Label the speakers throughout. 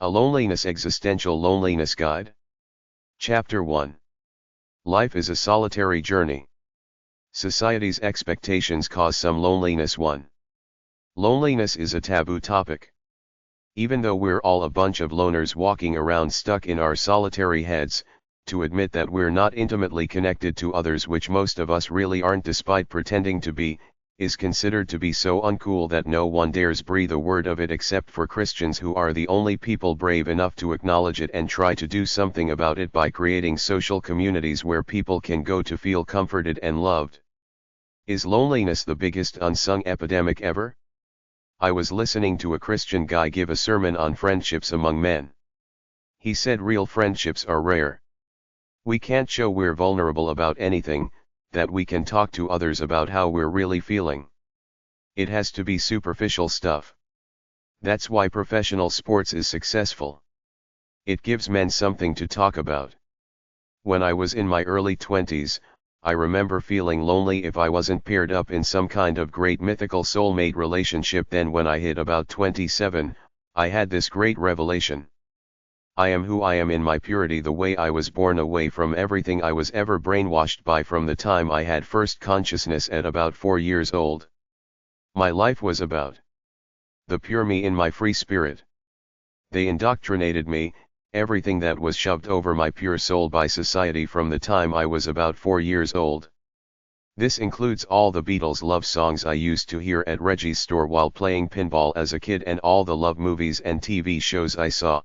Speaker 1: A Loneliness-Existential Loneliness Guide. Chapter 1. Life is a solitary journey. Society's expectations cause some loneliness. 1. Loneliness is a taboo topic. Even though we're all a bunch of loners walking around stuck in our solitary heads, to admit that we're not intimately connected to others, which most of us really aren't despite pretending to be, is considered to be so uncool that no one dares breathe a word of it except for Christians, who are the only people brave enough to acknowledge it and try to do something about it by creating social communities where people can go to feel comforted and loved. Is loneliness the biggest unsung epidemic ever? I was listening to a Christian guy give a sermon on friendships among men. He said real friendships are rare. We can't show we're vulnerable about anything, that we can talk to others about how we're really feeling. It has to be superficial stuff. That's why professional sports is successful. It gives men something to talk about. When I was in my early 20s, I remember feeling lonely if I wasn't paired up in some kind of great mythical soulmate relationship. Then when I hit about 27, I had this great revelation. I am who I am in my purity, the way I was born, away from everything I was ever brainwashed by from the time I had first consciousness at about 4 years old. My life was about the pure me in my free spirit. They indoctrinated me, everything that was shoved over my pure soul by society from the time I was about 4 years old. This includes all the Beatles love songs I used to hear at Reggie's store while playing pinball as a kid, and all the love movies and TV shows I saw.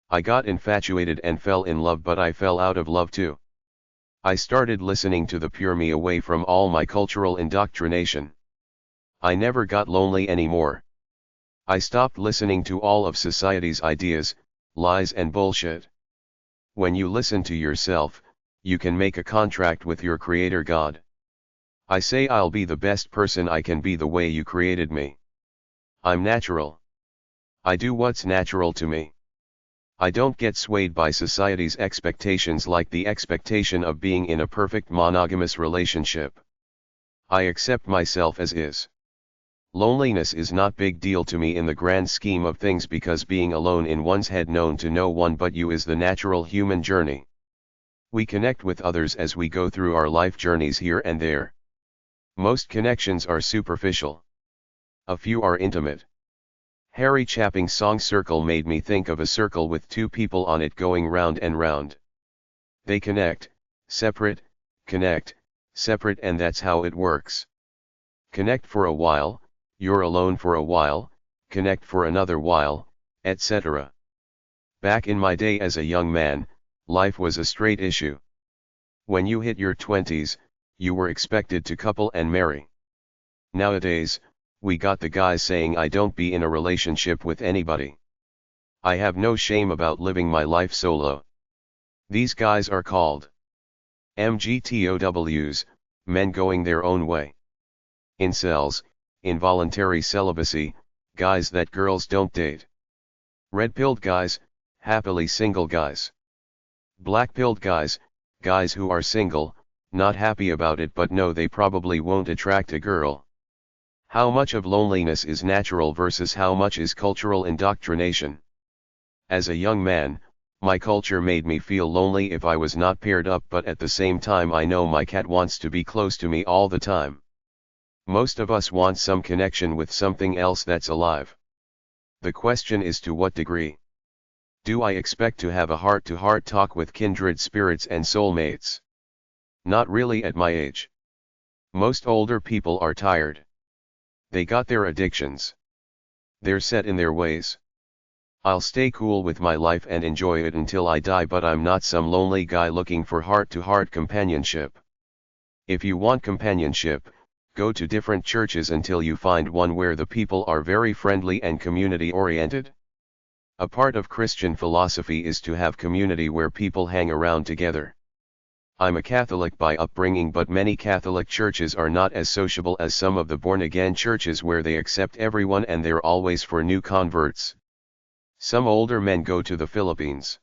Speaker 1: I got infatuated and fell in love, but I fell out of love too. I started listening to the pure me away from all my cultural indoctrination. I never got lonely anymore. I stopped listening to all of society's ideas, lies and bullshit. When you listen to yourself, you can make a contract with your creator God. I say I'll be the best person I can be the way you created me. I'm natural. I do what's natural to me. I don't get swayed by society's expectations, like the expectation of being in a perfect monogamous relationship. I accept myself as is. Loneliness is not big deal to me in the grand scheme of things, because being alone in one's head, known to no one but you, is the natural human journey. We connect with others as we go through our life journeys here and there. Most connections are superficial. A few are intimate. Harry Chapping's song Circle made me think of a circle with two people on it going round and round. They connect, separate, and that's how it works. Connect for a while, you're alone for a while, connect for another while, etc. Back in my day as a young man, life was a straight issue. When you hit your 20s, you were expected to couple and marry. Nowadays, we got the guys saying I don't be in a relationship with anybody. I have no shame about living my life solo. These guys are called MGTOWs, men going their own way. Incels, involuntary celibacy, guys that girls don't date. Red-pilled guys, happily single guys. Black-pilled guys, guys who are single, not happy about it but know they probably won't attract a girl. How much of loneliness is natural versus how much is cultural indoctrination? As a young man, my culture made me feel lonely if I was not paired up, but at the same time I know my cat wants to be close to me all the time. Most of us want some connection with something else that's alive. The question is, to what degree? Do I expect to have a heart-to-heart talk with kindred spirits and soulmates? Not really at my age. Most older people are tired. They got their addictions. They're set in their ways. I'll stay cool with my life and enjoy it until I die, but I'm not some lonely guy looking for heart-to-heart companionship. If you want companionship, go to different churches until you find one where the people are very friendly and community-oriented. A part of Christian philosophy is to have community where people hang around together. I'm a Catholic by upbringing, but many Catholic churches are not as sociable as some of the born-again churches where they accept everyone and they're always for new converts. Some older men go to the Philippines.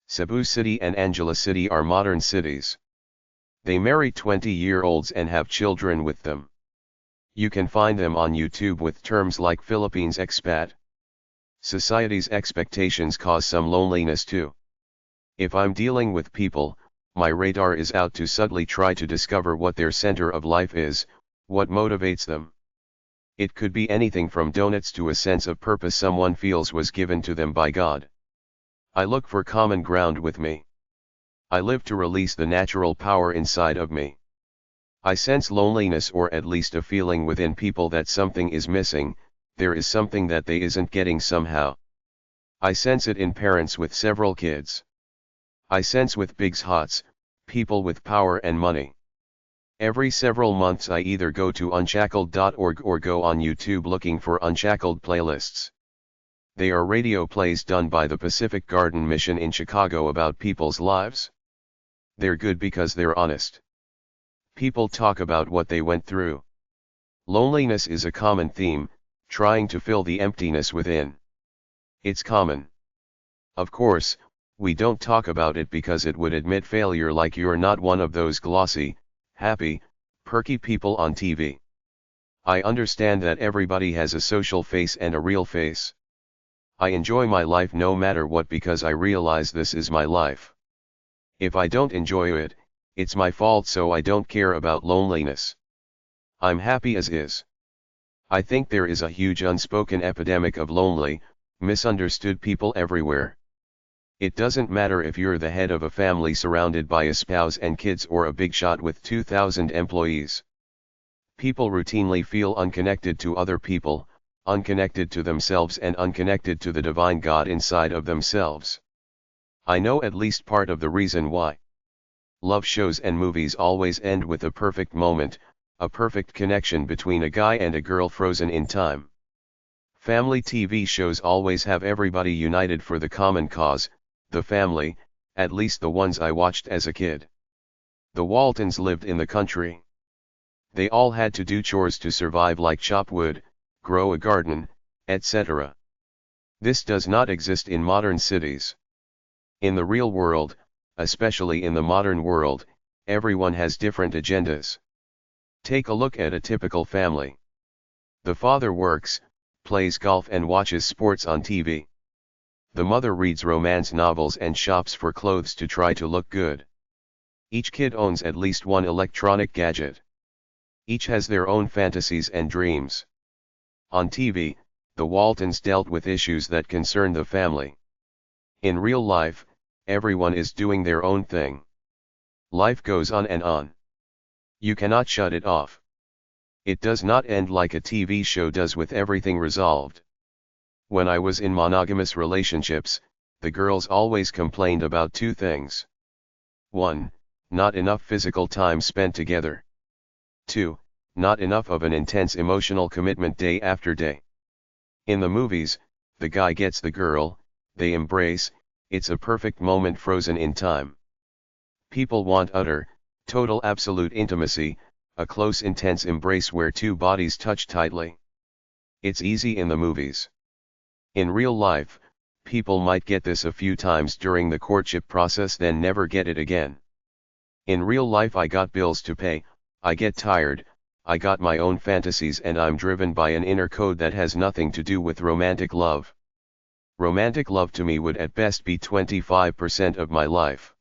Speaker 1: Cebu City and Angela City are modern cities. They marry 20-year-olds and have children with them. You can find them on YouTube with terms like Philippines expat. Society's expectations cause some loneliness too. If I'm dealing with people, my radar is out to subtly try to discover what their center of life is, what motivates them. It could be anything from donuts to a sense of purpose someone feels was given to them by God. I look for common ground with me. I live to release the natural power inside of me. I sense loneliness, or at least a feeling within people that something is missing, there is something that they isn't getting somehow. I sense it in parents with several kids. I sense with bigs hots, people with power and money. Every several months I either go to unshackled.org or go on YouTube looking for Unshackled playlists. They are radio plays done by the Pacific Garden Mission in Chicago about people's lives. They're good because they're honest. People talk about what they went through. Loneliness is a common theme, trying to fill the emptiness within. It's common. Of course, we don't talk about it because it would admit failure, like you're not one of those glossy, happy, perky people on TV. I understand that everybody has a social face and a real face. I enjoy my life no matter what because I realize this is my life. If I don't enjoy it, it's my fault, so I don't care about loneliness. I'm happy as is. I think there is a huge unspoken epidemic of lonely, misunderstood people everywhere. It doesn't matter if you're the head of a family surrounded by a spouse and kids, or a big shot with 2,000 employees. People routinely feel unconnected to other people, unconnected to themselves, and unconnected to the divine God inside of themselves. I know at least part of the reason why. Love shows and movies always end with a perfect moment, a perfect connection between a guy and a girl frozen in time. Family TV shows always have everybody united for the common cause, the family, at least the ones I watched as a kid. The Waltons lived in the country. They all had to do chores to survive, like chop wood, grow a garden, etc. This does not exist in modern cities. In the real world, especially in the modern world, everyone has different agendas. Take a look at a typical family. The father works, plays golf and watches sports on TV. The mother reads romance novels and shops for clothes to try to look good. Each kid owns at least one electronic gadget. Each has their own fantasies and dreams. On TV, the Waltons dealt with issues that concern the family. In real life, everyone is doing their own thing. Life goes on and on. You cannot shut it off. It does not end like a TV show does with everything resolved. When I was in monogamous relationships, the girls always complained about two things. 1. Not enough physical time spent together. 2. Not enough of an intense emotional commitment day after day. In the movies, the guy gets the girl, they embrace, it's a perfect moment frozen in time. People want utter, total, absolute intimacy, a close, intense embrace where two bodies touch tightly. It's easy in the movies. In real life, people might get this a few times during the courtship process, then never get it again. In real life, I got bills to pay, I get tired, I got my own fantasies, and I'm driven by an inner code that has nothing to do with romantic love. Romantic love to me would at best be 25% of my life.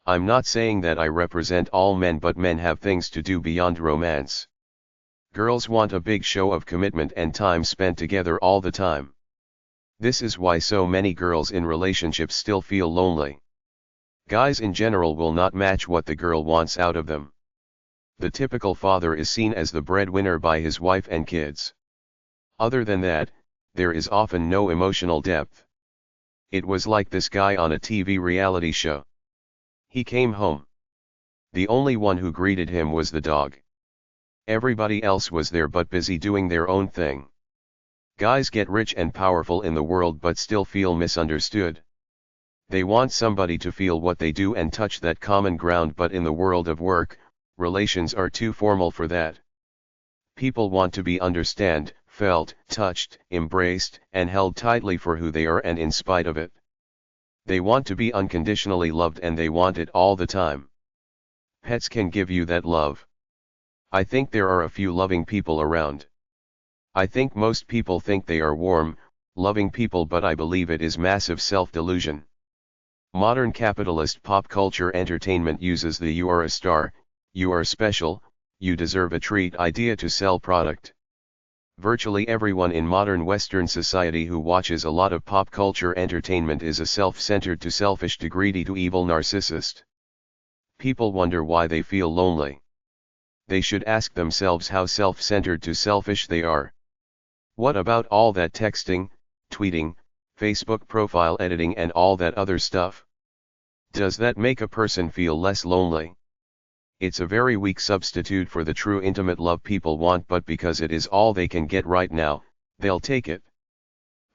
Speaker 1: I'm not saying that I represent all men, but men have things to do beyond romance. Girls want a big show of commitment and time spent together all the time. This is why so many girls in relationships still feel lonely. Guys in general will not match what the girl wants out of them. The typical father is seen as the breadwinner by his wife and kids. Other than that, there is often no emotional depth. It was like this guy on a TV reality show. He came home. The only one who greeted him was the dog. Everybody else was there but busy doing their own thing. Guys get rich and powerful in the world but still feel misunderstood. They want somebody to feel what they do and touch that common ground, but in the world of work, relations are too formal for that. People want to be understood, felt, touched, embraced, and held tightly for who they are and in spite of it. They want to be unconditionally loved, and they want it all the time. Pets can give you that love. I think there are a few loving people around. I think most people think they are warm, loving people, but I believe it is massive self-delusion. Modern capitalist pop culture entertainment uses the "you are a star, you are special, you deserve a treat" idea to sell product. Virtually everyone in modern Western society who watches a lot of pop culture entertainment is a self-centered to selfish to greedy to evil narcissist. People wonder why they feel lonely. They should ask themselves how self-centered to selfish they are. What about all that texting, tweeting, Facebook profile editing and all that other stuff? Does that make a person feel less lonely? It's a very weak substitute for the true intimate love people want, but because it is all they can get right now, they'll take it.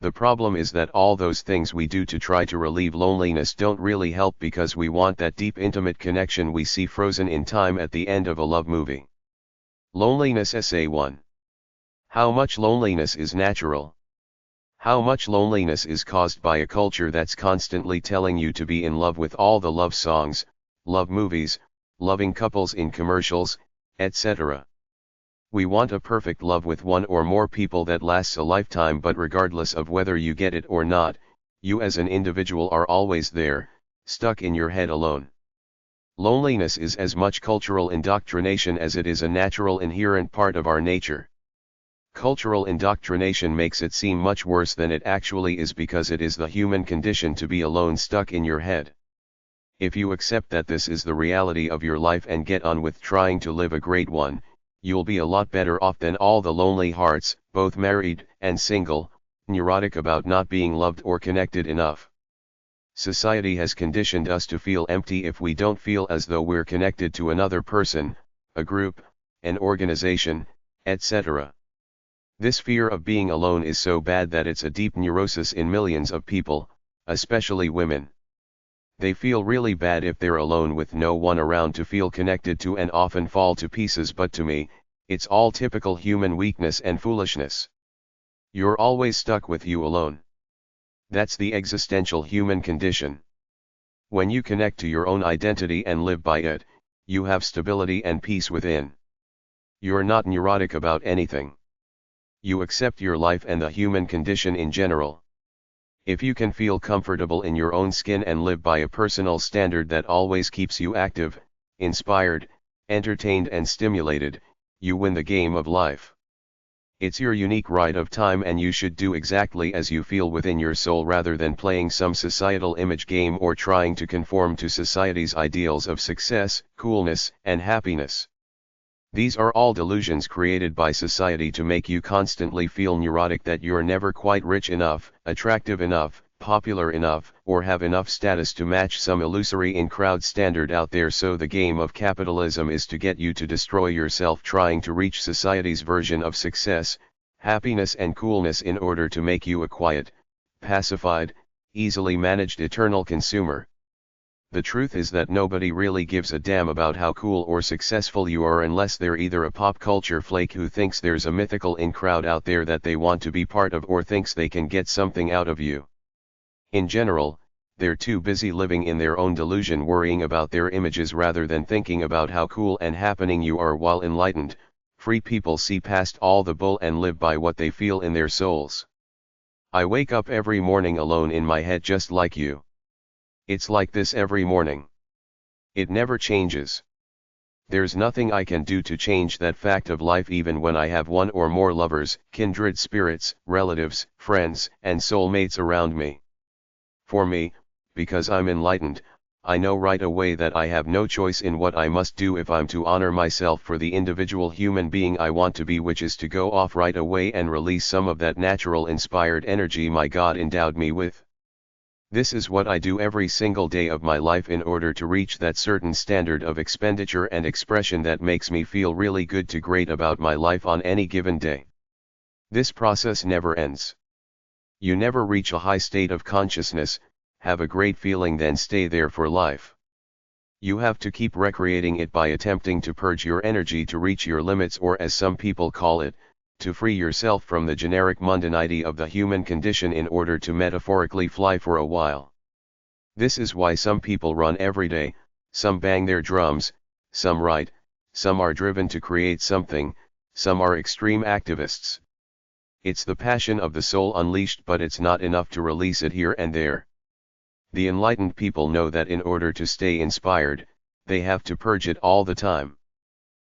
Speaker 1: The problem is that all those things we do to try to relieve loneliness don't really help, because we want that deep intimate connection we see frozen in time at the end of a love movie. Loneliness Essay 1. How much loneliness is natural? How much loneliness is caused by a culture that's constantly telling you to be in love with all the love songs, love movies, loving couples in commercials, etc. We want a perfect love with one or more people that lasts a lifetime, but regardless of whether you get it or not, you as an individual are always there, stuck in your head alone. Loneliness is as much cultural indoctrination as it is a natural inherent part of our nature. Cultural indoctrination makes it seem much worse than it actually is, because it is the human condition to be alone, stuck in your head. If you accept that this is the reality of your life and get on with trying to live a great one, you'll be a lot better off than all the lonely hearts, both married and single, neurotic about not being loved or connected enough. Society has conditioned us to feel empty if we don't feel as though we're connected to another person, a group, an organization, etc. This fear of being alone is so bad that it's a deep neurosis in millions of people, especially women. They feel really bad if they're alone with no one around to feel connected to and often fall to pieces, but to me, it's all typical human weakness and foolishness. You're always stuck with you alone. That's the existential human condition. When you connect to your own identity and live by it, you have stability and peace within. You're not neurotic about anything. You accept your life and the human condition in general. If you can feel comfortable in your own skin and live by a personal standard that always keeps you active, inspired, entertained and stimulated, you win the game of life. It's your unique right of time, and you should do exactly as you feel within your soul, rather than playing some societal image game or trying to conform to society's ideals of success, coolness, and happiness. These are all delusions created by society to make you constantly feel neurotic that you're never quite rich enough, attractive enough, popular enough, or have enough status to match some illusory in-crowd standard out there. So the game of capitalism is to get you to destroy yourself trying to reach society's version of success, happiness and coolness in order to make you a quiet, pacified, easily managed eternal consumer. The truth is that nobody really gives a damn about how cool or successful you are, unless they're either a pop culture flake who thinks there's a mythical in-crowd out there that they want to be part of, or thinks they can get something out of you. In general, they're too busy living in their own delusion, worrying about their images rather than thinking about how cool and happening you are, while enlightened, free people see past all the bull and live by what they feel in their souls. I wake up every morning alone in my head, just like you. It's like this every morning. It never changes. There's nothing I can do to change that fact of life, even when I have one or more lovers, kindred spirits, relatives, friends, and soulmates around me. For me, because I'm enlightened, I know right away that I have no choice in what I must do if I'm to honor myself for the individual human being I want to be, which is to go off right away and release some of that natural inspired energy my God endowed me with. This is what I do every single day of my life in order to reach that certain standard of expenditure and expression that makes me feel really good to great about my life on any given day. This process never ends. You never reach a high state of consciousness, have a great feeling, then stay there for life. You have to keep recreating it by attempting to purge your energy to reach your limits, or as some people call it, to free yourself from the generic mundanity of the human condition in order to metaphorically fly for a while. This is why some people run every day, some bang their drums, some write, some are driven to create something, some are extreme activists. It's the passion of the soul unleashed, but it's not enough to release it here and there. The enlightened people know that in order to stay inspired, they have to purge it all the time.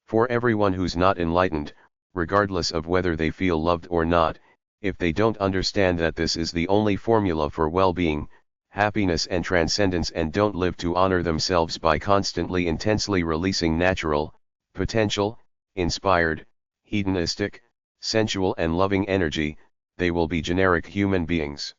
Speaker 1: For everyone who's not enlightened, regardless of whether they feel loved or not, if they don't understand that this is the only formula for well-being, happiness and transcendence, and don't live to honor themselves by constantly intensely releasing natural, potential, inspired, hedonistic, sensual and loving energy, they will be generic human beings.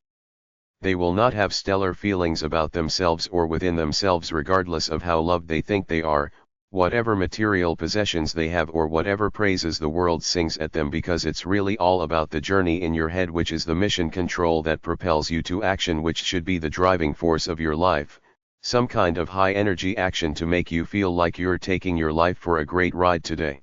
Speaker 1: They will not have stellar feelings about themselves or within themselves, regardless of how loved they think they are, whatever material possessions they have or whatever praises the world sings at them, because it's really all about the journey in your head, which is the mission control that propels you to action, which should be the driving force of your life, some kind of high energy action to make you feel like you're taking your life for a great ride today.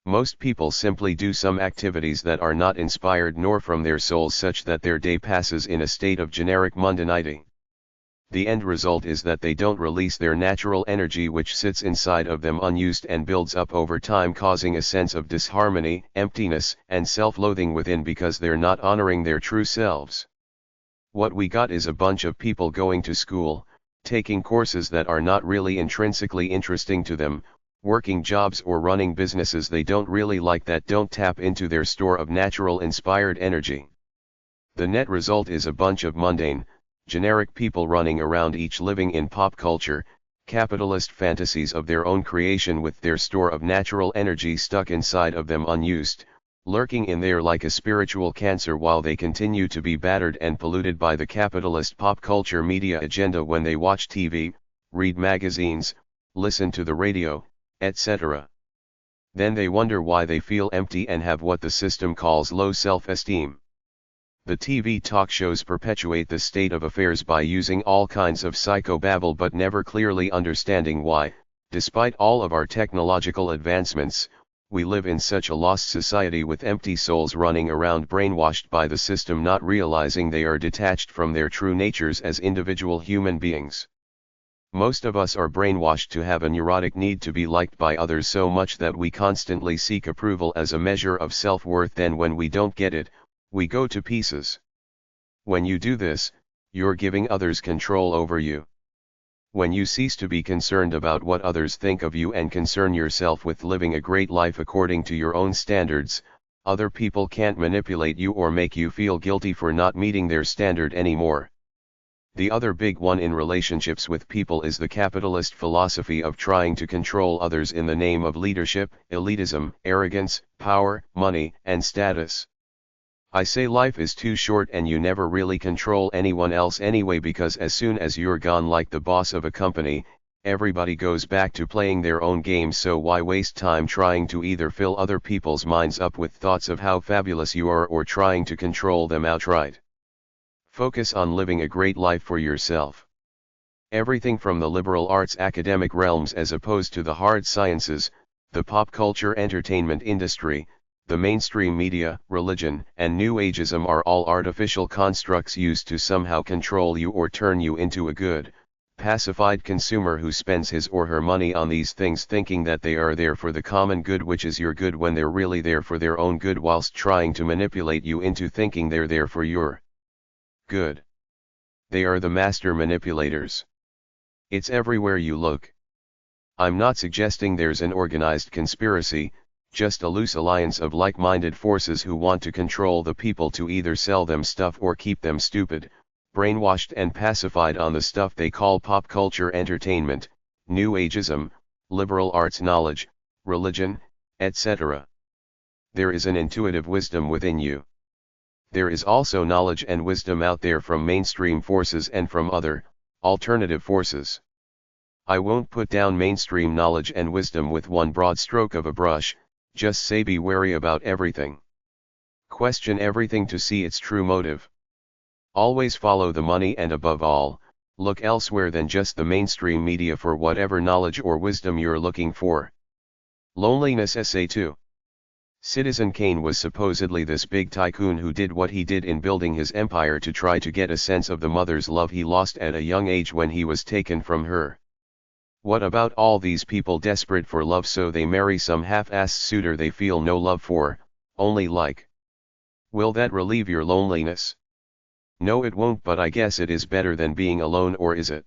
Speaker 1: Most people simply do some activities that are not inspired nor from their souls, such that their day passes in a state of generic mundanity. The end result is that they don't release their natural energy, which sits inside of them unused and builds up over time, causing a sense of disharmony, emptiness, and self-loathing within, because they're not honoring their true selves. What we got is a bunch of people going to school, taking courses that are not really intrinsically interesting to them, working jobs or running businesses they don't really like, that don't tap into their store of natural inspired energy. The net result is a bunch of mundane, generic people running around, each living in pop culture, capitalist fantasies of their own creation, with their store of natural energy stuck inside of them unused, lurking in there like a spiritual cancer, while they continue to be battered and polluted by the capitalist pop culture media agenda when they watch TV, read magazines, listen to the radio, etc. Then they wonder why they feel empty and have what the system calls low self-esteem. The TV talk shows perpetuate this state of affairs by using all kinds of psychobabble, but never clearly understanding why, despite all of our technological advancements, we live in such a lost society with empty souls running around brainwashed by the system, not realizing they are detached from their true natures as individual human beings. Most of us are brainwashed to have a neurotic need to be liked by others so much that we constantly seek approval as a measure of self-worth. Then when we don't get it, we go to pieces. When you do this, you're giving others control over you. When you cease to be concerned about what others think of you and concern yourself with living a great life according to your own standards, other people can't manipulate you or make you feel guilty for not meeting their standard anymore. The other big one in relationships with people is the capitalist philosophy of trying to control others in the name of leadership, elitism, arrogance, power, money, and status. I say life is too short and you never really control anyone else anyway, because as soon as you're gone, like the boss of a company, everybody goes back to playing their own games. So why waste time trying to either fill other people's minds up with thoughts of how fabulous you are or trying to control them outright? Focus on living a great life for yourself. Everything from the liberal arts academic realms as opposed to the hard sciences, the pop culture entertainment industry, the mainstream media, religion, and New Ageism are all artificial constructs used to somehow control you or turn you into a good, pacified consumer who spends his or her money on these things thinking that they are there for the common good, which is your good, when they're really there for their own good, whilst trying to manipulate you into thinking they're there for your good. They are the master manipulators. It's everywhere you look. I'm not suggesting there's an organized conspiracy, just a loose alliance of like-minded forces who want to control the people to either sell them stuff or keep them stupid, brainwashed and pacified on the stuff they call pop culture entertainment, New Ageism, liberal arts knowledge, religion, etc. There is an intuitive wisdom within you. There is also knowledge and wisdom out there from mainstream forces and from other, alternative forces. I won't put down mainstream knowledge and wisdom with one broad stroke of a brush, just say be wary about everything. Question everything to see its true motive. Always follow the money, and above all, look elsewhere than just the mainstream media for whatever knowledge or wisdom you're looking for. Loneliness Essay 2. Citizen Kane was supposedly this big tycoon who did what he did in building his empire to try to get a sense of the mother's love he lost at a young age when he was taken from her. What about all these people desperate for love, so they marry some half-assed suitor they feel no love for, only like? Will that relieve your loneliness? No, it won't, but I guess it is better than being alone, or is it?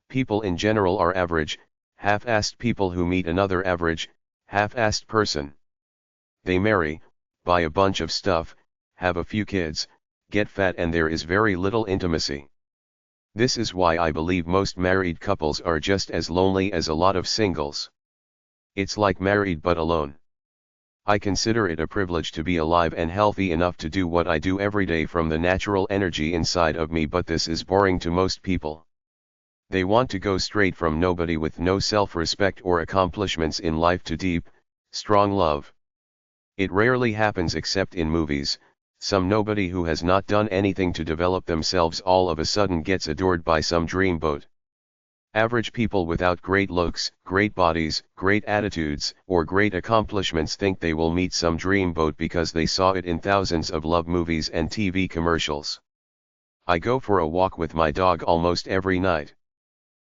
Speaker 1: People in general are average, half-assed people who meet another average, half-assed person. They marry, buy a bunch of stuff, have a few kids, get fat, and there is very little intimacy. This is why I believe most married couples are just as lonely as a lot of singles. It's like married but alone. I consider it a privilege to be alive and healthy enough to do what I do every day from the natural energy inside of me, but this is boring to most people. They want to go straight from nobody with no self-respect or accomplishments in life to deep, strong love. It rarely happens except in movies. Some nobody who has not done anything to develop themselves all of a sudden gets adored by some dreamboat. Average people without great looks, great bodies, great attitudes, or great accomplishments think they will meet some dreamboat because they saw it in thousands of love movies and TV commercials. I go for a walk with my dog almost every night.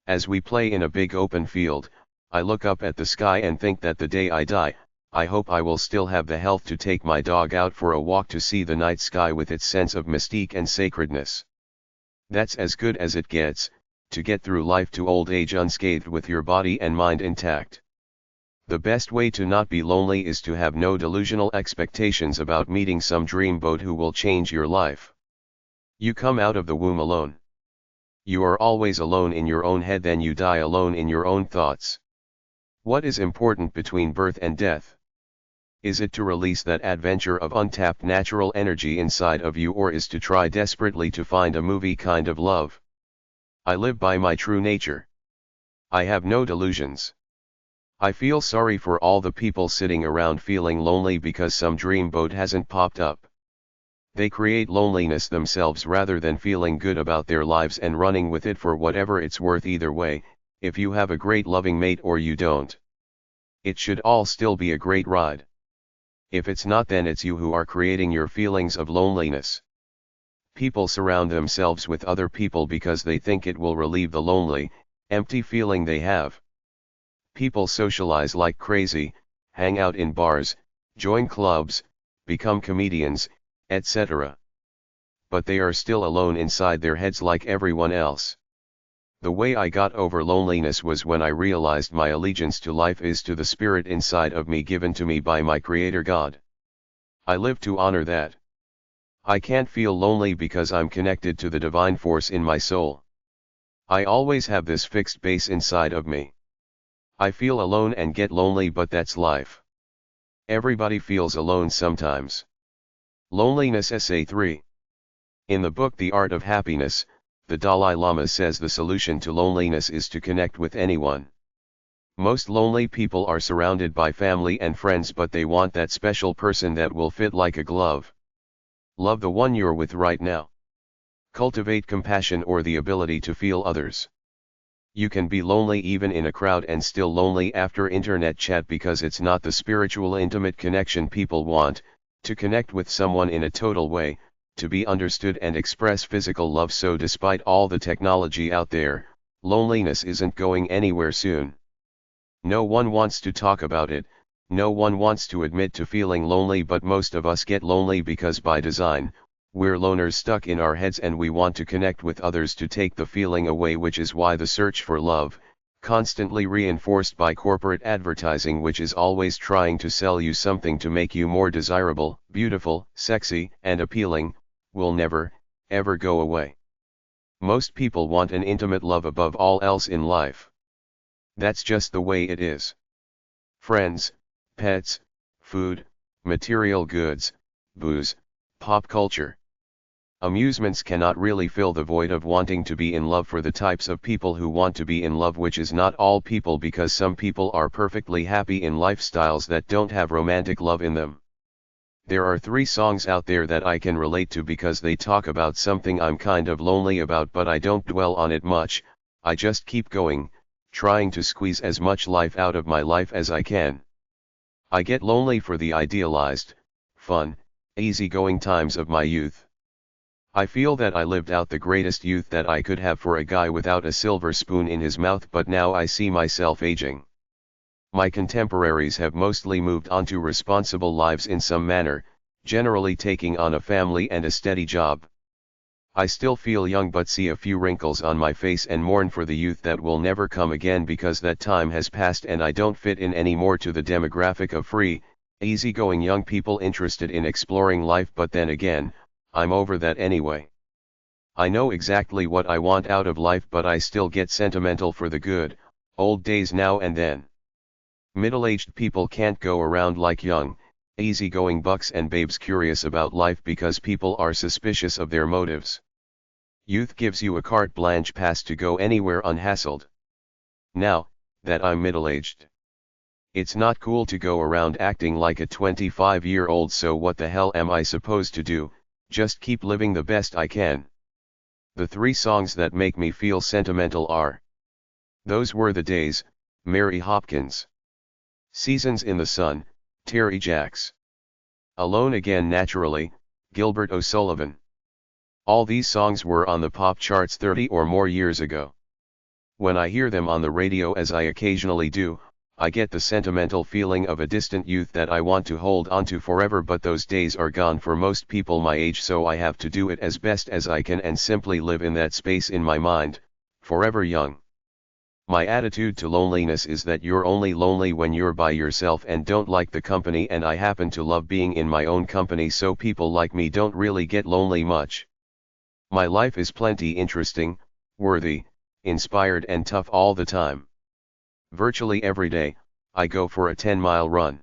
Speaker 1: As we play in a big open field, I look up at the sky and think that the day I die, I hope I will still have the health to take my dog out for a walk to see the night sky with its sense of mystique and sacredness. That's as good as it gets, to get through life to old age unscathed with your body and mind intact. The best way to not be lonely is to have no delusional expectations about meeting some dreamboat who will change your life. You come out of the womb alone. You are always alone in your own head, then you die alone in your own thoughts. What is important between birth and death? Is it to release that adventure of untapped natural energy inside of you, or is to try desperately to find a movie kind of love? I live by my true nature. I have no delusions. I feel sorry for all the people sitting around feeling lonely because some dreamboat hasn't popped up. They create loneliness themselves rather than feeling good about their lives and running with it for whatever it's worth. Either way, if you have a great loving mate or you don't, it should all still be a great ride. If it's not, then it's you who are creating your feelings of loneliness. People surround themselves with other people because they think it will relieve the lonely, empty feeling they have. People socialize like crazy, hang out in bars, join clubs, become comedians, etc. But they are still alone inside their heads like everyone else. The way I got over loneliness was when I realized my allegiance to life is to the spirit inside of me given to me by my Creator God. I live to honor that. I can't feel lonely because I'm connected to the divine force in my soul. I always have this fixed base inside of me. I feel alone and get lonely, but that's life. Everybody feels alone sometimes. Loneliness Essay 3. In the book The Art of Happiness, the Dalai Lama says the solution to loneliness is to connect with anyone. Most lonely people are surrounded by family and friends, but they want that special person that will fit like a glove. Love the one you're with right now. Cultivate compassion or the ability to feel others. You can be lonely even in a crowd and still lonely after internet chat because it's not the spiritual intimate connection people want, to connect with someone in a total way, to be understood and express physical love. So despite all the technology out there, loneliness isn't going anywhere soon. No one wants to talk about it. No one wants to admit to feeling lonely, but most of us get lonely because by design, we're loners stuck in our heads and we want to connect with others to take the feeling away, which is why the search for love, constantly reinforced by corporate advertising which is always trying to sell you something to make you more desirable, beautiful, sexy, and appealing, will never, ever go away. Most people want an intimate love above all else in life. That's just the way it is. Friends, pets, food, material goods, booze, pop culture. Amusements cannot really fill the void of wanting to be in love for the types of people who want to be in love, which is not all people, because some people are perfectly happy in lifestyles that don't have romantic love in them. There are 3 songs out there that I can relate to because they talk about something I'm kind of lonely about, but I don't dwell on it much. I just keep going, trying to squeeze as much life out of my life as I can. I get lonely for the idealized, fun, easygoing times of my youth. I feel that I lived out the greatest youth that I could have for a guy without a silver spoon in his mouth, but now I see myself aging. My contemporaries have mostly moved on to responsible lives in some manner, generally taking on a family and a steady job. I still feel young but see a few wrinkles on my face and mourn for the youth that will never come again because that time has passed and I don't fit in anymore to the demographic of free, easygoing young people interested in exploring life, but then again, I'm over that anyway. I know exactly what I want out of life, but I still get sentimental for the good, old days now and then. Middle-aged people can't go around like young, easygoing bucks and babes curious about life because people are suspicious of their motives. Youth gives you a carte blanche pass to go anywhere unhassled. Now, that I'm middle-aged, it's not cool to go around acting like a 25-year-old, so what the hell am I supposed to do? Just keep living the best I can. The 3 songs that make me feel sentimental are Those Were the Days, Mary Hopkins. Seasons in the Sun, Terry Jacks. Alone Again Naturally, Gilbert O'Sullivan. All these songs were on the pop charts 30 or more years ago. When I hear them on the radio, as I occasionally do, I get the sentimental feeling of a distant youth that I want to hold onto forever, but those days are gone for most people my age, so I have to do it as best as I can and simply live in that space in my mind, forever young. My attitude to loneliness is that you're only lonely when you're by yourself and don't like the company, and I happen to love being in my own company, so people like me don't really get lonely much. My life is plenty interesting, worthy, inspired and tough all the time. Virtually every day, I go for a 10-mile run.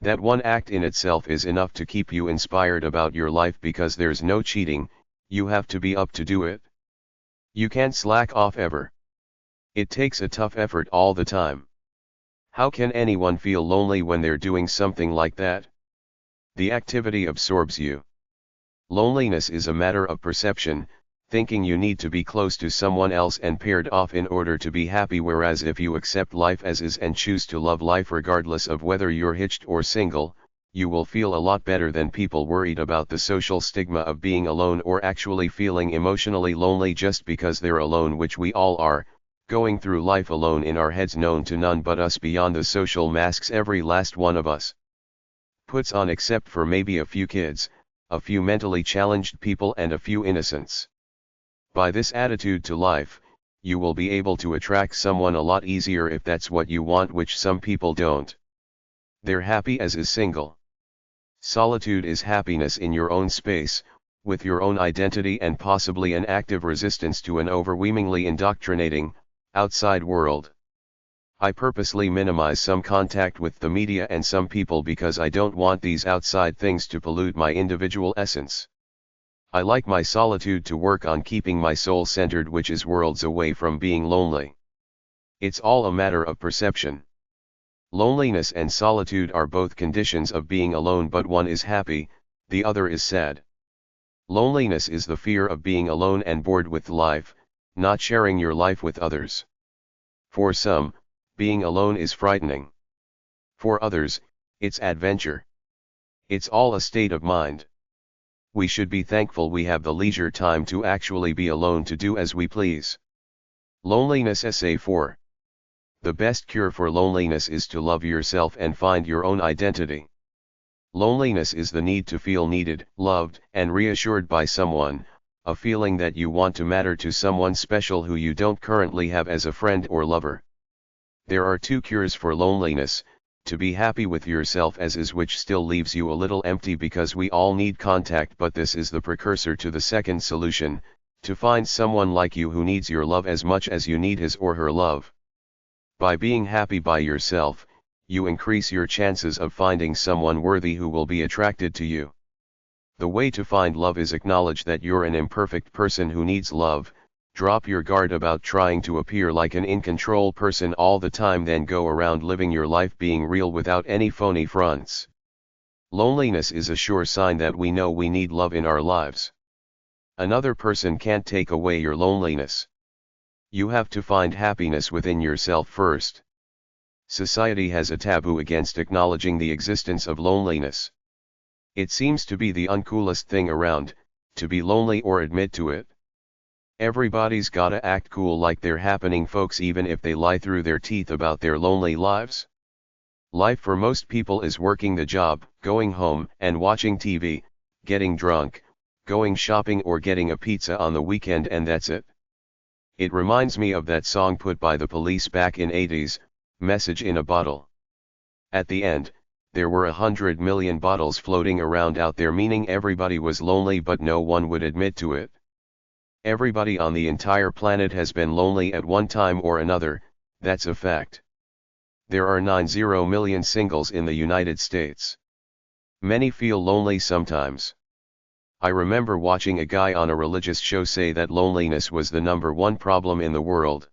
Speaker 1: That one act in itself is enough to keep you inspired about your life because there's no cheating, you have to be up to do it. You can't slack off ever. It takes a tough effort all the time. How can anyone feel lonely when they're doing something like that? The activity absorbs you. Loneliness is a matter of perception, thinking you need to be close to someone else and paired off in order to be happy, whereas if you accept life as is and choose to love life regardless of whether you're hitched or single, you will feel a lot better than people worried about the social stigma of being alone or actually feeling emotionally lonely just because they're alone, which we all are, going through life alone in our heads, known to none but us beyond the social masks every last one of us puts on, except for maybe a few kids, a few mentally challenged people and a few innocents. By this attitude to life, you will be able to attract someone a lot easier if that's what you want, which some people don't. They're happy as is single. Solitude is happiness in your own space, with your own identity and possibly an active resistance to an overwhelmingly indoctrinating, outside world. I purposely minimize some contact with the media and some people because I don't want these outside things to pollute my individual essence. I like my solitude to work on keeping my soul centered, which is worlds away from being lonely. It's all a matter of perception. Loneliness and solitude are both conditions of being alone, but one is happy, the other is sad. Loneliness is the fear of being alone and bored with life, not sharing your life with others. For some, being alone is frightening. For others, it's adventure. It's all a state of mind. We should be thankful we have the leisure time to actually be alone to do as we please. Loneliness Essay 4. The best cure for loneliness is to love yourself and find your own identity. Loneliness is the need to feel needed, loved, and reassured by someone, a feeling that you want to matter to someone special who you don't currently have as a friend or lover. There are 2 cures for loneliness: to be happy with yourself as is, which still leaves you a little empty because we all need contact, but this is the precursor to the second solution, to find someone like you who needs your love as much as you need his or her love. By being happy by yourself, you increase your chances of finding someone worthy who will be attracted to you. The way to find love is acknowledge that you're an imperfect person who needs love. Drop your guard about trying to appear like an in-control person all the time, then go around living your life being real without any phony fronts. Loneliness is a sure sign that we know we need love in our lives. Another person can't take away your loneliness. You have to find happiness within yourself first. Society has a taboo against acknowledging the existence of loneliness. It seems to be the uncoolest thing around, to be lonely or admit to it. Everybody's gotta act cool like they're happening folks, even if they lie through their teeth about their lonely lives. Life for most people is working the job, going home and watching TV, getting drunk, going shopping or getting a pizza on the weekend, and that's it. It reminds me of that song put by the Police back in 80s, Message in a Bottle. At the end, there were 100 million bottles floating around out there, meaning everybody was lonely but no one would admit to it. Everybody on the entire planet has been lonely at one time or another, that's a fact. There are 90 million singles in the United States. Many feel lonely sometimes. I remember watching a guy on a religious show say that loneliness was the #1 problem in the world.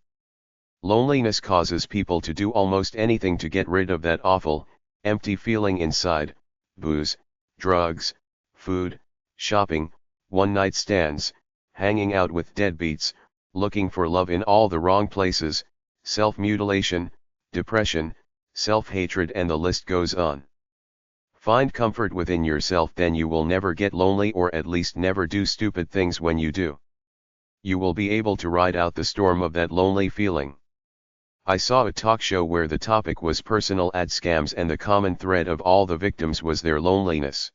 Speaker 1: Loneliness causes people to do almost anything to get rid of that awful, empty feeling inside: booze, drugs, food, shopping, one-night stands, hanging out with deadbeats, looking for love in all the wrong places, self-mutilation, depression, self-hatred, and the list goes on. Find comfort within yourself, then you will never get lonely, or at least never do stupid things when you do. You will be able to ride out the storm of that lonely feeling. I saw a talk show where the topic was personal ad scams, and the common thread of all the victims was their loneliness.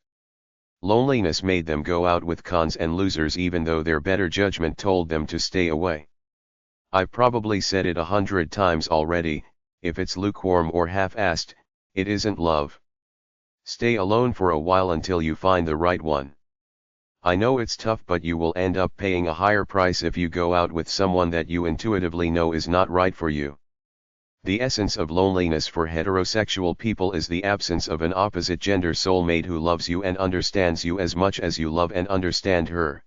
Speaker 1: Loneliness made them go out with cons and losers even though their better judgment told them to stay away. I've probably said it 100 times already, if it's lukewarm or half-assed, it isn't love. Stay alone for a while until you find the right one. I know it's tough, but you will end up paying a higher price if you go out with someone that you intuitively know is not right for you. The essence of loneliness for heterosexual people is the absence of an opposite gender soulmate who loves you and understands you as much as you love and understand her.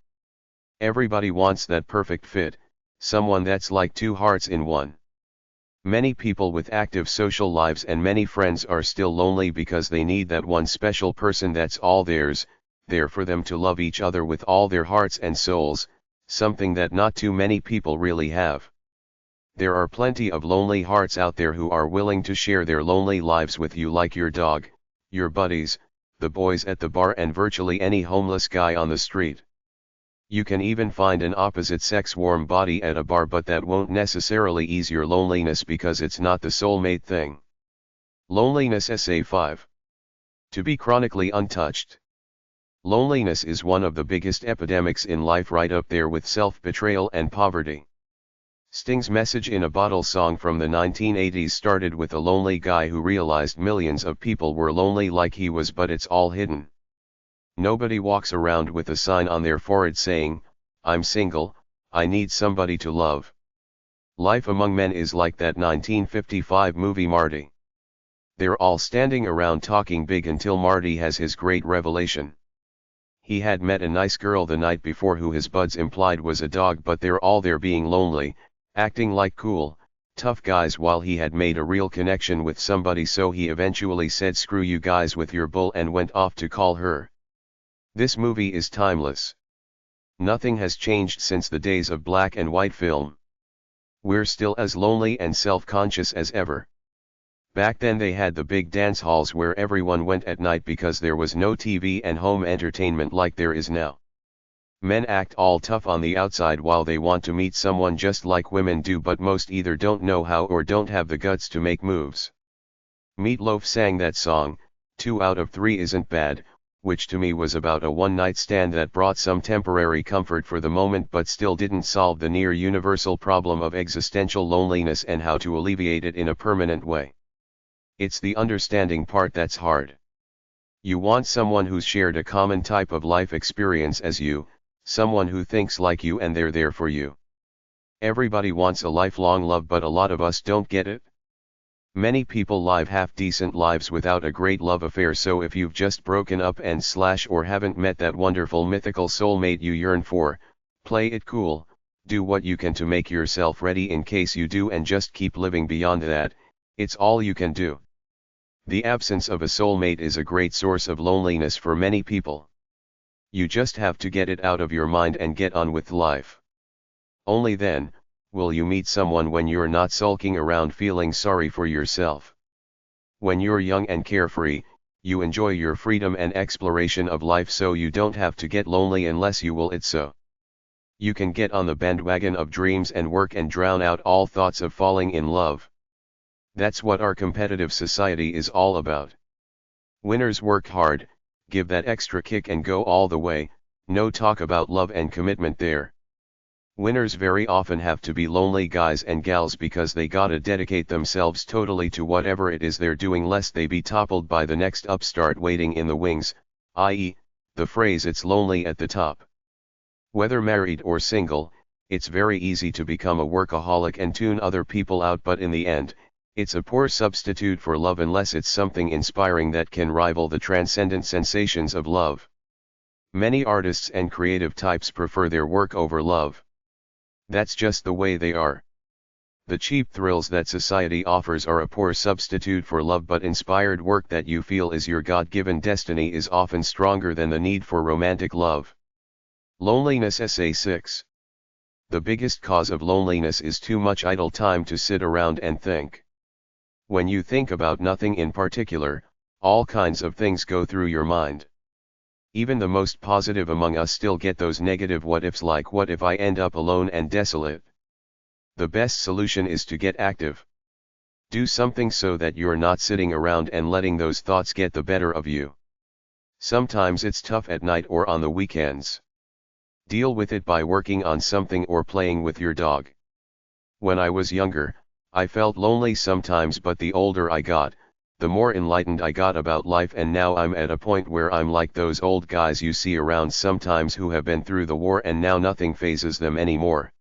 Speaker 1: Everybody wants that perfect fit, someone that's like two hearts in one. Many people with active social lives and many friends are still lonely because they need that one special person that's all theirs, there for them to love each other with all their hearts and souls, something that not too many people really have. There are plenty of lonely hearts out there who are willing to share their lonely lives with you, like your dog, your buddies, the boys at the bar, and virtually any homeless guy on the street. You can even find an opposite-sex warm body at a bar, but that won't necessarily ease your loneliness because it's not the soulmate thing. Loneliness Essay 5. To be chronically untouched. Loneliness is one of the biggest epidemics in life, right up there with self-betrayal and poverty. Sting's Message in a Bottle song from the 1980s started with a lonely guy who realized millions of people were lonely like he was, but it's all hidden. Nobody walks around with a sign on their forehead saying, "I'm single, I need somebody to love." Life among men is like that 1955 movie Marty. They're all standing around talking big until Marty has his great revelation. He had met a nice girl the night before who his buds implied was a dog, but they're all there being lonely, acting like cool, tough guys while he had made a real connection with somebody, so he eventually said, "Screw you guys with your bull," and went off to call her. This movie is timeless. Nothing has changed since the days of black and white film. We're still as lonely and self-conscious as ever. Back then they had the big dance halls where everyone went at night because there was no TV and home entertainment like there is now. Men act all tough on the outside while they want to meet someone just like women do, but most either don't know how or don't have the guts to make moves. Meatloaf sang that song, 2 out of 3 Isn't Bad, which to me was about a one-night stand that brought some temporary comfort for the moment but still didn't solve the near-universal problem of existential loneliness and how to alleviate it in a permanent way. It's the understanding part that's hard. You want someone who's shared a common type of life experience as you, someone who thinks like you and they're there for you. Everybody wants a lifelong love, but a lot of us don't get it. Many people live half-decent lives without a great love affair, so if you've just broken up and or haven't met that wonderful mythical soulmate you yearn for, play it cool, do what you can to make yourself ready in case you do, and just keep living beyond that. It's all you can do. The absence of a soulmate is a great source of loneliness for many people. You just have to get it out of your mind and get on with life. Only then will you meet someone when you're not sulking around feeling sorry for yourself. When you're young and carefree, you enjoy your freedom and exploration of life, so you don't have to get lonely unless you will it so. You can get on the bandwagon of dreams and work and drown out all thoughts of falling in love. That's what our competitive society is all about. Winners work hard, give that extra kick and go all the way, no talk about love and commitment there. Winners very often have to be lonely guys and gals because they gotta dedicate themselves totally to whatever it is they're doing lest they be toppled by the next upstart waiting in the wings, i.e., the phrase "it's lonely at the top." Whether married or single, it's very easy to become a workaholic and tune other people out, but in the end, it's a poor substitute for love unless it's something inspiring that can rival the transcendent sensations of love. Many artists and creative types prefer their work over love. That's just the way they are. The cheap thrills that society offers are a poor substitute for love, but inspired work that you feel is your God-given destiny is often stronger than the need for romantic love. Loneliness Essay 6. The biggest cause of loneliness is too much idle time to sit around and think. When you think about nothing in particular, all kinds of things go through your mind. Even the most positive among us still get those negative what ifs, like what if I end up alone and desolate? The best solution is to get active. Do something so that you're not sitting around and letting those thoughts get the better of you. Sometimes it's tough at night or on the weekends. Deal with it by working on something or playing with your dog. When I was younger, I felt lonely sometimes, but the older I got, the more enlightened I got about life, and now I'm at a point where I'm like those old guys you see around sometimes who have been through the war and now nothing phases them anymore.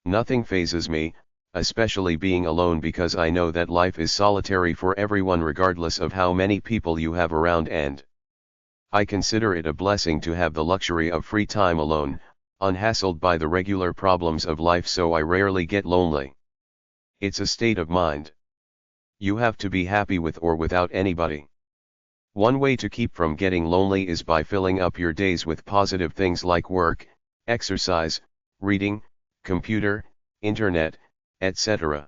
Speaker 1: Nothing phases me, especially being alone, because I know that life is solitary for everyone regardless of how many people you have around, and I consider it a blessing to have the luxury of free time alone, unhassled by the regular problems of life, so I rarely get lonely. It's a state of mind. You have to be happy with or without anybody. One way to keep from getting lonely is by filling up your days with positive things like work, exercise, reading, computer, internet, etc.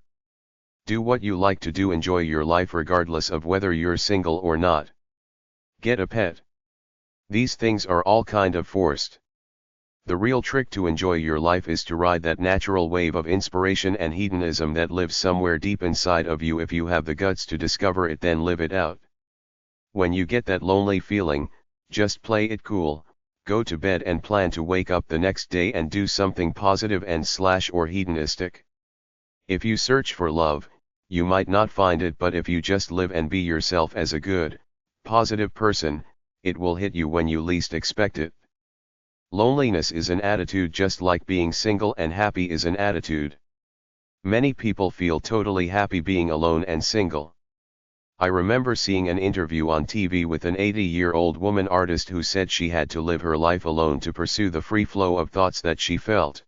Speaker 1: Do what you like to do, enjoy your life regardless of whether you're single or not. Get a pet. These things are all kind of forced. The real trick to enjoy your life is to ride that natural wave of inspiration and hedonism that lives somewhere deep inside of you. If you have the guts to discover it, then live it out. When you get that lonely feeling, just play it cool, go to bed and plan to wake up the next day and do something positive and or hedonistic. If you search for love, you might not find it, but if you just live and be yourself as a good, positive person, it will hit you when you least expect it. Loneliness is an attitude just like being single, and happy is an attitude. Many people feel totally happy being alone and single. I remember seeing an interview on TV with an 80-year-old woman artist who said she had to live her life alone to pursue the free flow of thoughts that she felt.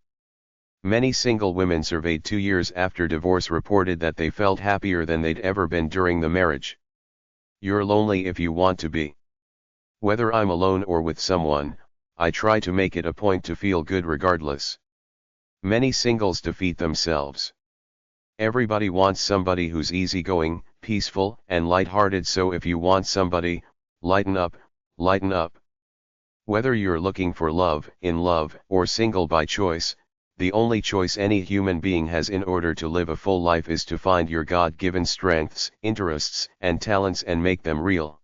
Speaker 1: Many single women surveyed 2 years after divorce reported that they felt happier than they'd ever been during the marriage. You're lonely if you want to be. Whether I'm alone or with someone, I try to make it a point to feel good regardless. Many singles defeat themselves. Everybody wants somebody who's easygoing, peaceful, and lighthearted, so if you want somebody, lighten up, lighten up. Whether you're looking for love, in love, or single by choice, the only choice any human being has in order to live a full life is to find your God-given strengths, interests, and talents and make them real.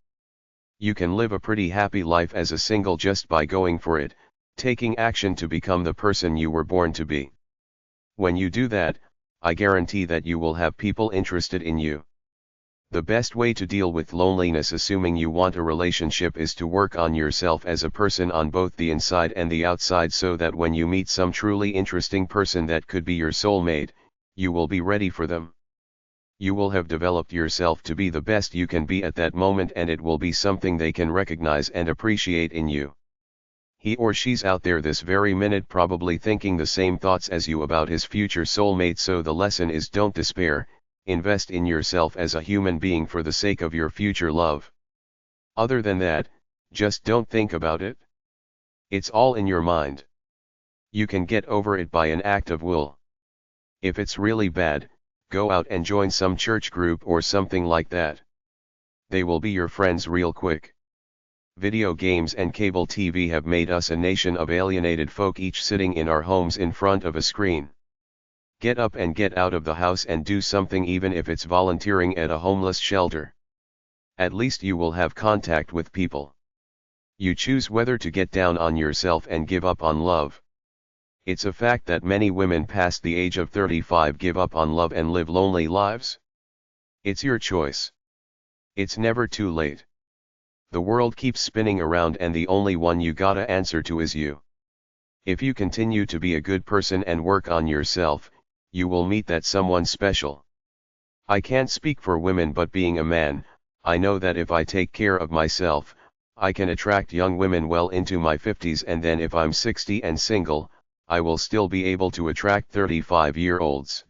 Speaker 1: You can live a pretty happy life as a single just by going for it, taking action to become the person you were born to be. When you do that, I guarantee that you will have people interested in you. The best way to deal with loneliness, assuming you want a relationship, is to work on yourself as a person on both the inside and the outside, so that when you meet some truly interesting person that could be your soulmate, you will be ready for them. You will have developed yourself to be the best you can be at that moment, and it will be something they can recognize and appreciate in you. He or she's out there this very minute probably thinking the same thoughts as you about his future soulmate, so the lesson is, don't despair, invest in yourself as a human being for the sake of your future love. Other than that, just don't think about it. It's all in your mind. You can get over it by an act of will. If it's really bad, go out and join some church group or something like that. They will be your friends real quick. Video games and cable TV have made us a nation of alienated folk, each sitting in our homes in front of a screen. Get up and get out of the house and do something, even if it's volunteering at a homeless shelter. At least you will have contact with people. You choose whether to get down on yourself and give up on love. It's a fact that many women past the age of 35 give up on love and live lonely lives. It's your choice. It's never too late. The world keeps spinning around and the only one you gotta answer to is you. If you continue to be a good person and work on yourself, you will meet that someone special. I can't speak for women, but being a man, I know that if I take care of myself, I can attract young women well into my 50s, and then if I'm 60 and single, I will still be able to attract 35-year-olds.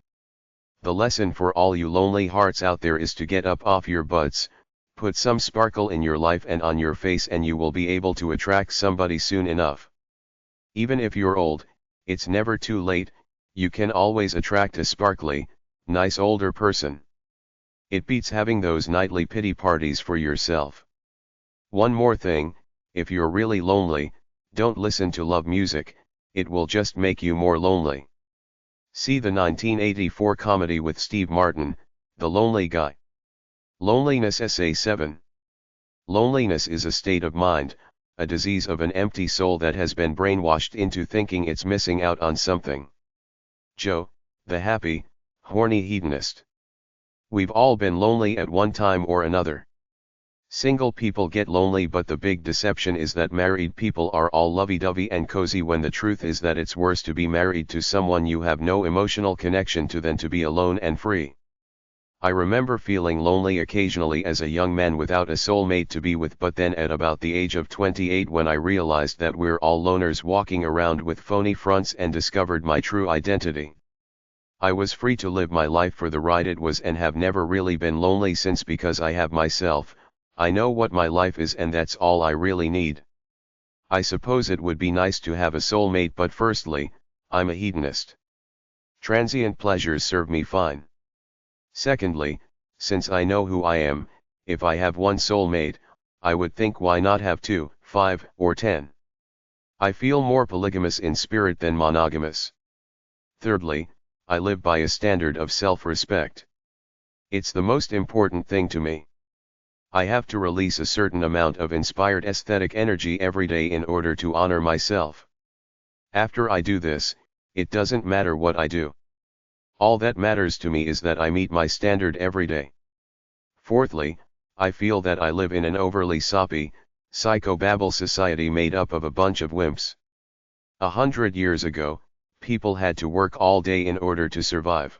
Speaker 1: The lesson for all you lonely hearts out there is to get up off your butts, put some sparkle in your life and on your face, and you will be able to attract somebody soon enough. Even if you're old, it's never too late. You can always attract a sparkly, nice older person. It beats having those nightly pity parties for yourself. One more thing, if you're really lonely, don't listen to love music, it will just make you more lonely. See the 1984 comedy with Steve Martin, The Lonely Guy. Loneliness Essay 7. Loneliness is a state of mind, a disease of an empty soul that has been brainwashed into thinking it's missing out on something. Joe, the happy, horny hedonist. We've all been lonely at one time or another. Single people get lonely, but the big deception is that married people are all lovey-dovey and cozy, when the truth is that it's worse to be married to someone you have no emotional connection to than to be alone and free. I remember feeling lonely occasionally as a young man without a soulmate to be with, but then at about the age of 28, when I realized that we're all loners walking around with phony fronts, and discovered my true identity. I was free to live my life for the ride it was, and have never really been lonely since, because I have myself. I know what my life is, and that's all I really need. I suppose it would be nice to have a soulmate, but firstly, I'm a hedonist. Transient pleasures serve me fine. Secondly, since I know who I am, if I have one soulmate, I would think, why not have 2, 5, or 10? I feel more polygamous in spirit than monogamous. Thirdly, I live by a standard of self-respect. It's the most important thing to me. I have to release a certain amount of inspired aesthetic energy every day in order to honor myself. After I do this, it doesn't matter what I do. All that matters to me is that I meet my standard every day. Fourthly, I feel that I live in an overly soppy, psychobabble society made up of a bunch of wimps. 100 years ago, people had to work all day in order to survive.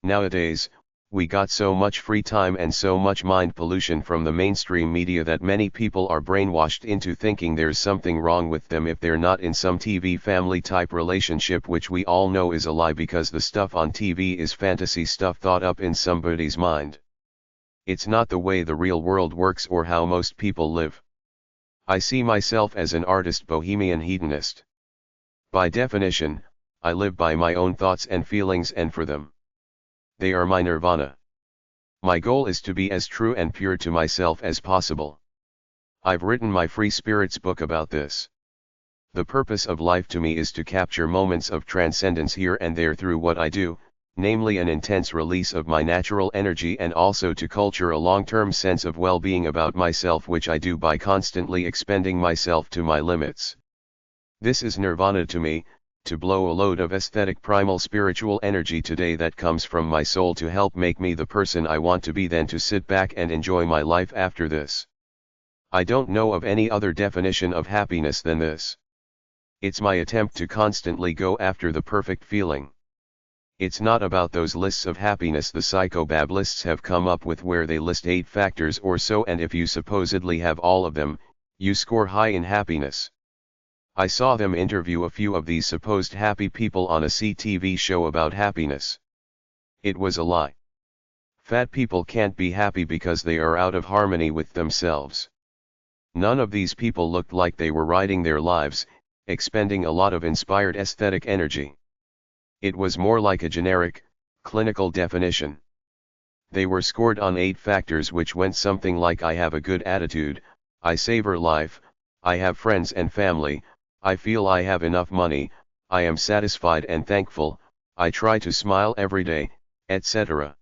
Speaker 1: Nowadays, we got so much free time and so much mind pollution from the mainstream media that many people are brainwashed into thinking there's something wrong with them if they're not in some TV family type relationship, which we all know is a lie, because the stuff on TV is fantasy stuff thought up in somebody's mind. It's not the way the real world works or how most people live. I see myself as an artist, bohemian hedonist. By definition, I live by my own thoughts and feelings, and for them. They are my nirvana. My goal is to be as true and pure to myself as possible. I've written my Free Spirits book about this. The purpose of life to me is to capture moments of transcendence here and there through what I do, namely an intense release of my natural energy, and also to culture a long-term sense of well-being about myself, which I do by constantly expending myself to my limits. This is nirvana to me, to blow a load of aesthetic primal spiritual energy today that comes from my soul to help make me the person I want to be, then to sit back and enjoy my life after this. I don't know of any other definition of happiness than this. It's my attempt to constantly go after the perfect feeling. It's not about those lists of happiness the psychobablists have come up with, where they list 8 factors or so, and if you supposedly have all of them, you score high in happiness. I saw them interview a few of these supposed happy people on a CTV show about happiness. It was a lie. Fat people can't be happy because they are out of harmony with themselves. None of these people looked like they were riding their lives, expending a lot of inspired aesthetic energy. It was more like a generic, clinical definition. They were scored on 8 factors, which went something like: I have a good attitude, I savor life, I have friends and family, I feel I have enough money, I am satisfied and thankful, I try to smile every day, etc.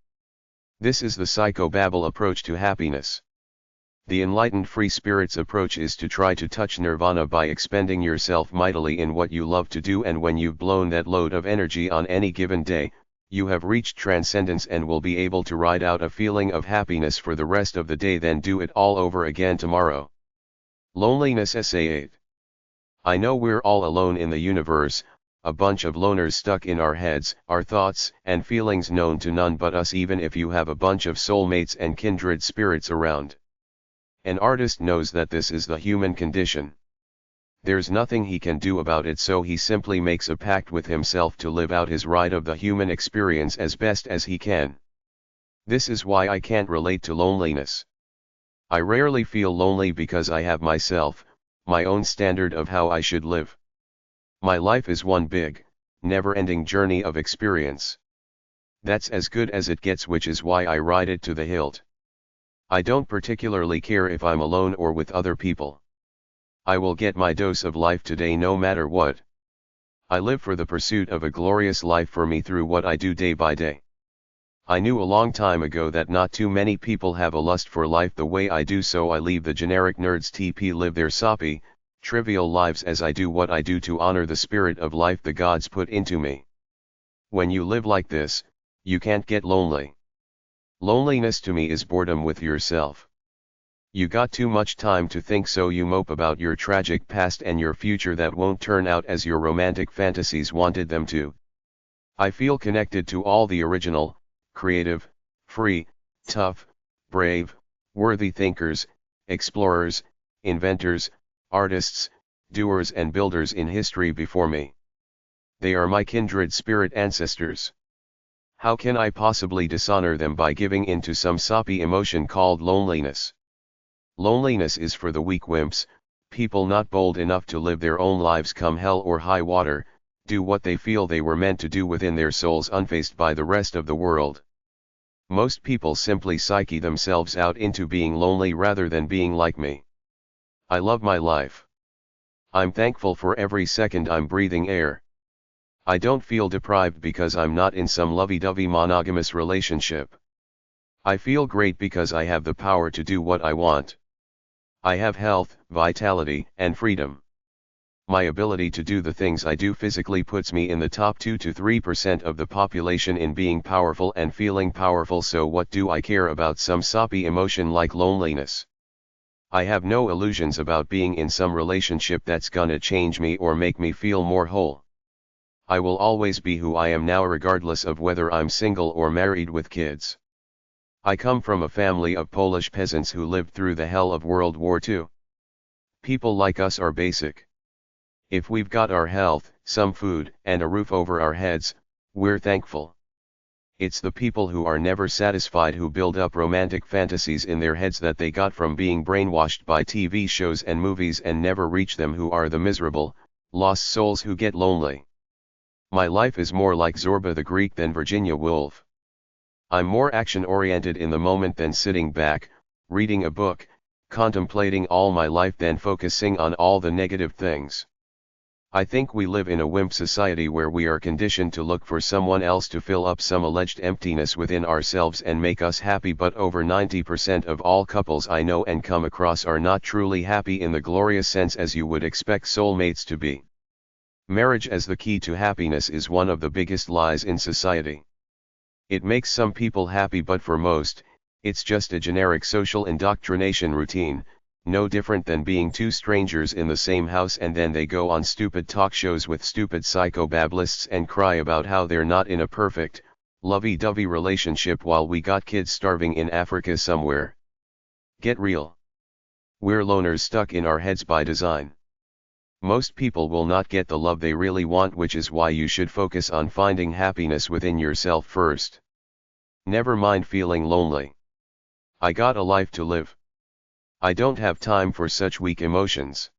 Speaker 1: This is the psychobabble approach to happiness. The enlightened free spirit's approach is to try to touch nirvana by expending yourself mightily in what you love to do, and when you've blown that load of energy on any given day, you have reached transcendence and will be able to ride out a feeling of happiness for the rest of the day, then do it all over again tomorrow. Loneliness-Existential. I know we're all alone in the universe, a bunch of loners stuck in our heads, our thoughts and feelings known to none but us, even if you have a bunch of soulmates and kindred spirits around. An artist knows that this is the human condition. There's nothing he can do about it, so he simply makes a pact with himself to live out his ride of the human experience as best as he can. This is why I can't relate to loneliness. I rarely feel lonely because I have myself, my own standard of how I should live. My life is one big, never-ending journey of experience. That's as good as it gets, which is why I ride it to the hilt. I don't particularly care if I'm alone or with other people. I will get my dose of life today no matter what. I live for the pursuit of a glorious life for me through what I do day by day. I knew a long time ago that not too many people have a lust for life the way I do, so I leave the generic nerds TP live their soppy, trivial lives as I do what I do to honor the spirit of life the gods put into me. When you live like this, you can't get lonely. Loneliness to me is boredom with yourself. You got too much time to think, so you mope about your tragic past and your future that won't turn out as your romantic fantasies wanted them to. I feel connected to all the original, creative, free, tough, brave, worthy thinkers, explorers, inventors, artists, doers and builders in history before me. They are my kindred spirit ancestors. How can I possibly dishonor them by giving in to some soppy emotion called loneliness? Loneliness is for the weak wimps, people not bold enough to live their own lives come hell or high water, do what they feel they were meant to do within their souls unfazed by the rest of the world. Most people simply psyche themselves out into being lonely rather than being like me. I love my life. I'm thankful for every second I'm breathing air. I don't feel deprived because I'm not in some lovey-dovey monogamous relationship. I feel great because I have the power to do what I want. I have health, vitality, and freedom. My ability to do the things I do physically puts me in the top 2 to 3% of the population in being powerful and feeling powerful, so what do I care about some soppy emotion like loneliness? I have no illusions about being in some relationship that's gonna change me or make me feel more whole. I will always be who I am now, regardless of whether I'm single or married with kids. I come from a family of Polish peasants who lived through the hell of World War II. People like us are basic. If we've got our health, some food, and a roof over our heads, we're thankful. It's the people who are never satisfied who build up romantic fantasies in their heads that they got from being brainwashed by TV shows and movies and never reach them who are the miserable, lost souls who get lonely. My life is more like Zorba the Greek than Virginia Woolf. I'm more action-oriented in the moment than sitting back, reading a book, contemplating all my life than focusing on all the negative things. I think we live in a wimp society where we are conditioned to look for someone else to fill up some alleged emptiness within ourselves and make us happy, but over 90% of all couples I know and come across are not truly happy in the glorious sense as you would expect soulmates to be. Marriage as the key to happiness is one of the biggest lies in society. It makes some people happy, but for most, it's just a generic social indoctrination routine, no different than being two strangers in the same house and then they go on stupid talk shows with stupid psychobablists and cry about how they're not in a perfect, lovey-dovey relationship while we got kids starving in Africa somewhere. Get real. We're loners stuck in our heads by design. Most people will not get the love they really want, which is why you should focus on finding happiness within yourself first. Never mind feeling lonely. I got a life to live. I don't have time for such weak emotions.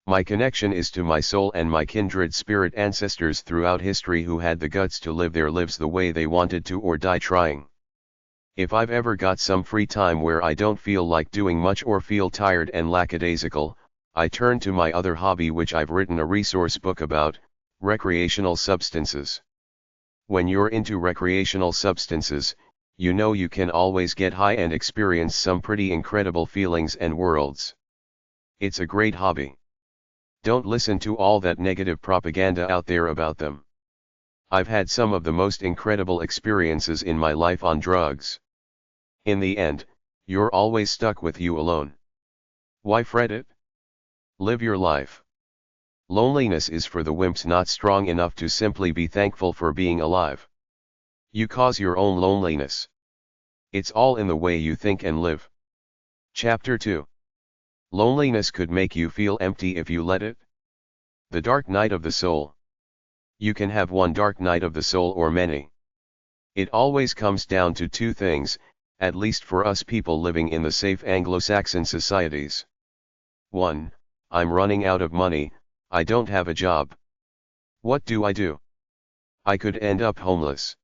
Speaker 1: My connection is to my soul and my kindred spirit ancestors throughout history who had the guts to live their lives the way they wanted to or die trying. If I've ever got some free time where I don't feel like doing much or feel tired and lackadaisical, I turn to my other hobby, which I've written a resource book about, recreational substances. When you're into recreational substances, you know you can always get high and experience some pretty incredible feelings and worlds. It's a great hobby. Don't listen to all that negative propaganda out there about them. I've had some of the most incredible experiences in my life on drugs. In the end, you're always stuck with you alone. Why fret it? Live your life. Loneliness is for the wimps not strong enough to simply be thankful for being alive. You cause your own loneliness. It's all in the way you think and live. Chapter 2. Loneliness could make you feel empty if you let it. The dark night of the soul. You can have one dark night of the soul or many. It always comes down to two things, at least for us people living in the safe Anglo-Saxon societies. 1. I'm running out of money, I don't have a job. What do I do? I could end up homeless.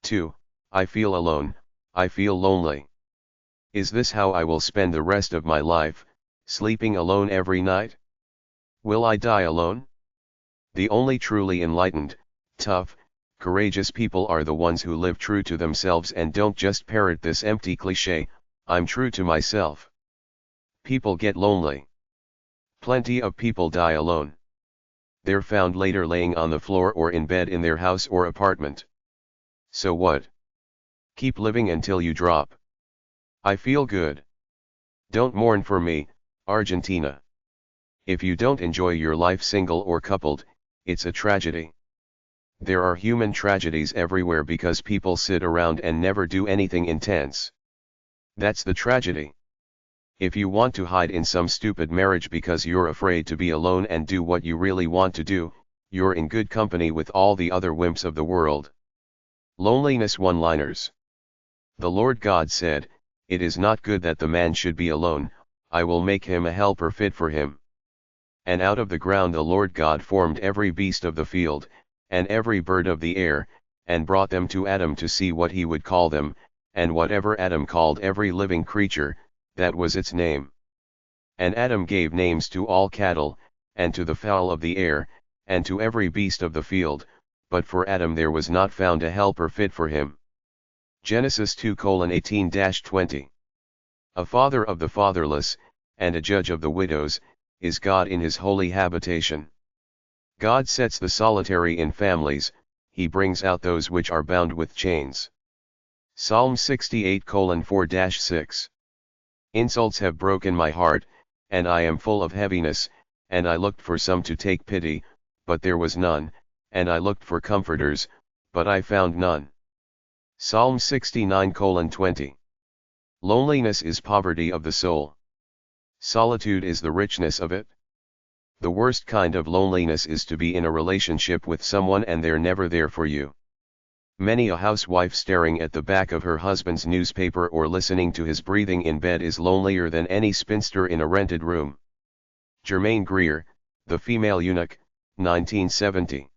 Speaker 1: 2. I feel alone, I feel lonely. Is this how I will spend the rest of my life, sleeping alone every night? Will I die alone? The only truly enlightened, tough, courageous people are the ones who live true to themselves and don't just parrot this empty cliché, I'm true to myself. People get lonely. Plenty of people die alone. They're found later laying on the floor or in bed in their house or apartment. So what? Keep living until you drop. I feel good. Don't mourn for me, Argentina. If you don't enjoy your life single or coupled, it's a tragedy. There are human tragedies everywhere because people sit around and never do anything intense. That's the tragedy. If you want to hide in some stupid marriage because you're afraid to be alone and do what you really want to do, you're in good company with all the other wimps of the world. Loneliness one-liners. The Lord God said, "It is not good that the man should be alone, I will make him a helper fit for him." And out of the ground the Lord God formed every beast of the field, and every bird of the air, and brought them to Adam to see what he would call them, and whatever Adam called every living creature, that was its name. And Adam gave names to all cattle, and to the fowl of the air, and to every beast of the field, but for Adam there was not found a helper fit for him. Genesis 2:18-20. A father of the fatherless, and a judge of the widows, is God in his holy habitation. God sets the solitary in families, he brings out those which are bound with chains. Psalm 68:4-6. Insults have broken my heart, and I am full of heaviness, and I looked for some to take pity, but there was none, and I looked for comforters, but I found none. Psalm 69:20. Loneliness is poverty of the soul. Solitude is the richness of it. The worst kind of loneliness is to be in a relationship with someone and they're never there for you. Many a housewife staring at the back of her husband's newspaper or listening to his breathing in bed is lonelier than any spinster in a rented room. Germaine Greer, The Female Eunuch, 1970.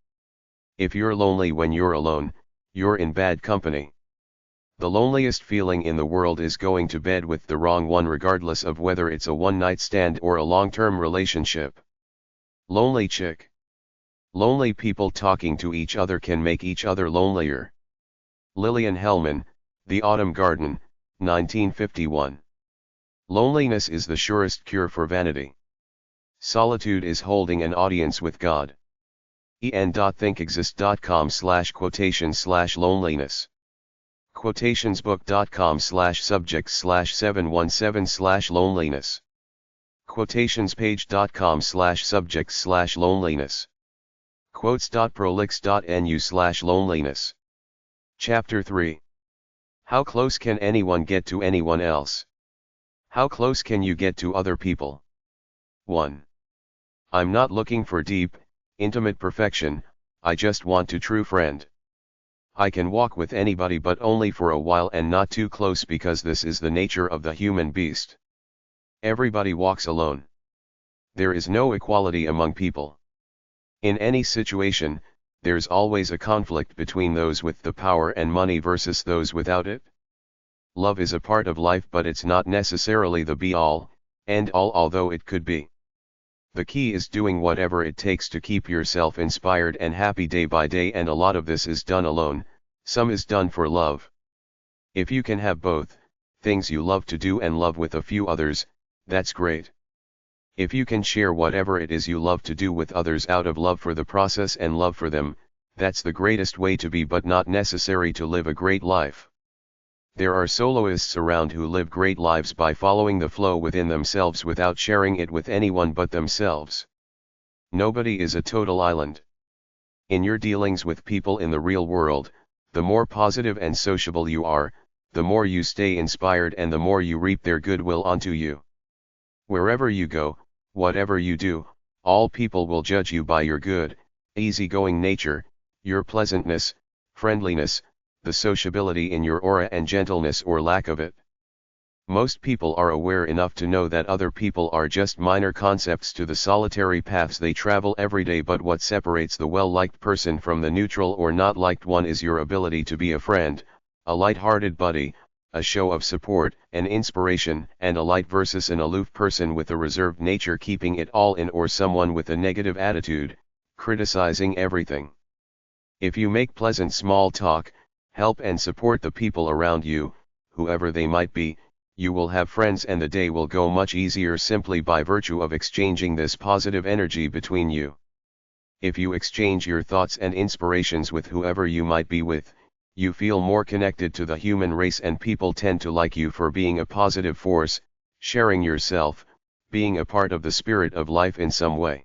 Speaker 1: If you're lonely when you're alone, you're in bad company. The loneliest feeling in the world is going to bed with the wrong one regardless of whether it's a one-night stand or a long-term relationship. Lonely chick. Lonely people talking to each other can make each other lonelier. Lillian Hellman, The Autumn Garden, 1951. Loneliness is the surest cure for vanity. Solitude is holding an audience with God. en.thinkexist.com/quotation/loneliness. quotationsbook.com/subjects/717/loneliness. quotationspage.com/subjects/loneliness. quotes.prolix.nu/loneliness. Chapter 3. How close can anyone get to anyone else? How close can you get to other people? 1. I'm not looking for deep, intimate perfection, I just want a true friend. I can walk with anybody but only for a while and not too close because this is the nature of the human beast. Everybody walks alone. There is no equality among people. In any situation, there's always a conflict between those with the power and money versus those without it. Love is a part of life but it's not necessarily the be-all, end-all although it could be. The key is doing whatever it takes to keep yourself inspired and happy day by day, and a lot of this is done alone, some is done for love. If you can have both, things you love to do and love with a few others, that's great. If you can share whatever it is you love to do with others out of love for the process and love for them, that's the greatest way to be, but not necessary to live a great life. There are soloists around who live great lives by following the flow within themselves without sharing it with anyone but themselves. Nobody is a total island. In your dealings with people in the real world, the more positive and sociable you are, the more you stay inspired and the more you reap their goodwill onto you. Wherever you go, whatever you do, all people will judge you by your good, easygoing nature, your pleasantness, friendliness, the sociability in your aura and gentleness or lack of it. Most people are aware enough to know that other people are just minor concepts to the solitary paths they travel every day, but what separates the well-liked person from the neutral or not liked one is your ability to be a friend, a light-hearted buddy, a show of support, an inspiration, and a light versus an aloof person with a reserved nature keeping it all in, or someone with a negative attitude, criticizing everything. If you make pleasant small talk, help and support the people around you, whoever they might be, you will have friends and the day will go much easier simply by virtue of exchanging this positive energy between you. If you exchange your thoughts and inspirations with whoever you might be with, you feel more connected to the human race and people tend to like you for being a positive force, sharing yourself, being a part of the spirit of life in some way.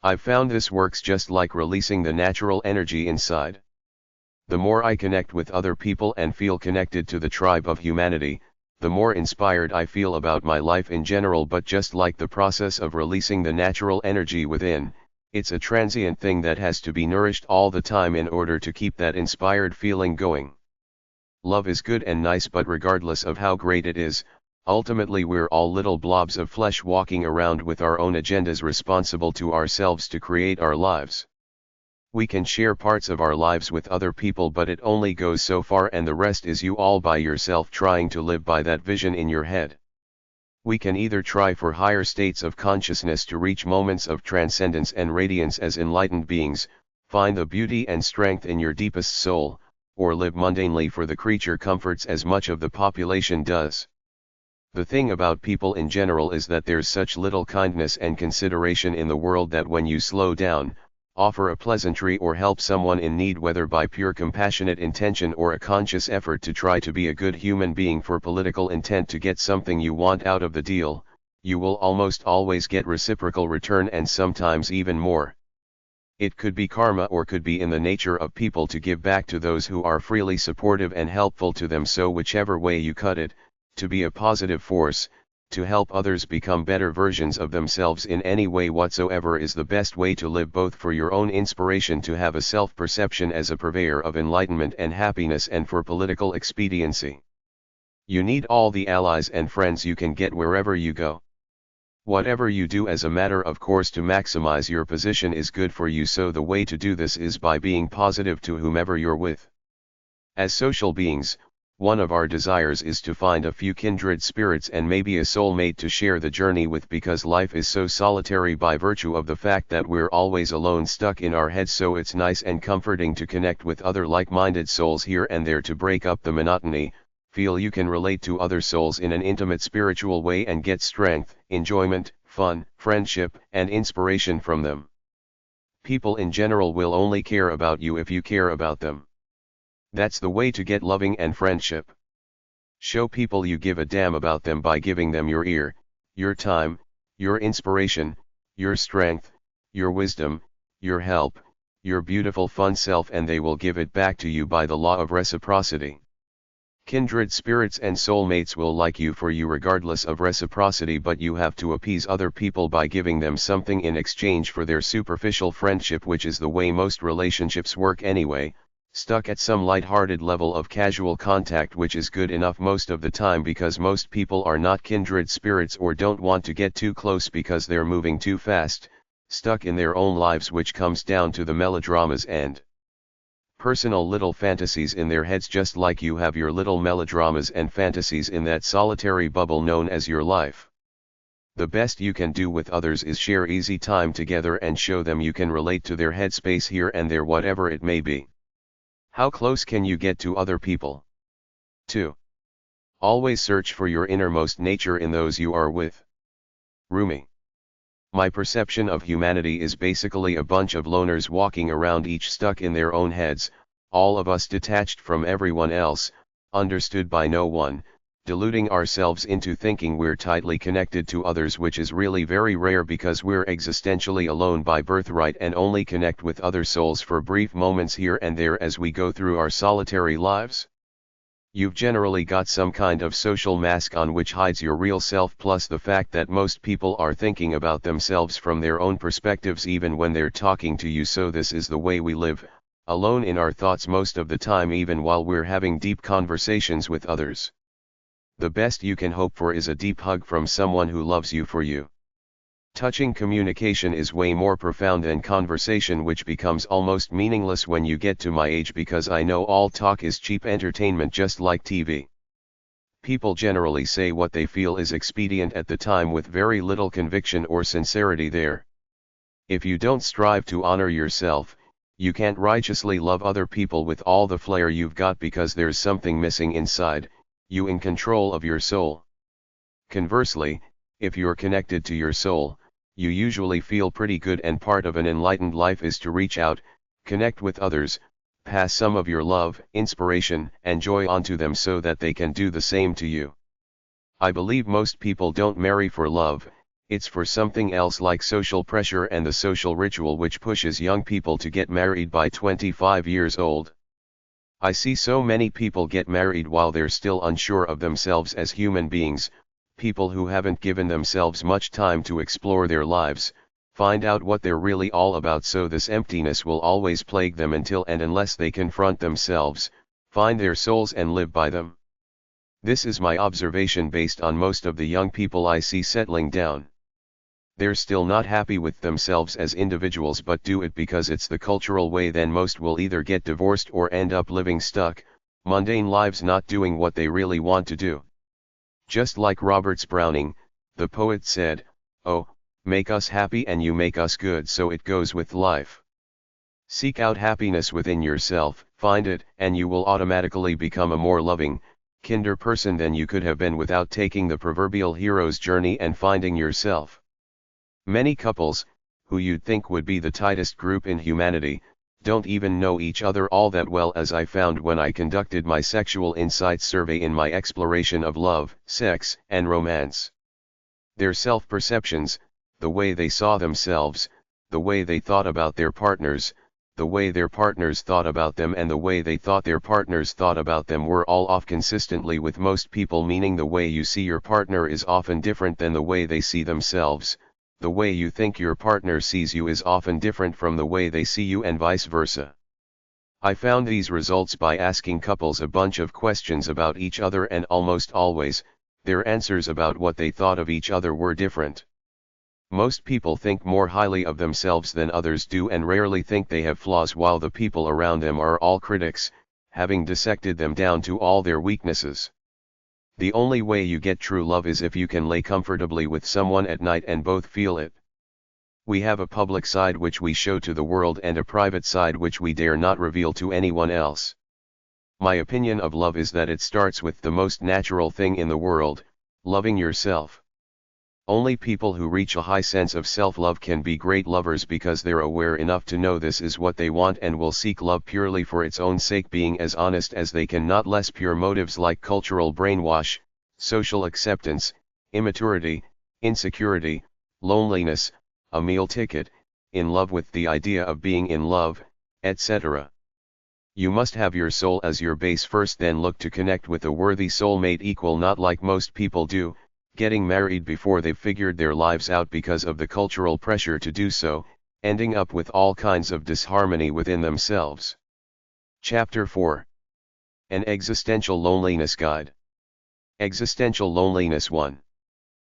Speaker 1: I've found this works just like releasing the natural energy inside. The more I connect with other people and feel connected to the tribe of humanity, the more inspired I feel about my life in general, but just like the process of releasing the natural energy within, it's a transient thing that has to be nourished all the time in order to keep that inspired feeling going. Love is good and nice, but regardless of how great it is, ultimately we're all little blobs of flesh walking around with our own agendas responsible to ourselves to create our lives. We can share parts of our lives with other people, but it only goes so far, and the rest is you all by yourself trying to live by that vision in your head. We can either try for higher states of consciousness to reach moments of transcendence and radiance as enlightened beings, find the beauty and strength in your deepest soul, or live mundanely for the creature comforts as much of the population does. The thing about people in general is that there's such little kindness and consideration in the world that when you slow down, offer a pleasantry or help someone in need, whether by pure compassionate intention or a conscious effort to try to be a good human being for political intent to get something you want out of the deal, you will almost always get reciprocal return, and sometimes even more. It could be karma or could be in the nature of people to give back to those who are freely supportive and helpful to them, so whichever way you cut it, to be a positive force, to help others become better versions of themselves in any way whatsoever is the best way to live, both for your own inspiration to have a self-perception as a purveyor of enlightenment and happiness, and for political expediency. You need all the allies and friends you can get wherever you go. Whatever you do as a matter of course to maximize your position is good for you, so the way to do this is by being positive to whomever you're with. As social beings, one of our desires is to find a few kindred spirits and maybe a soulmate to share the journey with, because life is so solitary by virtue of the fact that we're always alone, stuck in our heads, so it's nice and comforting to connect with other like-minded souls here and there to break up the monotony, feel you can relate to other souls in an intimate spiritual way and get strength, enjoyment, fun, friendship, and inspiration from them. People in general will only care about you if you care about them. That's the way to get loving and friendship. Show people you give a damn about them by giving them your ear, your time, your inspiration, your strength, your wisdom, your help, your beautiful fun self, and they will give it back to you by the law of reciprocity. Kindred spirits and soulmates will like you for you regardless of reciprocity, but you have to appease other people by giving them something in exchange for their superficial friendship, which is the way most relationships work anyway. Stuck at some light-hearted level of casual contact, which is good enough most of the time because most people are not kindred spirits or don't want to get too close because they're moving too fast, stuck in their own lives, which comes down to the melodramas and personal little fantasies in their heads, just like you have your little melodramas and fantasies in that solitary bubble known as your life. The best you can do with others is share easy time together and show them you can relate to their headspace here and there, whatever it may be. How close can you get to other people? 2. Always search for your innermost nature in those you are with. Rumi. My perception of humanity is basically a bunch of loners walking around, each stuck in their own heads, all of us detached from everyone else, understood by no one, deluding ourselves into thinking we're tightly connected to others, which is really very rare because we're existentially alone by birthright and only connect with other souls for brief moments here and there as we go through our solitary lives. You've generally got some kind of social mask on which hides your real self, plus the fact that most people are thinking about themselves from their own perspectives even when they're talking to you, so this is the way we live, alone in our thoughts most of the time, even while we're having deep conversations with others. The best you can hope for is a deep hug from someone who loves you for you. Touching communication is way more profound than conversation, which becomes almost meaningless when you get to my age, because I know all talk is cheap entertainment, just like TV. People generally say what they feel is expedient at the time with very little conviction or sincerity there. If you don't strive to honor yourself, you can't righteously love other people with all the flair you've got, because there's something missing inside, you in control of your soul. Conversely, if you're connected to your soul, you usually feel pretty good, and part of an enlightened life is to reach out, connect with others, pass some of your love, inspiration, and joy onto them so that they can do the same to you. I believe most people don't marry for love, it's for something else, like social pressure and the social ritual which pushes young people to get married by 25 years old. I see so many people get married while they're still unsure of themselves as human beings, people who haven't given themselves much time to explore their lives, find out what they're really all about, so this emptiness will always plague them until and unless they confront themselves, find their souls and live by them. This is my observation based on most of the young people I see settling down. They're still not happy with themselves as individuals, but do it because it's the cultural way. Then most will either get divorced or end up living stuck, mundane lives, not doing what they really want to do. Just like Roberts Browning, the poet said, "Oh, make us happy and you make us good," so it goes with life. Seek out happiness within yourself, find it, and you will automatically become a more loving, kinder person than you could have been without taking the proverbial hero's journey and finding yourself. Many couples, who you'd think would be the tightest group in humanity, don't even know each other all that well, as I found when I conducted my sexual insights survey in my exploration of love, sex, and romance. Their self-perceptions, the way they saw themselves, the way they thought about their partners, the way their partners thought about them, and the way they thought their partners thought about them were all off consistently with most people, meaning the way you see your partner is often different than the way they see themselves. The way you think your partner sees you is often different from the way they see you, and vice versa. I found these results by asking couples a bunch of questions about each other, and almost always, their answers about what they thought of each other were different. Most people think more highly of themselves than others do, and rarely think they have flaws, while the people around them are all critics, having dissected them down to all their weaknesses. The only way you get true love is if you can lay comfortably with someone at night and both feel it. We have a public side which we show to the world and a private side which we dare not reveal to anyone else. My opinion of love is that it starts with the most natural thing in the world, loving yourself. Only people who reach a high sense of self-love can be great lovers, because they're aware enough to know this is what they want and will seek love purely for its own sake, being as honest as they can, not less pure motives like cultural brainwash, social acceptance, immaturity, insecurity, loneliness, a meal ticket, in love with the idea of being in love, etc. You must have your soul as your base first, then look to connect with a worthy soulmate equal, not like most people do, getting married before they've figured their lives out because of the cultural pressure to do so, ending up with all kinds of disharmony within themselves. Chapter 4. An Existential Loneliness Guide. Existential Loneliness 1.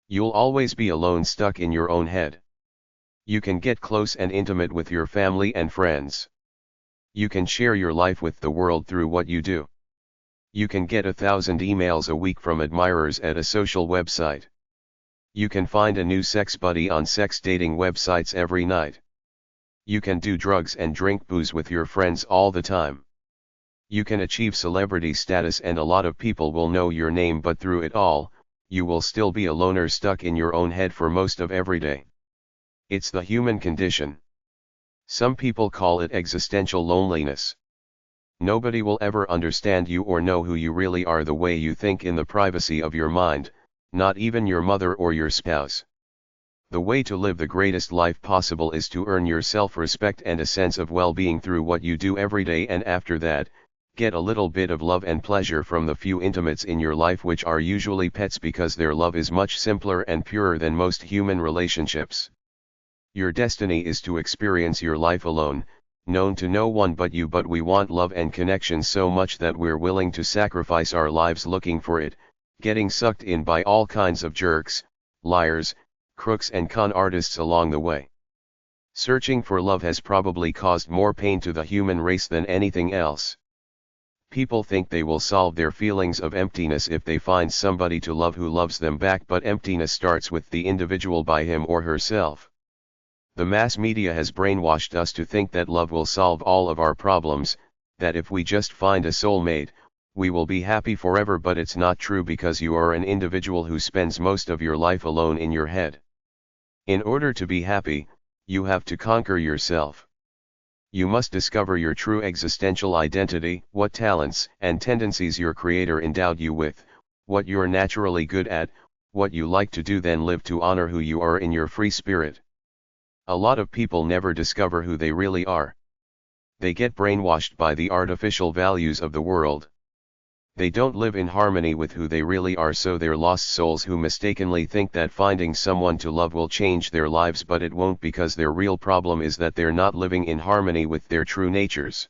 Speaker 1: You'll always be alone, stuck in your own head. You can get close and intimate with your family and friends. You can share your life with the world through what you do. You can get 1,000 emails a week from admirers at a social website. You can find a new sex buddy on sex dating websites every night. You can do drugs and drink booze with your friends all the time. You can achieve celebrity status and a lot of people will know your name, but through it all, you will still be a loner stuck in your own head for most of every day. It's the human condition. Some people call it existential loneliness. Nobody will ever understand you or know who you really are the way you think in the privacy of your mind, not even your mother or your spouse. The way to live the greatest life possible is to earn your self-respect and a sense of well-being through what you do every day, and after that, get a little bit of love and pleasure from the few intimates in your life, which are usually pets because their love is much simpler and purer than most human relationships. Your destiny is to experience your life alone, known to no one but you, but we want love and connection so much that we're willing to sacrifice our lives looking for it, getting sucked in by all kinds of jerks, liars, crooks and con artists along the way. Searching for love has probably caused more pain to the human race than anything else. People think they will solve their feelings of emptiness if they find somebody to love who loves them back, but emptiness starts with the individual by him or herself. The mass media has brainwashed us to think that love will solve all of our problems, that if we just find a soulmate, we will be happy forever, but it's not true because you are an individual who spends most of your life alone in your head. In order to be happy, you have to conquer yourself. You must discover your true existential identity, what talents and tendencies your Creator endowed you with, what you're naturally good at, what you like to do, then live to honor who you are in your free spirit. A lot of people never discover who they really are. They get brainwashed by the artificial values of the world. They don't live in harmony with who they really are, so they're lost souls who mistakenly think that finding someone to love will change their lives, but it won't, because their real problem is that they're not living in harmony with their true natures.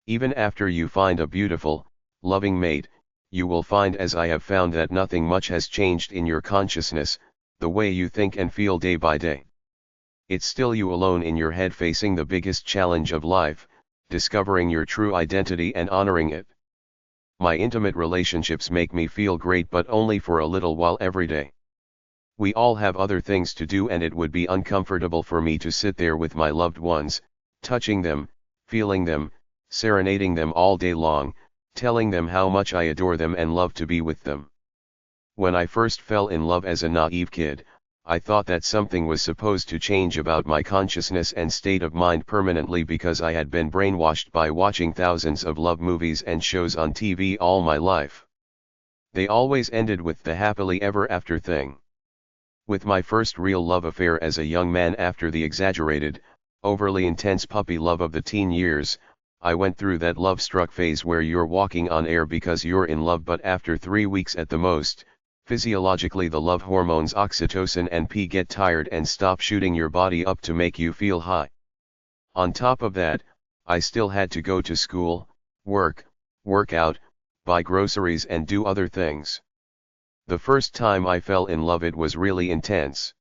Speaker 1: Even after you find a beautiful, loving mate, you will find, as I have found, that nothing much has changed in your consciousness, the way you think and feel day by day. It's still you alone in your head facing the biggest challenge of life, discovering your true identity and honoring it. My intimate relationships make me feel great, but only for a little while every day. We all have other things to do, and it would be uncomfortable for me to sit there with my loved ones, touching them, feeling them, serenading them all day long, telling them how much I adore them and love to be with them. When I first fell in love as a naive kid, I thought that something was supposed to change about my consciousness and state of mind permanently, because I had been brainwashed by watching thousands of love movies and shows on TV all my life. They always ended with the happily ever after thing. With my first real love affair as a young man, after the exaggerated, overly intense puppy love of the teen years, I went through that love-struck phase where you're walking on air because you're in love, but after 3 weeks at the most, physiologically the love hormones oxytocin and P get tired and stop shooting your body up to make you feel high. On top of that, I still had to go to school, work out, buy groceries and do other things. The first time I fell in love, it was really intense.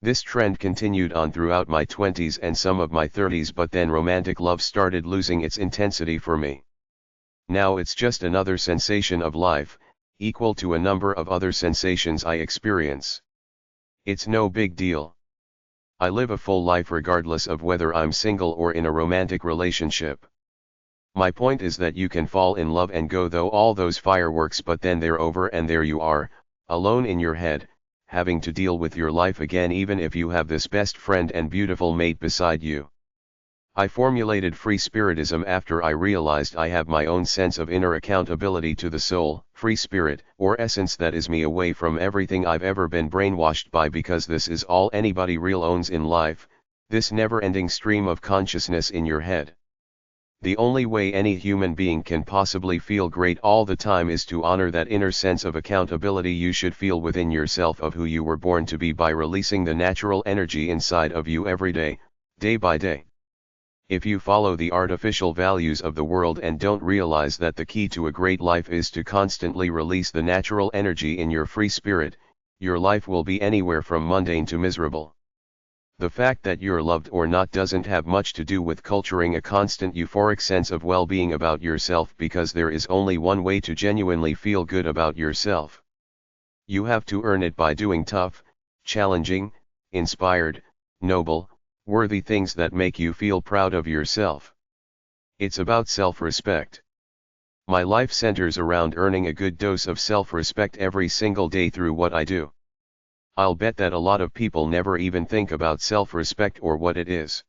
Speaker 1: This trend continued on throughout my 20s and some of my 30s, but then romantic love started losing its intensity for me. Now it's just another sensation of life, equal to a number of other sensations I experience. It's no big deal. I live a full life regardless of whether I'm single or in a romantic relationship. My point is that you can fall in love and go through all those fireworks, but then they're over and there you are, alone in your head, having to deal with your life again, even if you have this best friend and beautiful mate beside you. I formulated free spiritism after I realized I have my own sense of inner accountability to the soul, free spirit, or essence that is me, away from everything I've ever been brainwashed by, because this is all anybody real owns in life, this never-ending stream of consciousness in your head. The only way any human being can possibly feel great all the time is to honor that inner sense of accountability you should feel within yourself of who you were born to be, by releasing the natural energy inside of you every day, day by day. If you follow the artificial values of the world and don't realize that the key to a great life is to constantly release the natural energy in your free spirit, your life will be anywhere from mundane to miserable. The fact that you're loved or not doesn't have much to do with culturing a constant euphoric sense of well-being about yourself, because there is only one way to genuinely feel good about yourself. You have to earn it by doing tough, challenging, inspired, noble, worthy things that make you feel proud of yourself. It's about self-respect. My life centers around earning a good dose of self-respect every single day through what I do. I'll bet that a lot of people never even think about self-respect or what it is.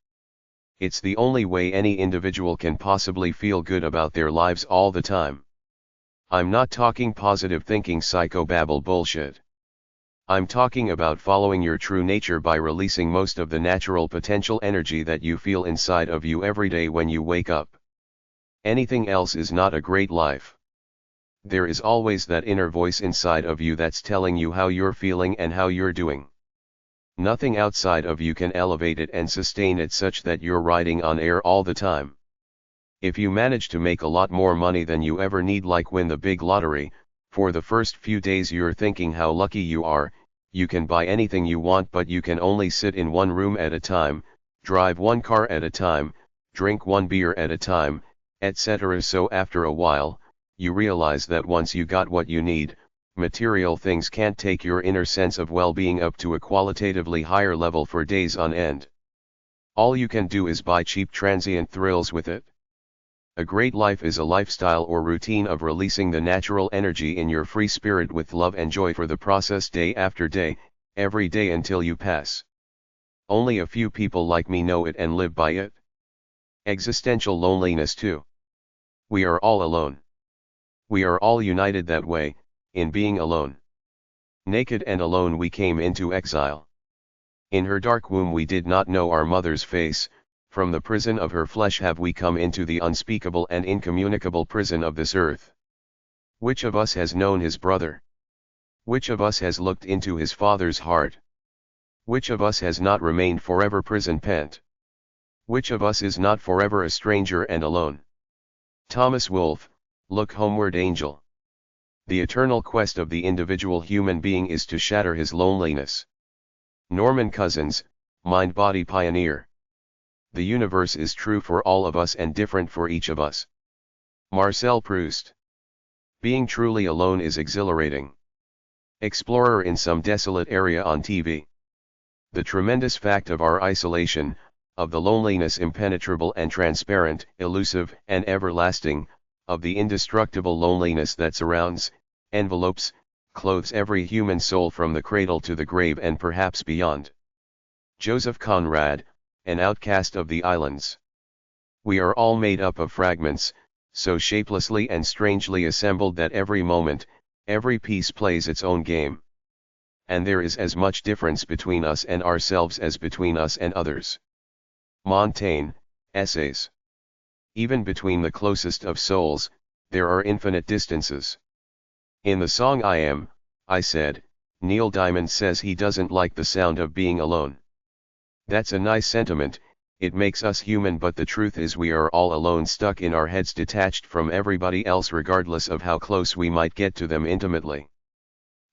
Speaker 1: It's the only way any individual can possibly feel good about their lives all the time. I'm not talking positive thinking psychobabble bullshit. I'm talking about following your true nature by releasing most of the natural potential energy that you feel inside of you every day when you wake up. Anything else is not a great life. There is always that inner voice inside of you that's telling you how you're feeling and how you're doing. Nothing outside of you can elevate it and sustain it such that you're riding on air all the time. If you manage to make a lot more money than you ever need, like win the big lottery, for the first few days you're thinking how lucky you are, you can buy anything you want, but you can only sit in one room at a time, drive one car at a time, drink one beer at a time, etc. So after a while, you realize that once you got what you need, material things can't take your inner sense of well-being up to a qualitatively higher level for days on end. All you can do is buy cheap transient thrills with it. A great life is a lifestyle or routine of releasing the natural energy in your free spirit with love and joy for the process day after day, every day until you pass. Only a few people like me know it and live by it. Existential loneliness too. We are all alone. We are all united that way, in being alone. Naked and alone we came into exile. In her dark womb we did not know our mother's face. From the prison of her flesh have we come into the unspeakable and incommunicable prison of this earth. Which of us has known his brother? Which of us has looked into his father's heart? Which of us has not remained forever prison pent? Which of us is not forever a stranger and alone? Thomas Wolfe, Look Homeward Angel. The eternal quest of the individual human being is to shatter his loneliness. Norman Cousins, Mind-Body Pioneer. The universe is true for all of us and different for each of us. Marcel Proust. Being truly alone is exhilarating. Explorer in some desolate area on TV. The tremendous fact of our isolation, of the loneliness impenetrable and transparent, elusive and everlasting, of the indestructible loneliness that surrounds, envelopes, clothes every human soul from the cradle to the grave and perhaps beyond. Joseph Conrad, an outcast of the islands. We are all made up of fragments, so shapelessly and strangely assembled that every moment, every piece plays its own game. And there is as much difference between us and ourselves as between us and others. Montaigne, Essays. Even between the closest of souls, there are infinite distances. In the song I Am, I Said, Neil Diamond says he doesn't like the sound of being alone. That's a nice sentiment, it makes us human, but the truth is we are all alone, stuck in our heads, detached from everybody else regardless of how close we might get to them intimately.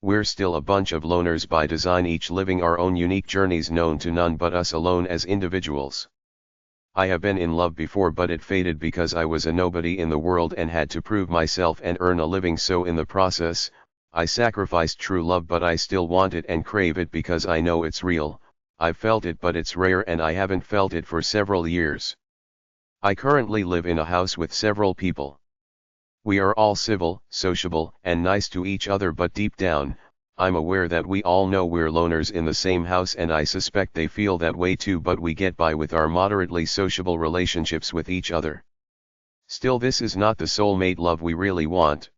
Speaker 1: We're still a bunch of loners by design, each living our own unique journeys known to none but us alone as individuals. I have been in love before, but it faded because I was a nobody in the world and had to prove myself and earn a living, so in the process, I sacrificed true love, but I still want it and crave it because I know it's real. I've felt it, but it's rare and I haven't felt it for several years. I currently live in a house with several people. We are all civil, sociable, and nice to each other, but deep down, I'm aware that we all know we're loners in the same house, and I suspect they feel that way too, but we get by with our moderately sociable relationships with each other. Still, this is not the soulmate love we really want.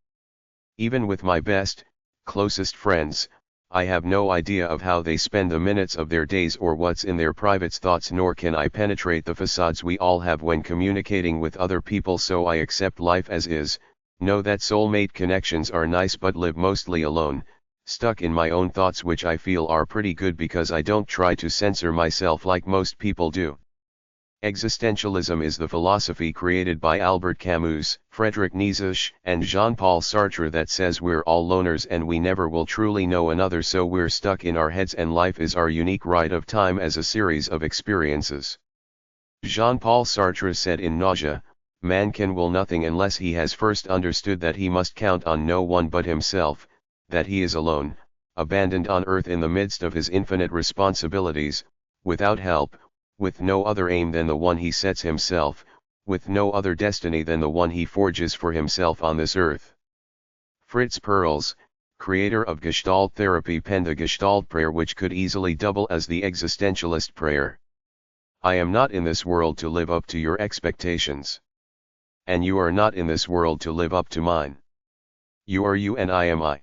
Speaker 1: Even with my best, closest friends, I have no idea of how they spend the minutes of their days or what's in their private thoughts, nor can I penetrate the facades we all have when communicating with other people, so I accept life as is, know that soulmate connections are nice, but live mostly alone, stuck in my own thoughts, which I feel are pretty good because I don't try to censor myself like most people do. Existentialism is the philosophy created by Albert Camus, Friedrich Nietzsche, and Jean-Paul Sartre that says we're all loners and we never will truly know another, so we're stuck in our heads and life is our unique ride of time as a series of experiences. Jean-Paul Sartre said in Nausea, "Man can will nothing unless he has first understood that he must count on no one but himself, that he is alone, abandoned on earth in the midst of his infinite responsibilities, without help, with no other aim than the one he sets himself, with no other destiny than the one he forges for himself on this earth. Fritz Perls, creator of Gestalt therapy, penned a Gestalt prayer which could easily double as the existentialist prayer. I am not in this world to live up to your expectations. And you are not in this world to live up to mine. You are you and I am I.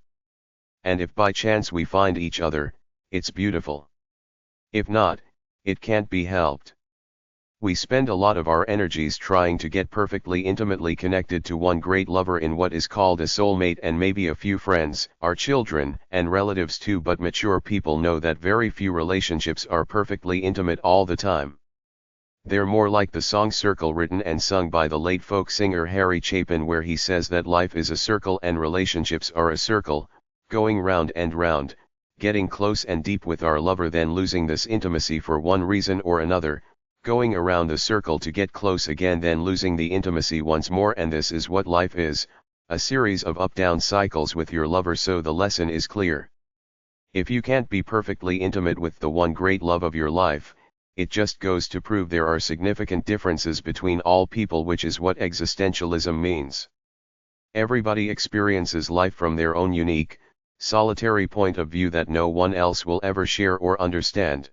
Speaker 1: And if by chance we find each other, it's beautiful. If not, it can't be helped. We spend a lot of our energies trying to get perfectly intimately connected to one great lover in what is called a soulmate and maybe a few friends, our children, and relatives too, but mature people know that very few relationships are perfectly intimate all the time. They're more like the song Circle, written and sung by the late folk singer Harry Chapin, where he says that life is a circle and relationships are a circle, going round and round, getting close and deep with our lover, then losing this intimacy for one reason or another, going around the circle to get close again, then losing the intimacy once more. And this is what life is, a series of up-down cycles with your lover. So the lesson is clear. If you can't be perfectly intimate with the one great love of your life, it just goes to prove there are significant differences between all people, which is what existentialism means. Everybody experiences life from their own unique, solitary point of view that no one else will ever share or understand.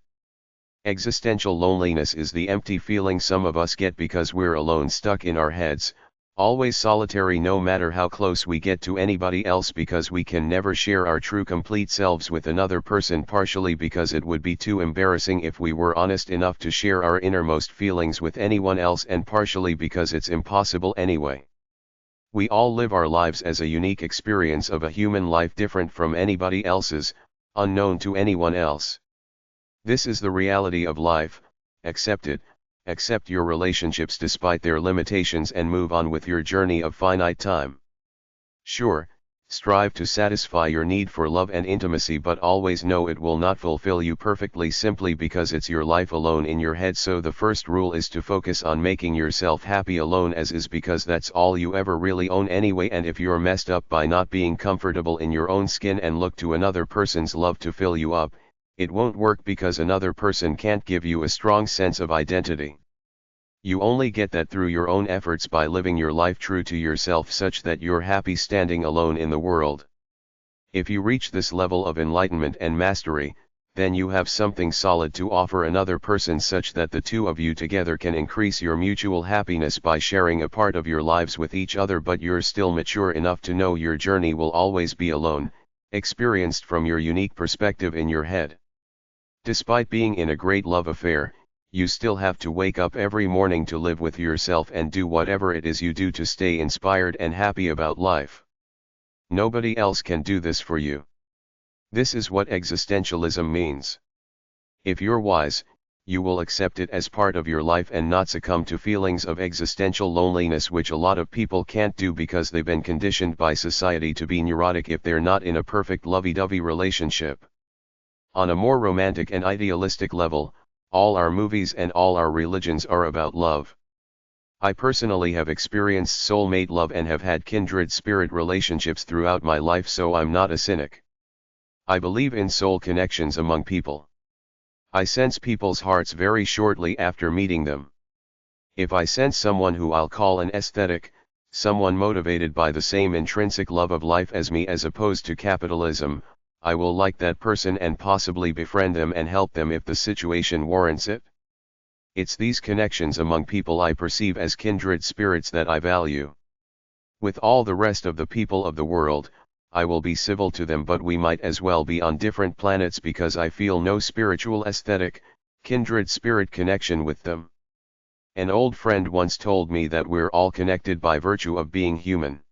Speaker 1: Existential loneliness is the empty feeling some of us get because we're alone, stuck in our heads, always solitary no matter how close we get to anybody else, because we can never share our true complete selves with another person, partially because it would be too embarrassing if we were honest enough to share our innermost feelings with anyone else, and partially because it's impossible anyway. We all live our lives as a unique experience of a human life, different from anybody else's, unknown to anyone else. This is the reality of life. Accept it, accept your relationships despite their limitations, and move on with your journey of finite time. Sure, strive to satisfy your need for love and intimacy, but always know it will not fulfill you perfectly simply because it's your life alone in your head. So the first rule is to focus on making yourself happy alone as is, because that's all you ever really own anyway. And if you're messed up by not being comfortable in your own skin and look to another person's love to fill you up, it won't work, because another person can't give you a strong sense of identity. You only get that through your own efforts by living your life true to yourself, such that you're happy standing alone in the world. If you reach this level of enlightenment and mastery, then you have something solid to offer another person, such that the two of you together can increase your mutual happiness by sharing a part of your lives with each other. But you're still mature enough to know your journey will always be alone, experienced from your unique perspective in your head. Despite being in a great love affair, you still have to wake up every morning to live with yourself and do whatever it is you do to stay inspired and happy about life. Nobody else can do this for you. This is what existentialism means. If you're wise, you will accept it as part of your life and not succumb to feelings of existential loneliness, which a lot of people can't do because they've been conditioned by society to be neurotic if they're not in a perfect lovey-dovey relationship. On a more romantic and idealistic level, all our movies and all our religions are about love. I personally have experienced soulmate love and have had kindred spirit relationships throughout my life, so I'm not a cynic. I believe in soul connections among people. I sense people's hearts very shortly after meeting them. If I sense someone who I'll call an aesthetic, someone motivated by the same intrinsic love of life as me as opposed to capitalism, I will like that person and possibly befriend them and help them if the situation warrants it. It's these connections among people I perceive as kindred spirits that I value. With all the rest of the people of the world, I will be civil to them, but we might as well be on different planets because I feel no spiritual aesthetic, kindred spirit connection with them. An old friend once told me that we're all connected by virtue of being human.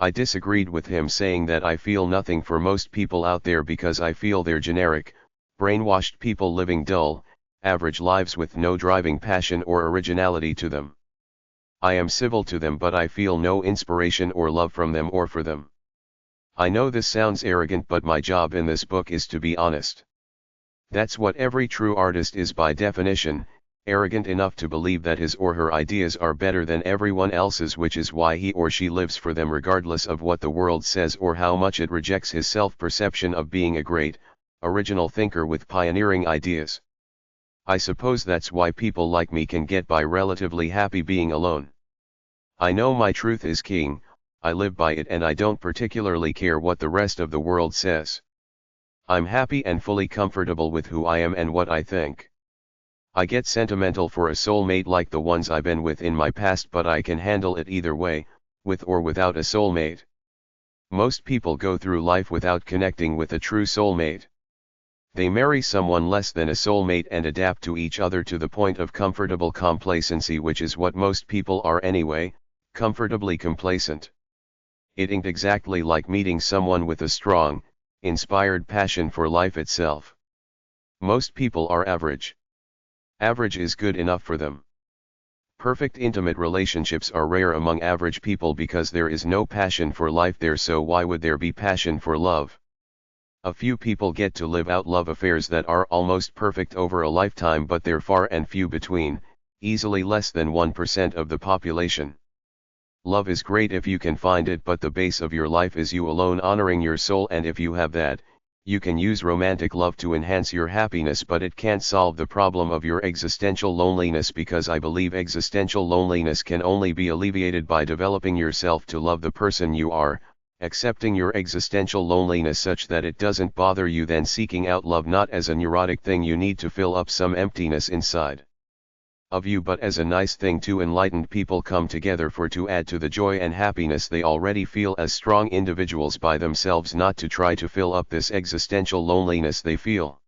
Speaker 1: I disagreed with him, saying that I feel nothing for most people out there because I feel they're generic, brainwashed people living dull, average lives with no driving passion or originality to them. I am civil to them, but I feel no inspiration or love from them or for them. I know this sounds arrogant, but my job in this book is to be honest. That's what every true artist is by definition, arrogant enough to believe that his or her ideas are better than everyone else's, which is why he or she lives for them regardless of what the world says or how much it rejects his self-perception of being a great, original thinker with pioneering ideas. I suppose that's why people like me can get by relatively happy being alone. I know my truth is king, I live by it, and I don't particularly care what the rest of the world says. I'm happy and fully comfortable with who I am and what I think. I get sentimental for a soulmate like the ones I've been with in my past, but I can handle it either way, with or without a soulmate. Most people go through life without connecting with a true soulmate. They marry someone less than a soulmate and adapt to each other to the point of comfortable complacency, which is what most people are anyway, comfortably complacent. It ain't exactly like meeting someone with a strong, inspired passion for life itself. Most people are average. Average is good enough for them. Perfect intimate relationships are rare among average people because there is no passion for life there, so why would there be passion for love? A few people get to live out love affairs that are almost perfect over a lifetime, but they're far and few between, easily less than 1% of the population. Love is great if you can find it, but the base of your life is you alone honoring your soul, and if you have that, you can use romantic love to enhance your happiness, but it can't solve the problem of your existential loneliness, because I believe existential loneliness can only be alleviated by developing yourself to love the person you are, accepting your existential loneliness such that it doesn't bother you, then seeking out love not as a neurotic thing you need to fill up some emptiness inside of you, but as a nice thing two enlightened people come together for, to add to the joy and happiness they already feel as strong individuals by themselves, not to try to fill up this existential loneliness they feel.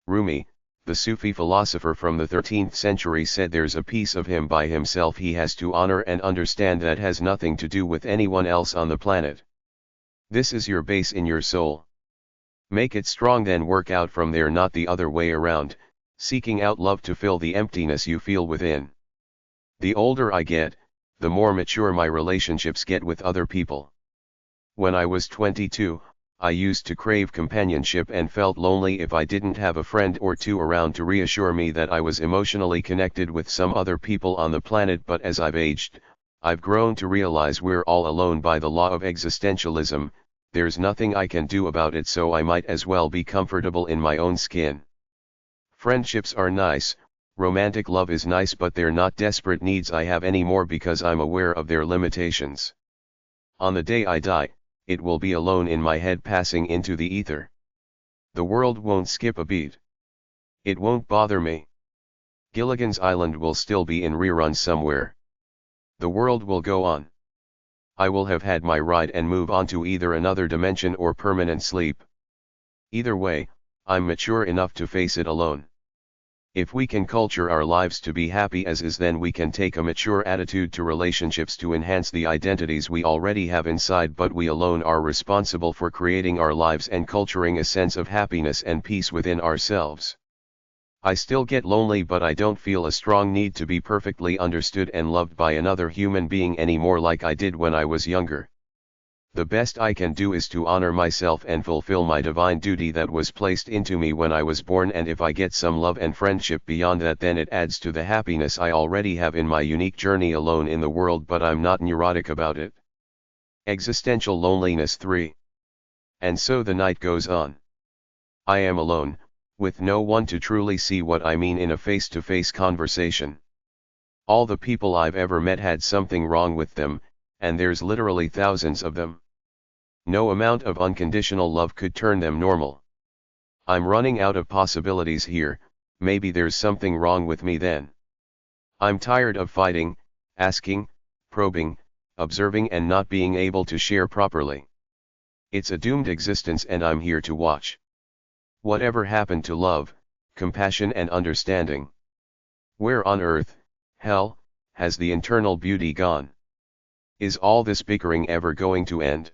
Speaker 1: Rumi, the Sufi philosopher from the 13th century, said there's a piece of him by himself he has to honor and understand that has nothing to do with anyone else on the planet. This is your base in your soul. Make it strong, then work out from there, not the other way around, seeking out love to fill the emptiness you feel within. The older I get, the more mature my relationships get with other people. When I was 22, I used to crave companionship and felt lonely if I didn't have a friend or two around to reassure me that I was emotionally connected with some other people on the planet. But as I've aged, I've grown to realize we're all alone by the law of existentialism. There's nothing I can do about it, so I might as well be comfortable in my own skin. Friendships are nice, romantic love is nice, but they're not desperate needs I have anymore because I'm aware of their limitations. On the day I die, it will be alone in my head, passing into the ether. The world won't skip a beat. It won't bother me. Gilligan's Island will still be in reruns somewhere. The world will go on. I will have had my ride and move on to either another dimension or permanent sleep. Either way, I'm mature enough to face it alone. If we can culture our lives to be happy as is, then we can take a mature attitude to relationships to enhance the identities we already have inside, but we alone are responsible for creating our lives and culturing a sense of happiness and peace within ourselves. I still get lonely, but I don't feel a strong need to be perfectly understood and loved by another human being anymore like I did when I was younger. The best I can do is to honor myself and fulfill my divine duty that was placed into me when I was born, and if I get some love and friendship beyond that, then it adds to the happiness I already have in my unique journey alone in the world, but I'm not neurotic about it. Existential loneliness 3. And so the night goes on. I am alone, with no one to truly see what I mean in a face-to-face conversation. All the people I've ever met had something wrong with them, and there's literally thousands of them. No amount of unconditional love could turn them normal. I'm running out of possibilities here. Maybe there's something wrong with me then. I'm tired of fighting, asking, probing, observing, and not being able to share properly. It's a doomed existence, and I'm here to watch. Whatever happened to love, compassion, and understanding? Where on earth, hell, has the internal beauty gone? Is all this bickering ever going to end?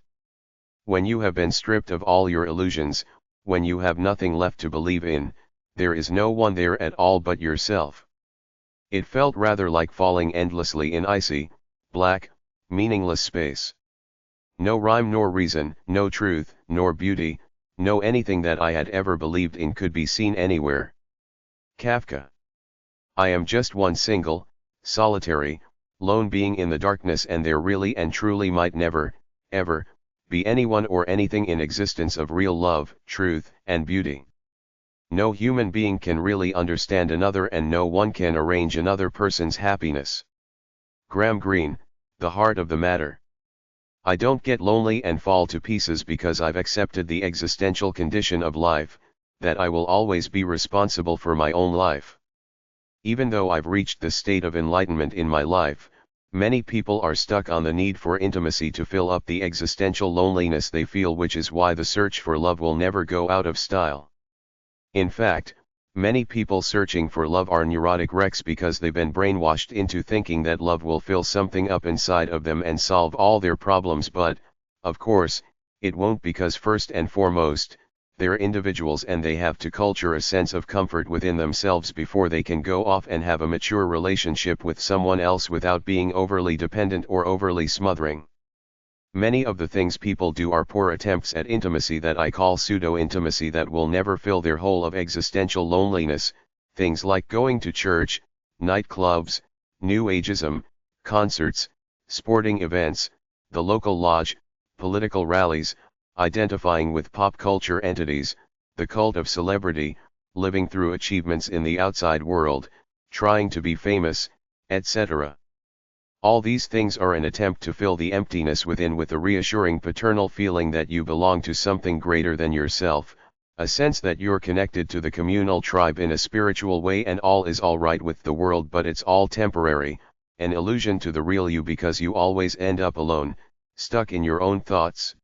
Speaker 1: When you have been stripped of all your illusions, when you have nothing left to believe in, there is no one there at all but yourself. It felt rather like falling endlessly in icy, black, meaningless space. No rhyme nor reason, no truth, nor beauty, no anything that I had ever believed in could be seen anywhere. Kafka. I am just one single, solitary, lone being in the darkness, and there really and truly might never, ever, be anyone or anything in existence of real love, truth, and beauty. No human being can really understand another, and no one can arrange another person's happiness. Graham Greene, The Heart of the Matter. I don't get lonely and fall to pieces because I've accepted the existential condition of life, that I will always be responsible for my own life. Even though I've reached the state of enlightenment in my life, many people are stuck on the need for intimacy to fill up the existential loneliness they feel, which is why the search for love will never go out of style. In fact, many people searching for love are neurotic wrecks because they've been brainwashed into thinking that love will fill something up inside of them and solve all their problems, but, of course, it won't, because first and foremost, they're individuals and they have to culture a sense of comfort within themselves before they can go off and have a mature relationship with someone else without being overly dependent or overly smothering. Many of the things people do are poor attempts at intimacy that I call pseudo-intimacy that will never fill their hole of existential loneliness, things like going to church, nightclubs, New Ageism, concerts, sporting events, the local lodge, political rallies, identifying with pop culture entities, the cult of celebrity, living through achievements in the outside world, trying to be famous, etc. All these things are an attempt to fill the emptiness within with a reassuring paternal feeling that you belong to something greater than yourself, a sense that you're connected to the communal tribe in a spiritual way and all is all right with the world, but it's all temporary, an illusion to the real you, because you always end up alone, stuck in your own thoughts.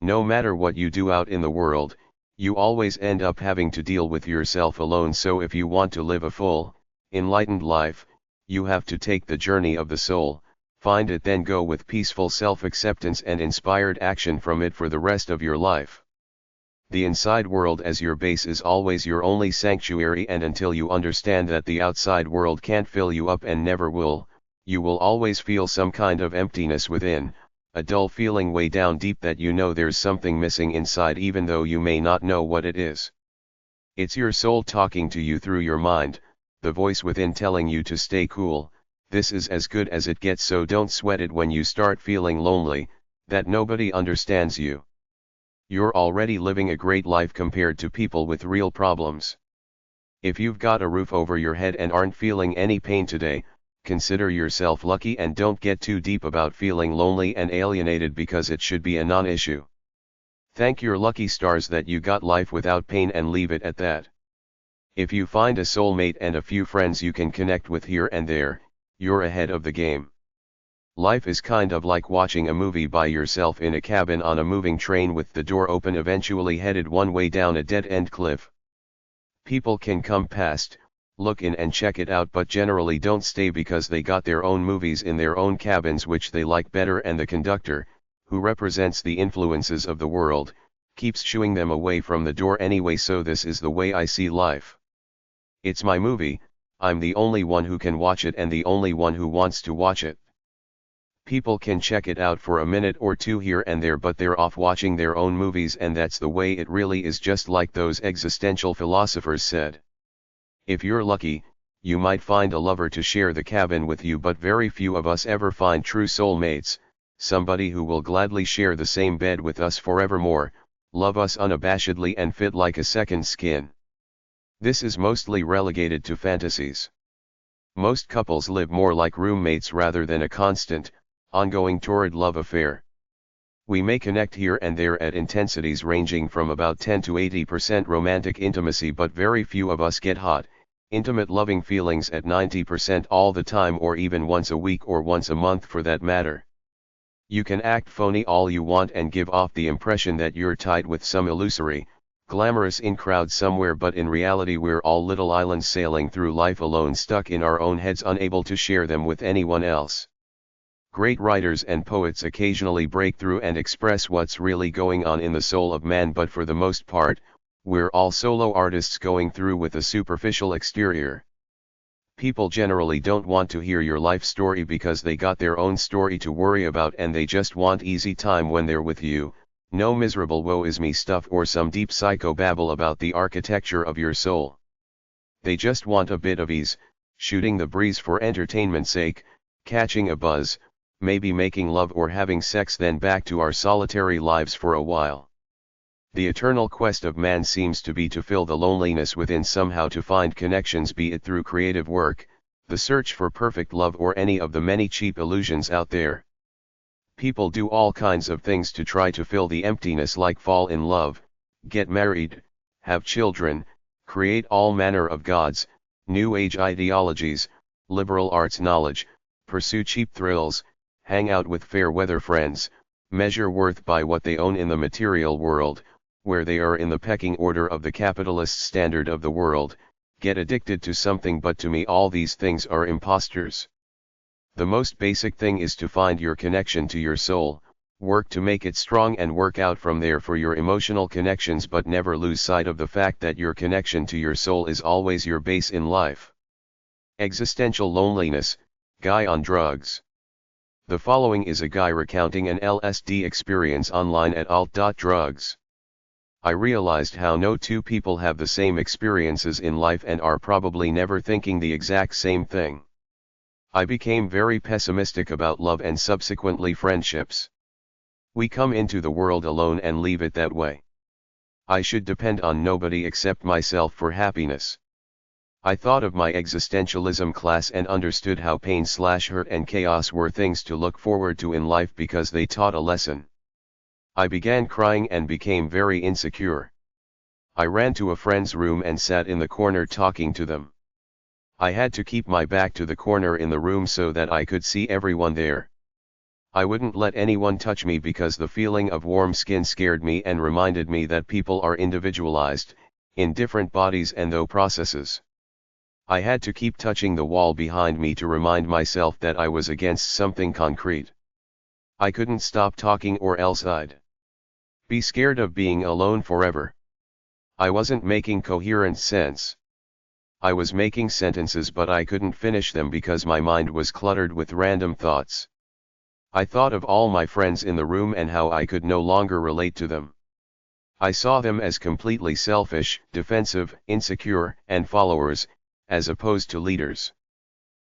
Speaker 1: No matter what you do out in the world, you always end up having to deal with yourself alone. So if you want to live a full, enlightened life, you have to take the journey of the soul, find it, then go with peaceful self-acceptance and inspired action from it for the rest of your life. The inside world as your base is always your only sanctuary, and until you understand that the outside world can't fill you up and never will, you will always feel some kind of emptiness within, a dull feeling way down deep that you know there's something missing inside, even though you may not know what it is. It's your soul talking to you through your mind, the voice within telling you to stay cool, this is as good as it gets, so don't sweat it when you start feeling lonely, that nobody understands you. You're already living a great life compared to people with real problems. If you've got a roof over your head and aren't feeling any pain today, consider yourself lucky and don't get too deep about feeling lonely and alienated, because it should be a non-issue. Thank your lucky stars that you got life without pain and leave it at that. If you find a soulmate and a few friends you can connect with here and there, you're ahead of the game. Life is kind of like watching a movie by yourself in a cabin on a moving train with the door open, eventually headed one way down a dead-end cliff. People can come past, look in and check it out, but generally don't stay because they got their own movies in their own cabins which they like better, and the conductor, who represents the influences of the world, keeps shooing them away from the door anyway. So this is the way I see life. It's my movie, I'm the only one who can watch it and the only one who wants to watch it. People can check it out for a minute or two here and there, but they're off watching their own movies, and that's the way it really is, just like those existential philosophers said. If you're lucky, you might find a lover to share the cabin with you, but very few of us ever find true soulmates, somebody who will gladly share the same bed with us forevermore, love us unabashedly and fit like a second skin. This is mostly relegated to fantasies. Most couples live more like roommates rather than a constant, ongoing torrid love affair. We may connect here and there at intensities ranging from about 10 to 80% romantic intimacy, but very few of us get hot, intimate loving feelings at 90% all the time, or even once a week or once a month for that matter. You can act phony all you want and give off the impression that you're tight with some illusory, glamorous in-crowd somewhere, but in reality we're all little islands sailing through life alone, stuck in our own heads, unable to share them with anyone else. Great writers and poets occasionally break through and express what's really going on in the soul of man, but for the most part, we're all solo artists going through with a superficial exterior. People generally don't want to hear your life story because they got their own story to worry about, and they just want easy time when they're with you. No miserable woe is me stuff or some deep psychobabble about the architecture of your soul. They just want a bit of ease, shooting the breeze for entertainment's sake, catching a buzz, maybe making love or having sex, then back to our solitary lives for a while. The eternal quest of man seems to be to fill the loneliness within somehow, to find connections, be it through creative work, the search for perfect love, or any of the many cheap illusions out there. People do all kinds of things to try to fill the emptiness, like fall in love, get married, have children, create all manner of gods, New Age ideologies, liberal arts knowledge, pursue cheap thrills, hang out with fair weather friends, measure worth by what they own in the material world, where they are in the pecking order of the capitalist standard of the world, get addicted to something. But to me all these things are imposters. The most basic thing is to find your connection to your soul, work to make it strong and work out from there for your emotional connections, but never lose sight of the fact that your connection to your soul is always your base in life. Existential loneliness, guy on drugs. The following is a guy recounting an LSD experience online at alt.drugs. I realized how no two people have the same experiences in life and are probably never thinking the exact same thing. I became very pessimistic about love and subsequently friendships. We come into the world alone and leave it that way. I should depend on nobody except myself for happiness. I thought of my existentialism class and understood how pain/hurt and chaos were things to look forward to in life because they taught a lesson. I began crying and became very insecure. I ran to a friend's room and sat in the corner talking to them. I had to keep my back to the corner in the room so that I could see everyone there. I wouldn't let anyone touch me because the feeling of warm skin scared me and reminded me that people are individualized, in different bodies and thought processes. I had to keep touching the wall behind me to remind myself that I was against something concrete. I couldn't stop talking or else I'd be scared of being alone forever. I wasn't making coherent sense. I was making sentences but I couldn't finish them because my mind was cluttered with random thoughts. I thought of all my friends in the room and how I could no longer relate to them. I saw them as completely selfish, defensive, insecure, and followers, as opposed to leaders.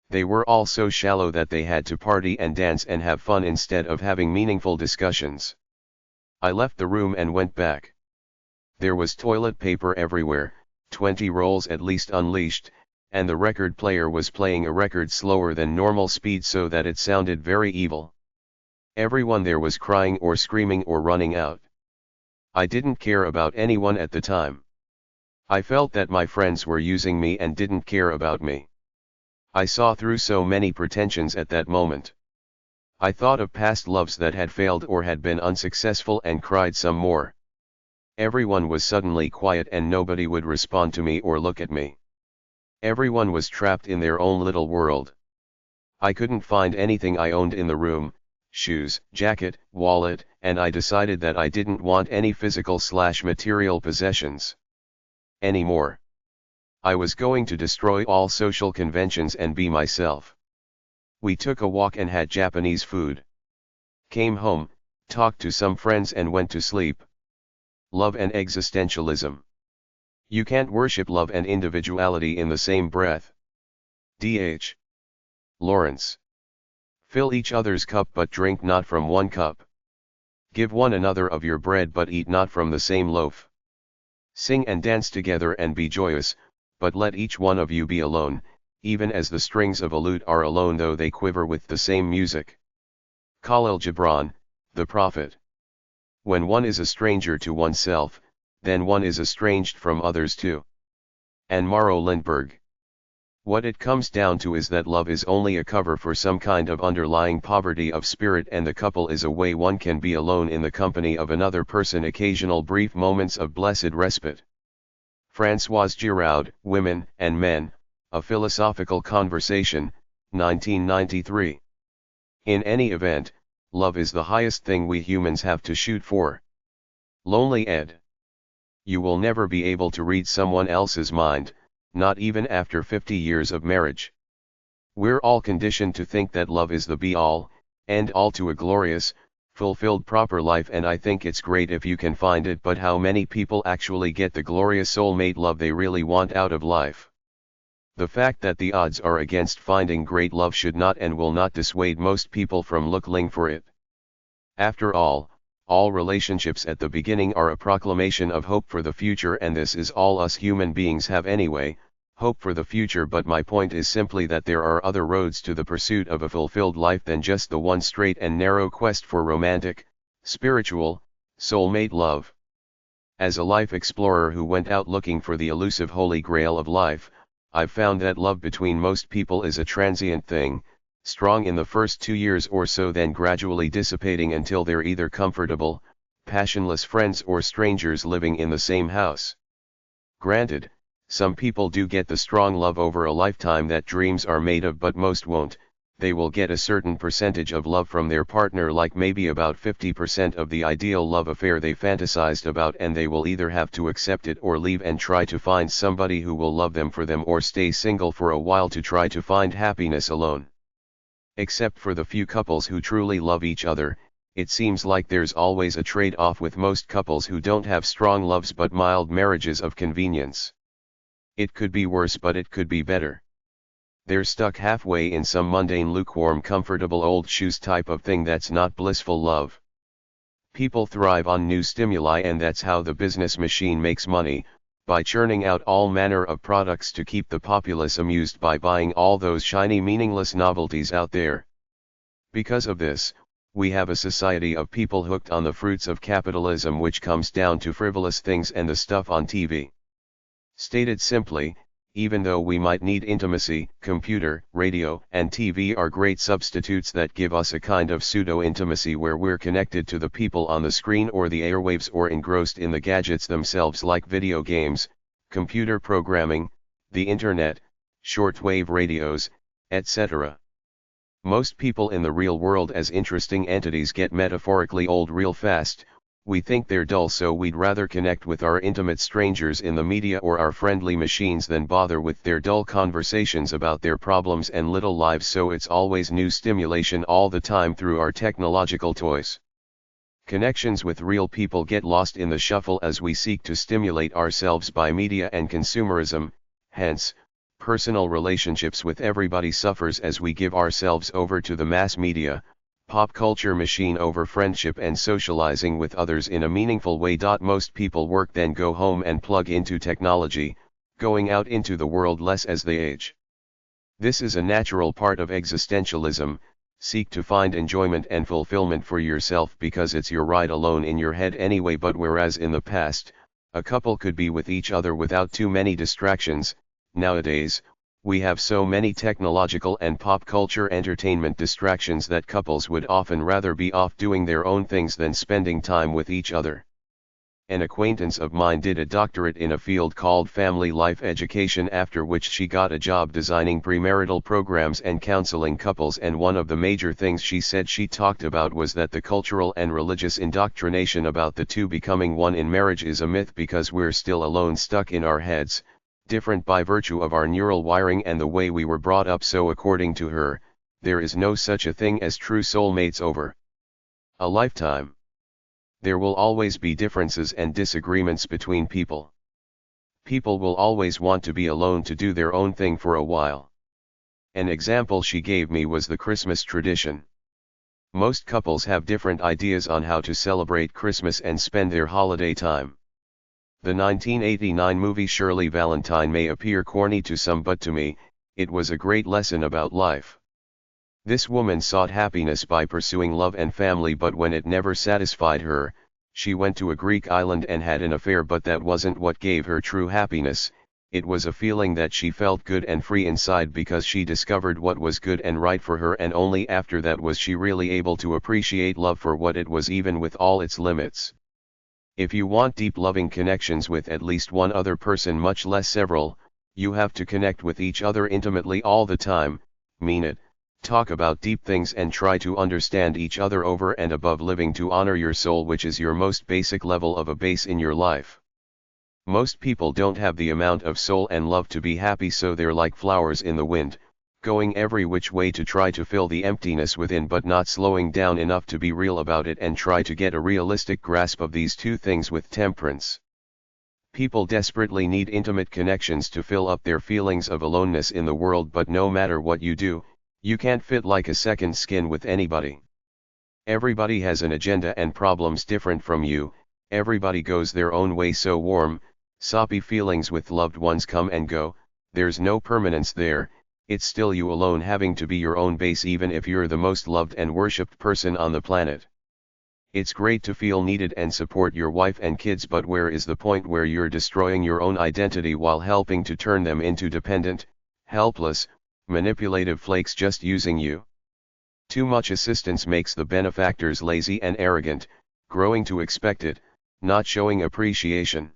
Speaker 1: They were all so shallow that they had to party and dance and have fun instead of having meaningful discussions. I left the room and went back. There was toilet paper everywhere, 20 rolls at least unleashed, and the record player was playing a record slower than normal speed so that it sounded very evil. Everyone there was crying or screaming or running out. I didn't care about anyone at the time. I felt that my friends were using me and didn't care about me. I saw through so many pretensions at that moment. I thought of past loves that had failed or had been unsuccessful and cried some more. Everyone was suddenly quiet and nobody would respond to me or look at me. Everyone was trapped in their own little world. I couldn't find anything I owned in the room, shoes, jacket, wallet, and I decided that I didn't want any physical/material possessions anymore. I was going to destroy all social conventions and be myself. We took a walk and had Japanese food. Came home, talked to some friends and went to sleep. Love and existentialism. You can't worship love and individuality in the same breath. D.H. Lawrence. Fill each other's cup but drink not from one cup. Give one another of your bread but eat not from the same loaf. Sing and dance together and be joyous, but let each one of you be alone, even as the strings of a lute are alone though they quiver with the same music. Khalil Gibran, the Prophet. When one is a stranger to oneself, then one is estranged from others too. And Maro Lindbergh. What it comes down to is that love is only a cover for some kind of underlying poverty of spirit, and the couple is a way one can be alone in the company of another person, occasional brief moments of blessed respite. Françoise Giraud, Women and Men, A Philosophical Conversation, 1993. In any event, love is the highest thing we humans have to shoot for. Lonely Ed. You will never be able to read someone else's mind, not even after 50 years of marriage. We're all conditioned to think that love is the be-all, end-all to a glorious, fulfilled proper life, and I think it's great if you can find it, but how many people actually get the glorious soulmate love they really want out of life? The fact that the odds are against finding great love should not and will not dissuade most people from looking for it. After all relationships at the beginning are a proclamation of hope for the future, and this is all us human beings have anyway, hope for the future. But my point is simply that there are other roads to the pursuit of a fulfilled life than just the one straight and narrow quest for romantic, spiritual, soulmate love. As a life explorer who went out looking for the elusive holy grail of life, I've found that love between most people is a transient thing, strong in the first 2 years or so, then gradually dissipating until they're either comfortable, passionless friends or strangers living in the same house. Granted, some people do get the strong love over a lifetime that dreams are made of, but most won't. They will get a certain percentage of love from their partner, like maybe about 50% of the ideal love affair they fantasized about, and they will either have to accept it or leave and try to find somebody who will love them for them, or stay single for a while to try to find happiness alone. Except for the few couples who truly love each other, it seems like there's always a trade-off with most couples who don't have strong loves but mild marriages of convenience. It could be worse, but it could be better. They're stuck halfway in some mundane, lukewarm, comfortable old shoes type of thing that's not blissful love. People thrive on new stimuli, and that's how the business machine makes money, by churning out all manner of products to keep the populace amused by buying all those shiny, meaningless novelties out there. Because of this, we have a society of people hooked on the fruits of capitalism, which comes down to frivolous things and the stuff on TV. Stated simply, even though we might need intimacy, computer, radio, and TV are great substitutes that give us a kind of pseudo-intimacy where we're connected to the people on the screen or the airwaves, or engrossed in the gadgets themselves like video games, computer programming, the internet, shortwave radios, etc. Most people in the real world as interesting entities get metaphorically old real fast. We think they're dull, so we'd rather connect with our intimate strangers in the media or our friendly machines than bother with their dull conversations about their problems and little lives, so it's always new stimulation all the time through our technological toys. Connections with real people get lost in the shuffle as we seek to stimulate ourselves by media and consumerism, hence, personal relationships with everybody suffers as we give ourselves over to the mass media, pop culture machine over friendship and socializing with others in a meaningful way. Most people work, then go home and plug into technology, going out into the world less as they age. This is a natural part of existentialism. Seek to find enjoyment and fulfillment for yourself because it's your ride alone in your head anyway. But whereas in the past, a couple could be with each other without too many distractions, nowadays, we have so many technological and pop culture entertainment distractions that couples would often rather be off doing their own things than spending time with each other. An acquaintance of mine did a doctorate in a field called family life education, after which she got a job designing premarital programs and counseling couples, and one of the major things she said she talked about was that the cultural and religious indoctrination about the two becoming one in marriage is a myth because we're still alone, stuck in our heads, different by virtue of our neural wiring and the way we were brought up. So according to her, there is no such a thing as true soulmates over a lifetime. There will always be differences and disagreements between people. People will always want to be alone to do their own thing for a while. An example she gave me was the Christmas tradition. Most couples have different ideas on how to celebrate Christmas and spend their holiday time. The 1989 movie Shirley Valentine may appear corny to some, but to me, it was a great lesson about life. This woman sought happiness by pursuing love and family, but when it never satisfied her, she went to a Greek island and had an affair. But that wasn't what gave her true happiness. It was a feeling that she felt good and free inside because she discovered what was good and right for her, and only after that was she really able to appreciate love for what it was, even with all its limits. If you want deep loving connections with at least one other person, much less several, you have to connect with each other intimately all the time, mean it, talk about deep things and try to understand each other over and above living to honor your soul, which is your most basic level of a base in your life. Most people don't have the amount of soul and love to be happy, so they're like flowers in the wind, going every which way to try to fill the emptiness within, but not slowing down enough to be real about it and try to get a realistic grasp of these two things with temperance. People desperately need intimate connections to fill up their feelings of aloneness in the world, but no matter what you do, you can't fit like a second skin with anybody. Everybody has an agenda and problems different from you, everybody goes their own way, so warm, soppy feelings with loved ones come and go, there's no permanence there, it's still you alone having to be your own base even if you're the most loved and worshipped person on the planet. It's great to feel needed and support your wife and kids, but where is the point where you're destroying your own identity while helping to turn them into dependent, helpless, manipulative flakes just using you? Too much assistance makes the benefactors lazy and arrogant, growing to expect it, not showing appreciation.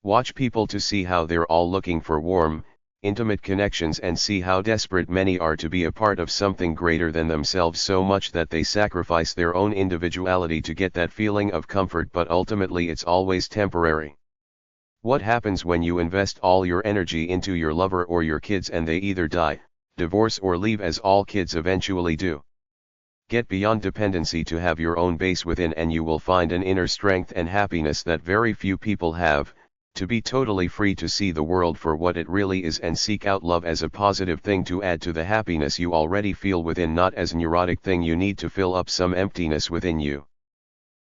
Speaker 1: Watch people to see how they're all looking for warm, intimate connections, and see how desperate many are to be a part of something greater than themselves, so much that they sacrifice their own individuality to get that feeling of comfort, but ultimately it's always temporary. What happens when you invest all your energy into your lover or your kids and they either die, divorce, or leave, as all kids eventually do? Get beyond dependency to have your own base within, and you will find an inner strength and happiness that very few people have, to be totally free to see the world for what it really is and seek out love as a positive thing to add to the happiness you already feel within, not as a neurotic thing you need to fill up some emptiness within you.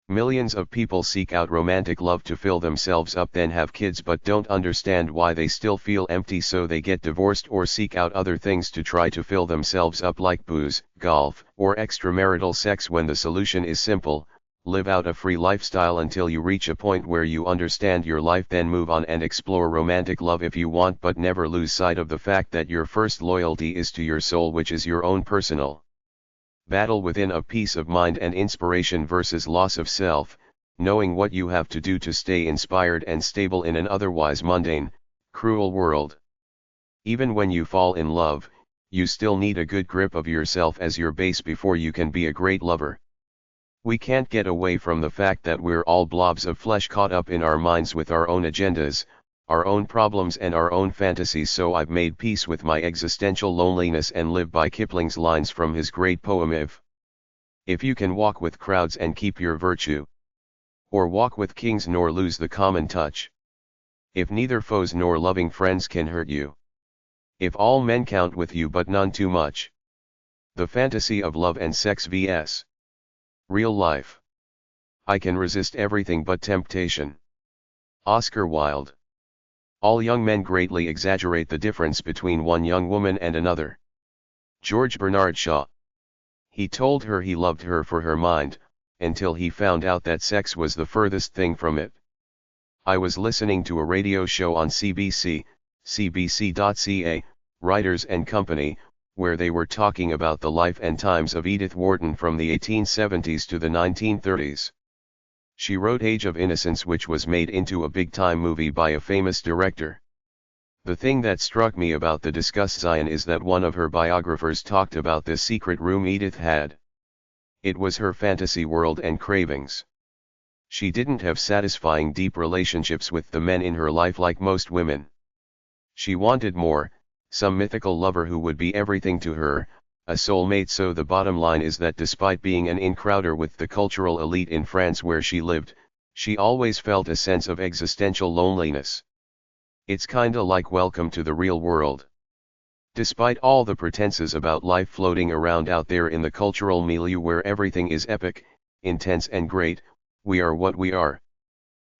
Speaker 1: Millions of people seek out romantic love to fill themselves up, then have kids, but don't understand why they still feel empty, so they get divorced or seek out other things to try to fill themselves up, like booze, golf, or extramarital sex, when the solution is simple: live out a free lifestyle until you reach a point where you understand your life, then move on and explore romantic love if you want, but never lose sight of the fact that your first loyalty is to your soul, which is your own personal battle within, of peace of mind and inspiration versus loss of self, knowing what you have to do to stay inspired and stable in an otherwise mundane, cruel world. Even when you fall in love, you still need a good grip of yourself as your base before you can be a great lover. We can't get away from the fact that we're all blobs of flesh caught up in our minds with our own agendas, our own problems, and our own fantasies, so I've made peace with my existential loneliness and live by Kipling's lines from his great poem If you can walk with crowds and keep your virtue, or walk with kings nor lose the common touch, if neither foes nor loving friends can hurt you, if all men count with you but none too much, the fantasy of love and sex vs. real life, I can resist everything but temptation. Oscar Wilde. All young men greatly exaggerate the difference between one young woman and another. George Bernard Shaw. He told her he loved her for her mind, until he found out that sex was the furthest thing from it. I was listening to a radio show on CBC, cbc.ca, Writers and Company, where they were talking about the life and times of Edith Wharton from the 1870s to the 1930s. She wrote Age of Innocence, which was made into a big-time movie by a famous director. The thing that struck me about the discussed Zion is that one of her biographers talked about this secret room Edith had. It was her fantasy world and cravings. She didn't have satisfying deep relationships with the men in her life like most women. She wanted more, some mythical lover who would be everything to her, a soulmate. So the bottom line is that despite being an in-crowder with the cultural elite in France where she lived, she always felt a sense of existential loneliness. It's kinda like Welcome to the Real World. Despite all the pretenses about life floating around out there in the cultural milieu where everything is epic, intense and great, we are what we are.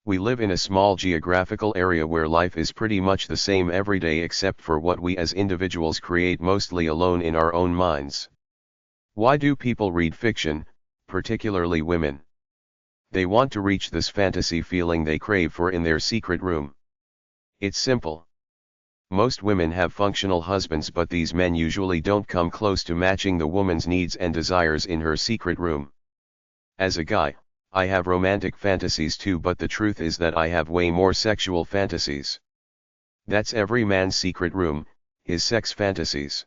Speaker 1: We live in a small geographical area where life is pretty much the same every day except for what we as individuals create, mostly alone in our own minds. Why do people read fiction, particularly women? They want to reach this fantasy feeling they crave for in their secret room. It's simple. Most women have functional husbands, but these men usually don't come close to matching the woman's needs and desires in her secret room. As a guy, I have romantic fantasies too, but the truth is that I have way more sexual fantasies. That's every man's secret room, his sex fantasies.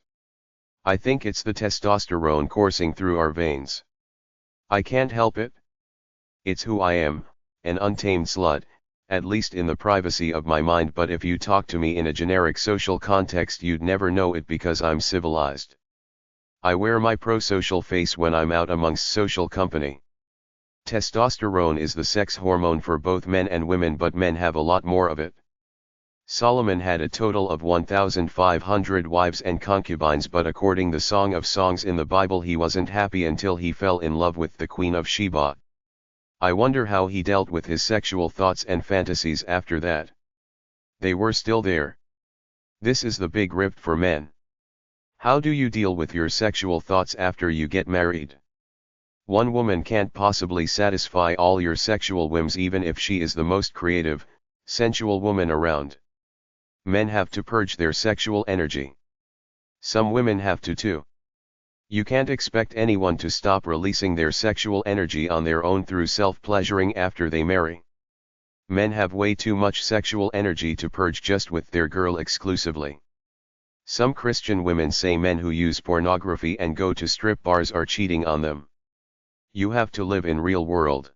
Speaker 1: I think it's the testosterone coursing through our veins. I can't help it. It's who I am, an untamed slut, at least in the privacy of my mind, but if you talk to me in a generic social context you'd never know it because I'm civilized. I wear my pro-social face when I'm out amongst social company. Testosterone is the sex hormone for both men and women, but men have a lot more of it. Solomon had a total of 1,500 wives and concubines, but according to the Song of Songs in the Bible, he wasn't happy until he fell in love with the Queen of Sheba. I wonder how he dealt with his sexual thoughts and fantasies after that. They were still there. This is the big rift for men. How do you deal with your sexual thoughts after you get married? One woman can't possibly satisfy all your sexual whims, even if she is the most creative, sensual woman around. Men have to purge their sexual energy. Some women have to too. You can't expect anyone to stop releasing their sexual energy on their own through self-pleasuring after they marry. Men have way too much sexual energy to purge just with their girl exclusively. Some Christian women say men who use pornography and go to strip bars are cheating on them. You have to live in real world.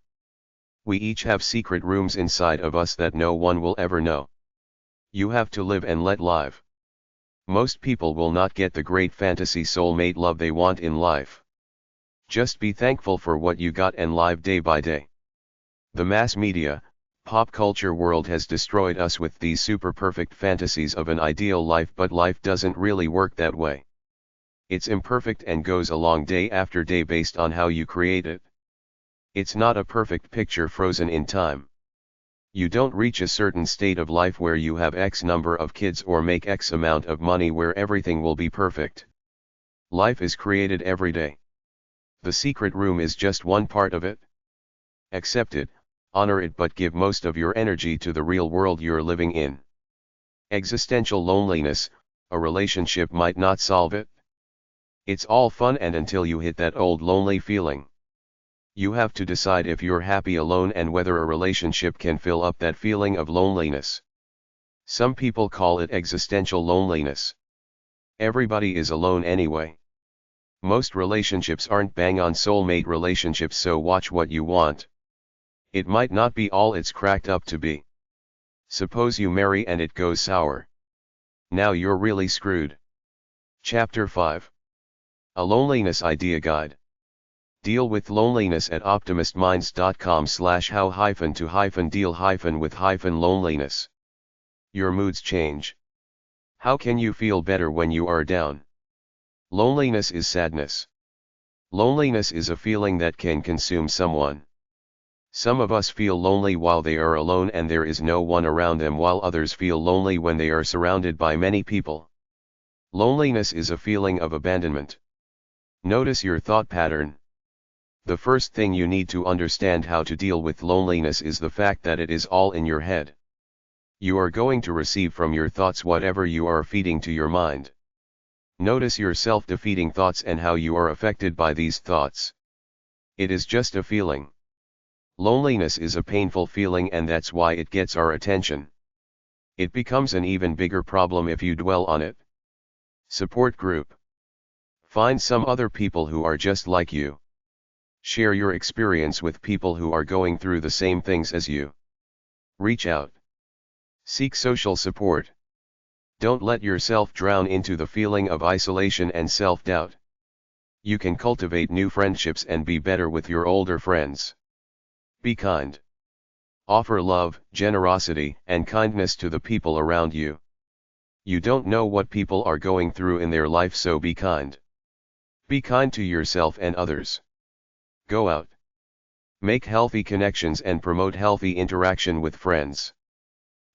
Speaker 1: We each have secret rooms inside of us that no one will ever know. You have to live and let live. Most people will not get the great fantasy soulmate love they want in life. Just be thankful for what you got and live day by day. The mass media, pop culture world has destroyed us with these super perfect fantasies of an ideal life, but life doesn't really work that way. It's imperfect and goes along day after day based on how you create it. It's not a perfect picture frozen in time. You don't reach a certain state of life where you have X number of kids or make X amount of money where everything will be perfect. Life is created every day. The secret room is just one part of it. Accept it, honor it, but give most of your energy to the real world you're living in. Existential loneliness, a relationship might not solve it. It's all fun and until you hit that old lonely feeling. You have to decide if you're happy alone and whether a relationship can fill up that feeling of loneliness. Some people call it existential loneliness. Everybody is alone anyway. Most relationships aren't bang-on soulmate relationships, so watch what you want. It might not be all it's cracked up to be. Suppose you marry and it goes sour. Now you're really screwed. Chapter 5. A Loneliness Idea Guide. Deal with loneliness at optimistminds.com/how-to-deal-with-loneliness. Your moods change. How can you feel better when you are down? Loneliness is sadness. Loneliness is a feeling that can consume someone. Some of us feel lonely while they are alone and there is no one around them, while others feel lonely when they are surrounded by many people. Loneliness is a feeling of abandonment. Notice your thought pattern. The first thing you need to understand how to deal with loneliness is the fact that it is all in your head. You are going to receive from your thoughts whatever you are feeding to your mind. Notice your self-defeating thoughts and how you are affected by these thoughts. It is just a feeling. Loneliness is a painful feeling, and that's why it gets our attention. It becomes an even bigger problem if you dwell on it. Support group. Find some other people who are just like you. Share your experience with people who are going through the same things as you. Reach out. Seek social support. Don't let yourself drown into the feeling of isolation and self-doubt. You can cultivate new friendships and be better with your older friends. Be kind. Offer love, generosity, and kindness to the people around you. You don't know what people are going through in their life, so be kind. Be kind to yourself and others. Go out. Make healthy connections and promote healthy interaction with friends.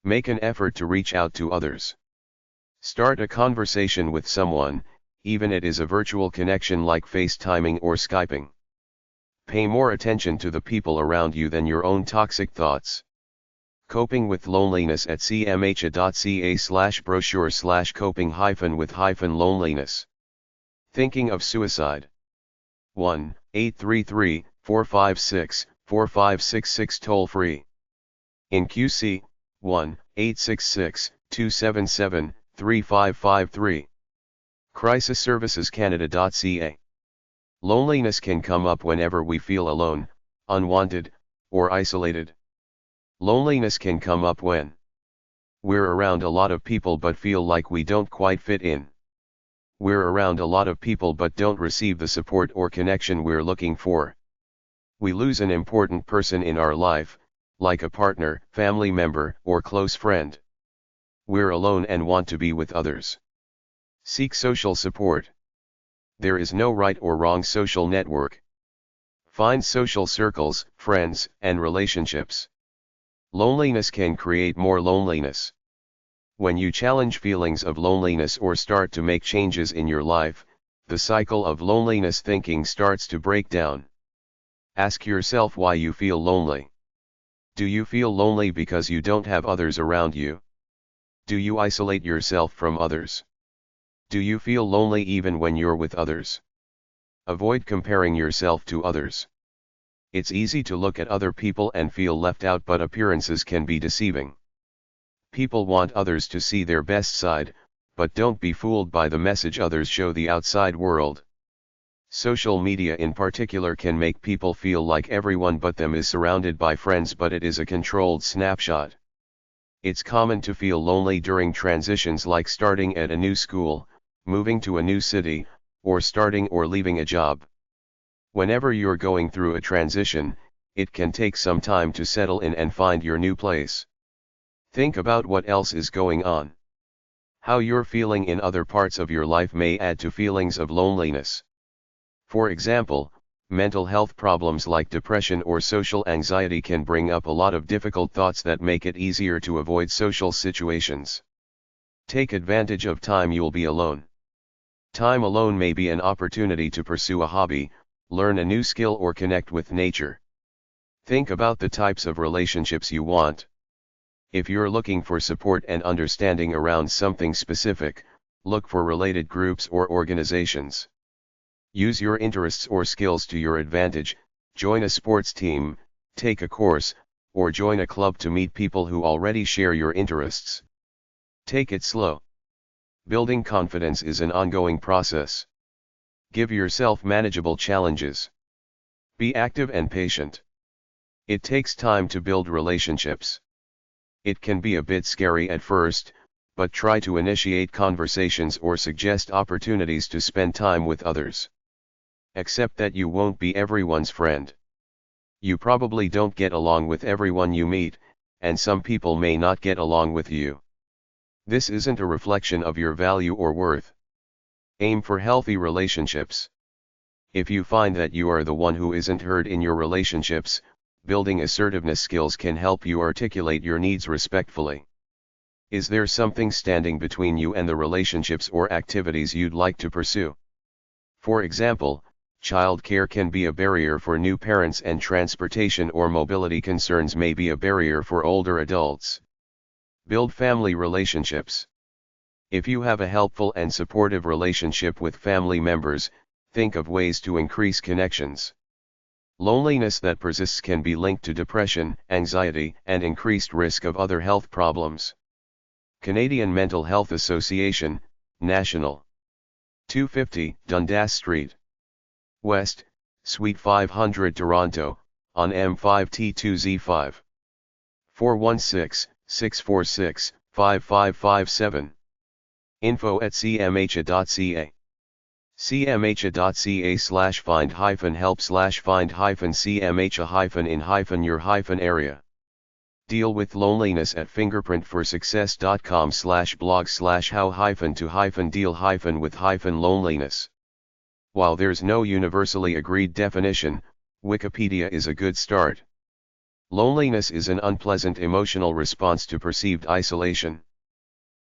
Speaker 1: Make an effort to reach out to others. Start a conversation with someone, even it is a virtual connection like FaceTiming or Skyping. Pay more attention to the people around you than your own toxic thoughts. Coping with Loneliness at cmha.ca/brochure/coping-with-loneliness. Thinking of suicide. 1-833-456-4566 toll free. In QC, 1-866-277-3553. Crisis Services Canada.ca. Loneliness can come up whenever we feel alone, unwanted, or isolated. Loneliness can come up when we're around a lot of people but feel like we don't quite fit in. We're around a lot of people but don't receive the support or connection we're looking for. We lose an important person in our life, like a partner, family member, or close friend. We're alone and want to be with others. Seek social support. There is no right or wrong social network. Find social circles, friends, and relationships. Loneliness can create more loneliness. When you challenge feelings of loneliness or start to make changes in your life, the cycle of loneliness thinking starts to break down. Ask yourself why you feel lonely. Do you feel lonely because you don't have others around you? Do you isolate yourself from others? Do you feel lonely even when you're with others? Avoid comparing yourself to others. It's easy to look at other people and feel left out, but appearances can be deceiving. People want others to see their best side, but don't be fooled by the message others show the outside world. Social media in particular can make people feel like everyone but them is surrounded by friends, but it is a controlled snapshot. It's common to feel lonely during transitions like starting at a new school, moving to a new city, or starting or leaving a job. Whenever you're going through a transition, it can take some time to settle in and find your new place. Think about what else is going on. How you're feeling in other parts of your life may add to feelings of loneliness. For example, mental health problems like depression or social anxiety can bring up a lot of difficult thoughts that make it easier to avoid social situations. Take advantage of time you'll be alone. Time alone may be an opportunity to pursue a hobby, learn a new skill, or connect with nature. Think about the types of relationships you want. If you're looking for support and understanding around something specific, look for related groups or organizations. Use your interests or skills to your advantage, join a sports team, take a course, or join a club to meet people who already share your interests. Take it slow. Building confidence is an ongoing process. Give yourself manageable challenges. Be active and patient. It takes time to build relationships. It can be a bit scary at first, but try to initiate conversations or suggest opportunities to spend time with others. Accept that you won't be everyone's friend. You probably don't get along with everyone you meet, and some people may not get along with you. This isn't a reflection of your value or worth. Aim for healthy relationships. If you find that you are the one who isn't heard in your relationships, building assertiveness skills can help you articulate your needs respectfully. Is there something standing between you and the relationships or activities you'd like to pursue? For example, childcare can be a barrier for new parents, and transportation or mobility concerns may be a barrier for older adults. Build family relationships. If you have a helpful and supportive relationship with family members, think of ways to increase connections. Loneliness that persists can be linked to depression, anxiety, and increased risk of other health problems. Canadian Mental Health Association, National. 250, Dundas Street. West, Suite 500 Toronto, on M5T2Z5. 416-646-5557. info@cmha.ca. cmha.ca/find-help/find-cmha-in-your-area. Deal with loneliness at fingerprint4success.com/blog/how-to-deal-with-loneliness. While there's no universally agreed definition, Wikipedia is a good start. Loneliness is an unpleasant emotional response to perceived isolation.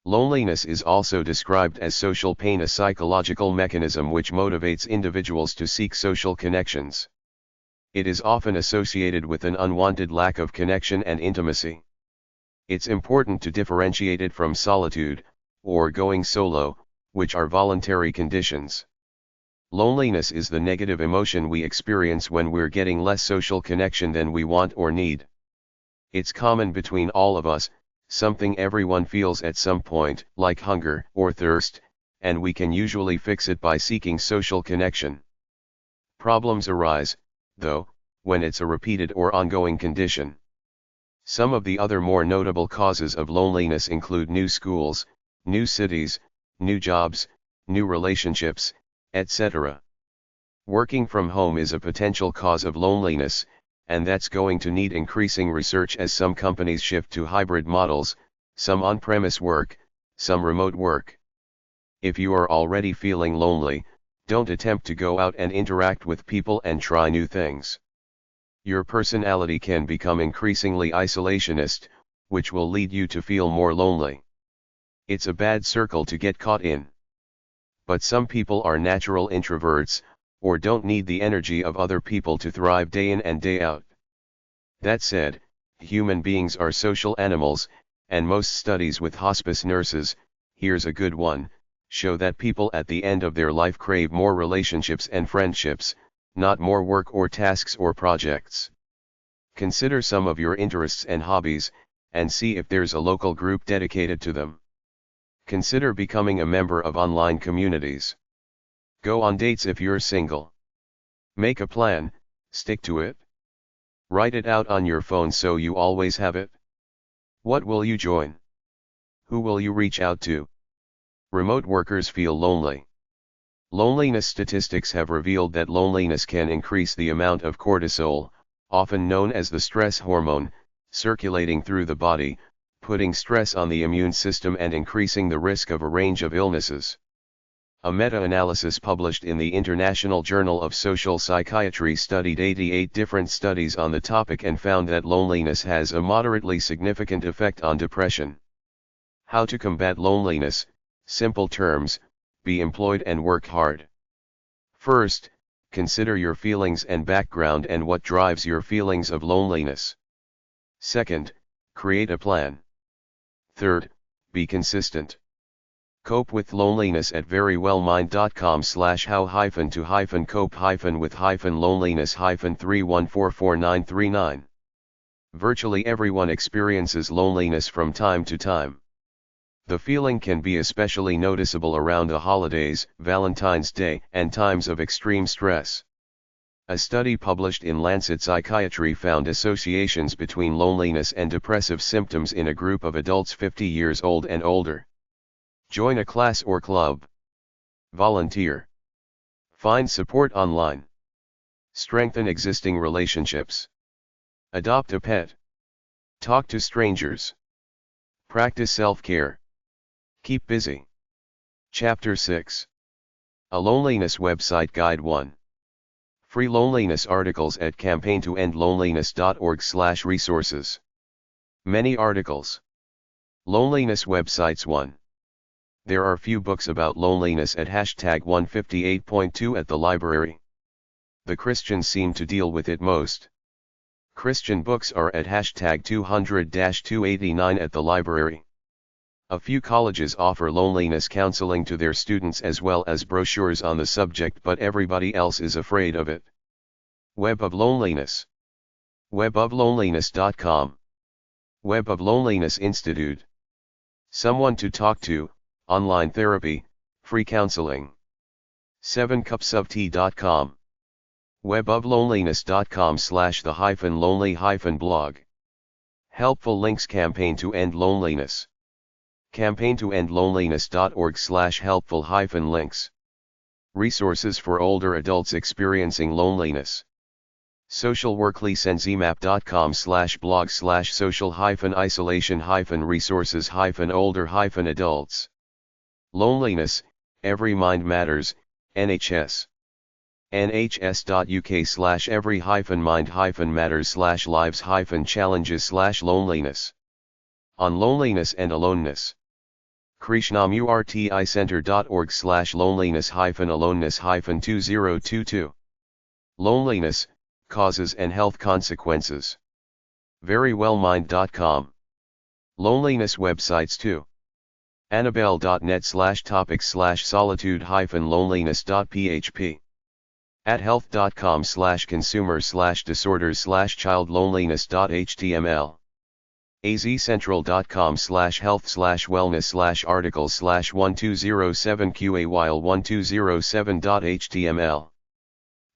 Speaker 1: Loneliness is also described as social pain, a psychological mechanism which motivates individuals to seek social connections. It is often associated with an unwanted lack of connection and intimacy. It's important to differentiate it from solitude, or going solo, which are voluntary conditions. Loneliness is the negative emotion we experience when we're getting less social connection than we want or need. It's common between all of us, something everyone feels at some point, like hunger or thirst, and we can usually fix it by seeking social connection. Problems arise, though, when it's a repeated or ongoing condition. Some of the other more notable causes of loneliness include new schools, new cities, new jobs, new relationships, etc. Working from home is a potential cause of loneliness, and that's going to need increasing research as some companies shift to hybrid models, some on-premise work, some remote work. If you are already feeling lonely, don't attempt to go out and interact with people and try new things. Your personality can become increasingly isolationist, which will lead you to feel more lonely. It's a bad circle to get caught in. But some people are natural introverts, or don't need the energy of other people to thrive day in and day out. That said, human beings are social animals, and most studies with hospice nurses, here's a good one, show that people at the end of their life crave more relationships and friendships, not more work or tasks or projects. Consider some of your interests and hobbies, and see if there's a local group dedicated to them. Consider becoming a member of online communities. Go on dates if you're single. Make a plan, stick to it. Write it out on your phone so you always have it. What will you join? Who will you reach out to? Remote workers feel lonely. Loneliness statistics have revealed that loneliness can increase the amount of cortisol, often known as the stress hormone, circulating through the body, putting stress on the immune system and increasing the risk of a range of illnesses. A meta-analysis published in the International Journal of Social Psychiatry studied 88 different studies on the topic and found that loneliness has a moderately significant effect on depression. How to combat loneliness? Simple terms: be employed and work hard. First, consider your feelings and background and what drives your feelings of loneliness. Second, create a plan. Third, be consistent. Cope with loneliness at verywellmind.com/how-to-cope-with-loneliness-3144939. Virtually everyone experiences loneliness from time to time. The feeling can be especially noticeable around the holidays, Valentine's Day, and times of extreme stress. A study published in Lancet Psychiatry found associations between loneliness and depressive symptoms in a group of adults 50 years old and older. Join a class or club. Volunteer. Find support online. Strengthen existing relationships. Adopt a pet. Talk to strangers. Practice self-care. Keep busy. Chapter 6. A Loneliness Website Guide 1. Free loneliness articles at campaigntoendloneliness.org/resources. Many articles. Loneliness websites 1. There are few books about loneliness at #158.2 at the library. The Christians seem to deal with it most. Christian books are at #200-289 at the library. A few colleges offer loneliness counseling to their students as well as brochures on the subject, but everybody else is afraid of it. Web of Loneliness. webofloneliness.com. Web of Loneliness Institute. Someone to talk to, online therapy, free counseling. 7cupsoftea.com. webofloneliness.com/the-lonely-blog. Helpful links: Campaign to End Loneliness. campaigntoendloneliness.org/helpful-links. Resources for older adults experiencing loneliness. Social work: licensemap.com/blog/social-isolation-resources-older-adults. Loneliness, Every Mind Matters, NHS. nhs.uk/every-mind-matters/lives-challenges/loneliness. On Loneliness and Aloneness. krishnamurticenter.org/loneliness-aloneness-2022. Loneliness, Causes and Health Consequences. verywellmind.com. Loneliness websites 2. annabelle.net/topics/solitude-loneliness.php. at health.com/consumer/disorders/childloneliness.html. azcentral.com/health/wellness/articles/1207 while1207.html.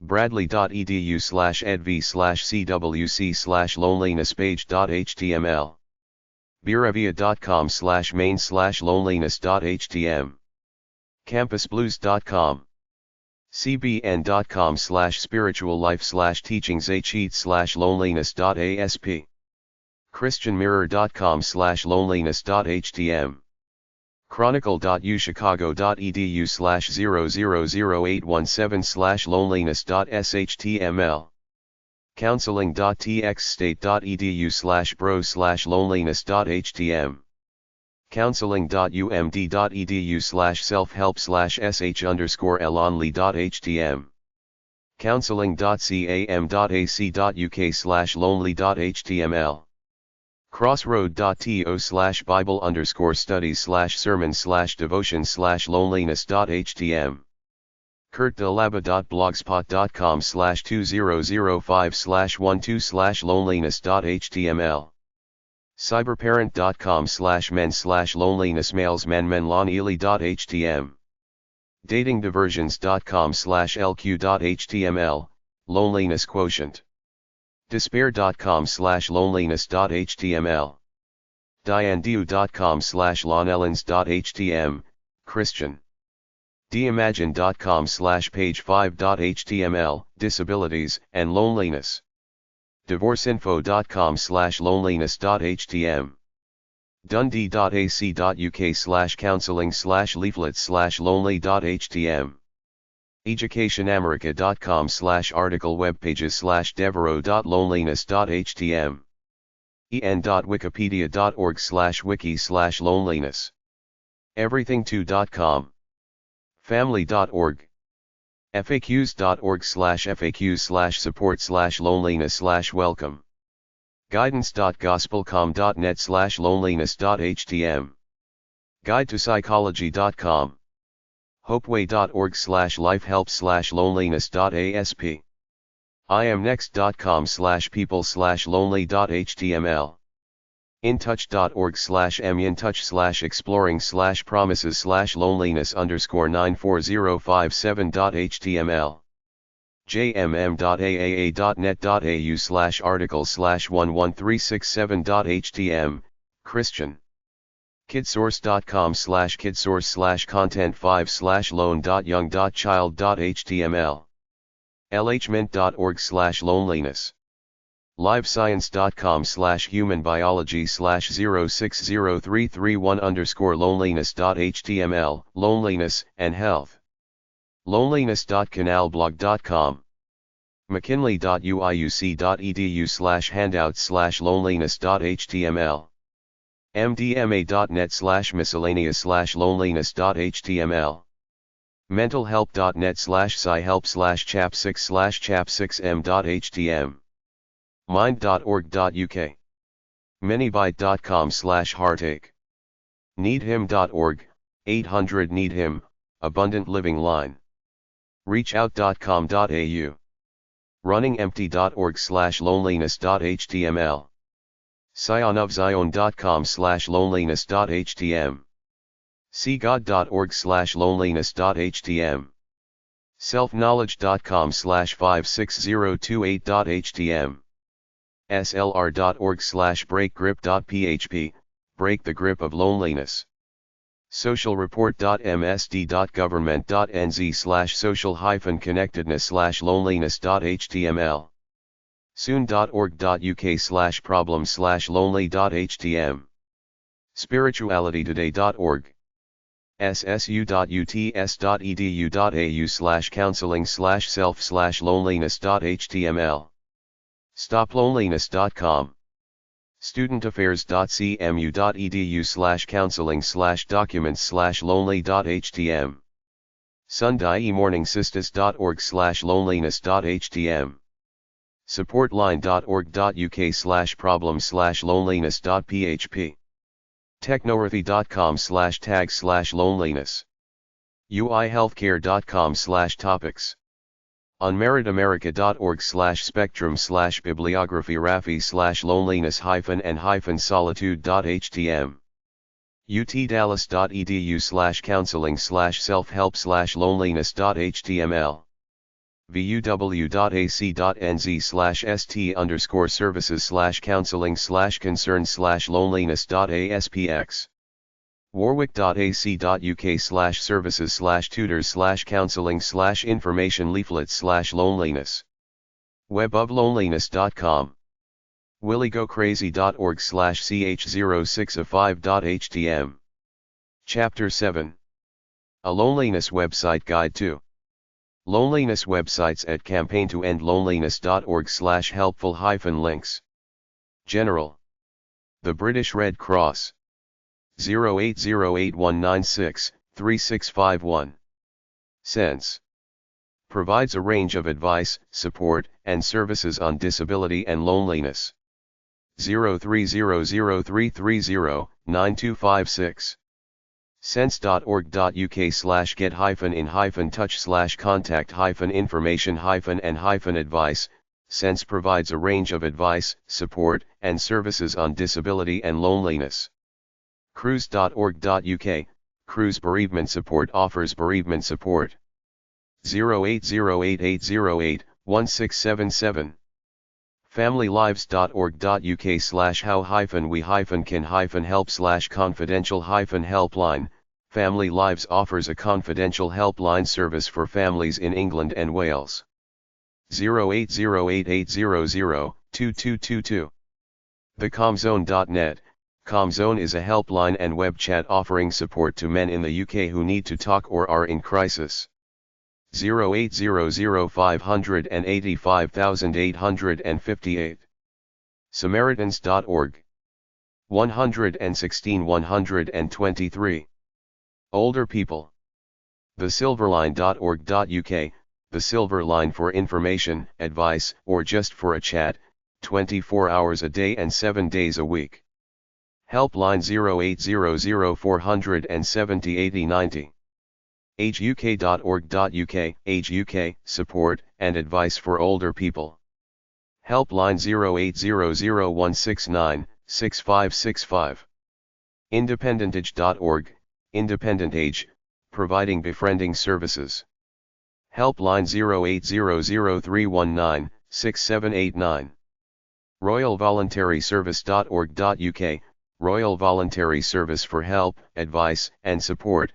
Speaker 1: bradley.edu/edv/cwc/loneliness-page.html. birevia.com/main/loneliness.htm. campusblues.com. cbn.com/spirituallife/teachings/cheats/loneliness.asp. christianmirror.com/loneliness.htm. chronicle.uchicago.edu/00817/loneliness.shtml. counseling.txstate.edu/bro/loneliness.htm. counseling.umd.edu/self-help/sh_elonly.htm. counseling.cam.ac.uk/lonely.html. crossroad.to/bible_studies/sermons/devotions/loneliness.htm. kurtdelaba.blogspot.com/2005/12/loneliness.html. cyberparent.com/men/loneliness males men men lon ely.htm. datingdiversions.com/lq.html, loneliness quotient. despair.com/loneliness.html. diandiu.com/lonellens.htm, Christian. deimagine.com/page5.html, disabilities and loneliness. divorceinfo.com/loneliness.htm. dundee.ac.uk/counseling/leaflets/lonely.htm. educationamerica.com/article webpages/devero.loneliness.htm. en.wikipedia.org/wiki/loneliness. everything2.com. family.org. faqs.org/faqs/support/loneliness/welcome. guidance.gospelcom.net/loneliness.htm. guidetopsychology.com. hopeway.org/lifehelp/loneliness.asp. iamnext.com/people/lonely.html. intouch.org/emintouch/exploring/promises/loneliness_94057.html. jmm.aaa.net.au/article/11367.htm, Christian. kidsource.com/kidsource/content5/lone.young.child.html. lhmint.org/loneliness. livescience.com/human-biology/0603331_loneliness.html, loneliness and health. loneliness.canalblog.com. mckinley.uiuc.edu/handouts/loneliness.html. mdma.net/miscellaneous/loneliness.html. mentalhelp.net/scihelp/chap6/chap6m.htm. mind.org.uk. manybyte.com/heartache. needhim.org, 800 need him, abundant living line. reachout.com.au. runningempty.org/loneliness.html. scionofzion.com/loneliness.htm. seegod.org/loneliness.htm. selfknowledge.com/56028.htm. slr.org/breakgrip.php, break the grip of loneliness. socialreport.msd.government.nz/social-connectedness/loneliness.html. soon.org.uk/problem/lonely.htm. spiritualitytoday.org. ssu.uts.edu.au/counseling/self/loneliness.html. stoploneliness.com. studentaffairs.cmu.edu/counseling/documents/lonely.htm. sundaimorningsistus.org/loneliness.htm. supportline.org.uk/problem/loneliness.php. technorthy.com/tag/loneliness. uihealthcare.com/topics. unmeritamerica.org/spectrum/bibliography rafi/loneliness-and-solitude.htm. utdallas.edu/counseling/self-help/loneliness.html. vuw.ac.nz/st_services/counseling/concern/loneliness.aspx. warwick.ac.uk/services/tutors/counseling/information leaflets/loneliness. Web of loneliness.com. willygocrazy.org/ch0605.htm. Chapter 7. A Loneliness Website Guide to Loneliness Websites at campaigntoendloneliness.org/helpful-links. General. The British Red Cross. 0808196365 Sense. Provides a range of advice, support, and services on disability and loneliness. 030033092256. sense.org.uk/get-in-touch/contact-information-and-advice. Sense provides a range of advice, support, and services on disability and loneliness. cruise.org.uk, Cruise Bereavement Support offers bereavement support. 080888081677. familylives.org.uk/how-we-can-help/confidential-helpline. Family Lives offers a confidential helpline service for families in England and Wales. 080888002222. thecomzone.net. Comzone is a helpline and web chat offering support to men in the UK who need to talk or are in crisis. 0800585858. Samaritans.org. 116-123. Older people. thesilverline.org.uk, the Silver Line for information, advice, or just for a chat, 24 hours a day and 7 days a week. Helpline 080040708090. ageuk.org.uk, Age UK, support and advice for older people. Helpline 080016966565. independentage.org, Independent Age, providing befriending services. Helpline 080031966789. royalvoluntaryservice.org.uk, Royal Voluntary Service for help, advice, and support.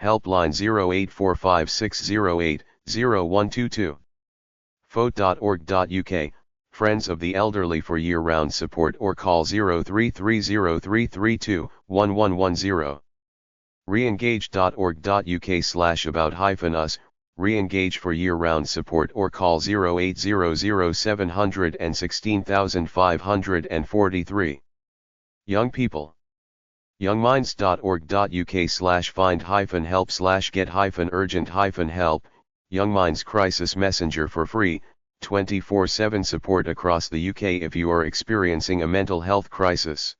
Speaker 1: Helpline 084560800122. fote.org.uk, Friends of the Elderly for year-round support or call 033033211110. reengage.org.uk/about-us, Reengage for year-round support or call 0800716543. Young people. youngminds.org.uk/find-help/get-urgent-help, Young Minds Crisis Messenger for free, 24/7 support across the UK if you are experiencing a mental health crisis.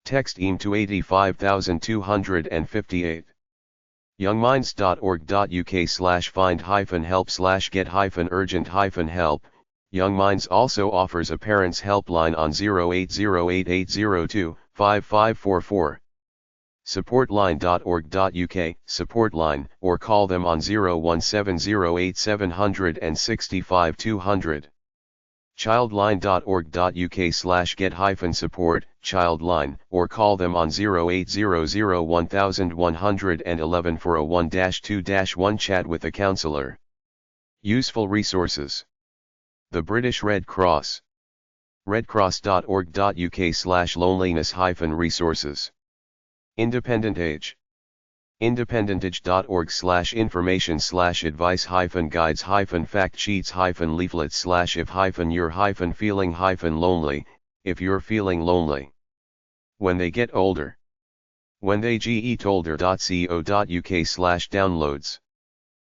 Speaker 1: Text EAM to 85258. youngminds.org.uk/find-help/get-urgent-help, Young Minds also offers a parents helpline on 080880255544. supportline.org.uk, Supportline, or call them on 01708765200. childline.org.uk/get-support, Childline, or call them on 08001111 for a 1-2-1 chat with a counselor. Useful resources. The British Red Cross. redcross.org.uk/loneliness-resources. Independent Age. independentage.org/information/advice-guides-fact sheets-leaflets/if-you're-feeling-lonely, if you're feeling lonely. When they get older. When they get older.co.uk/downloads.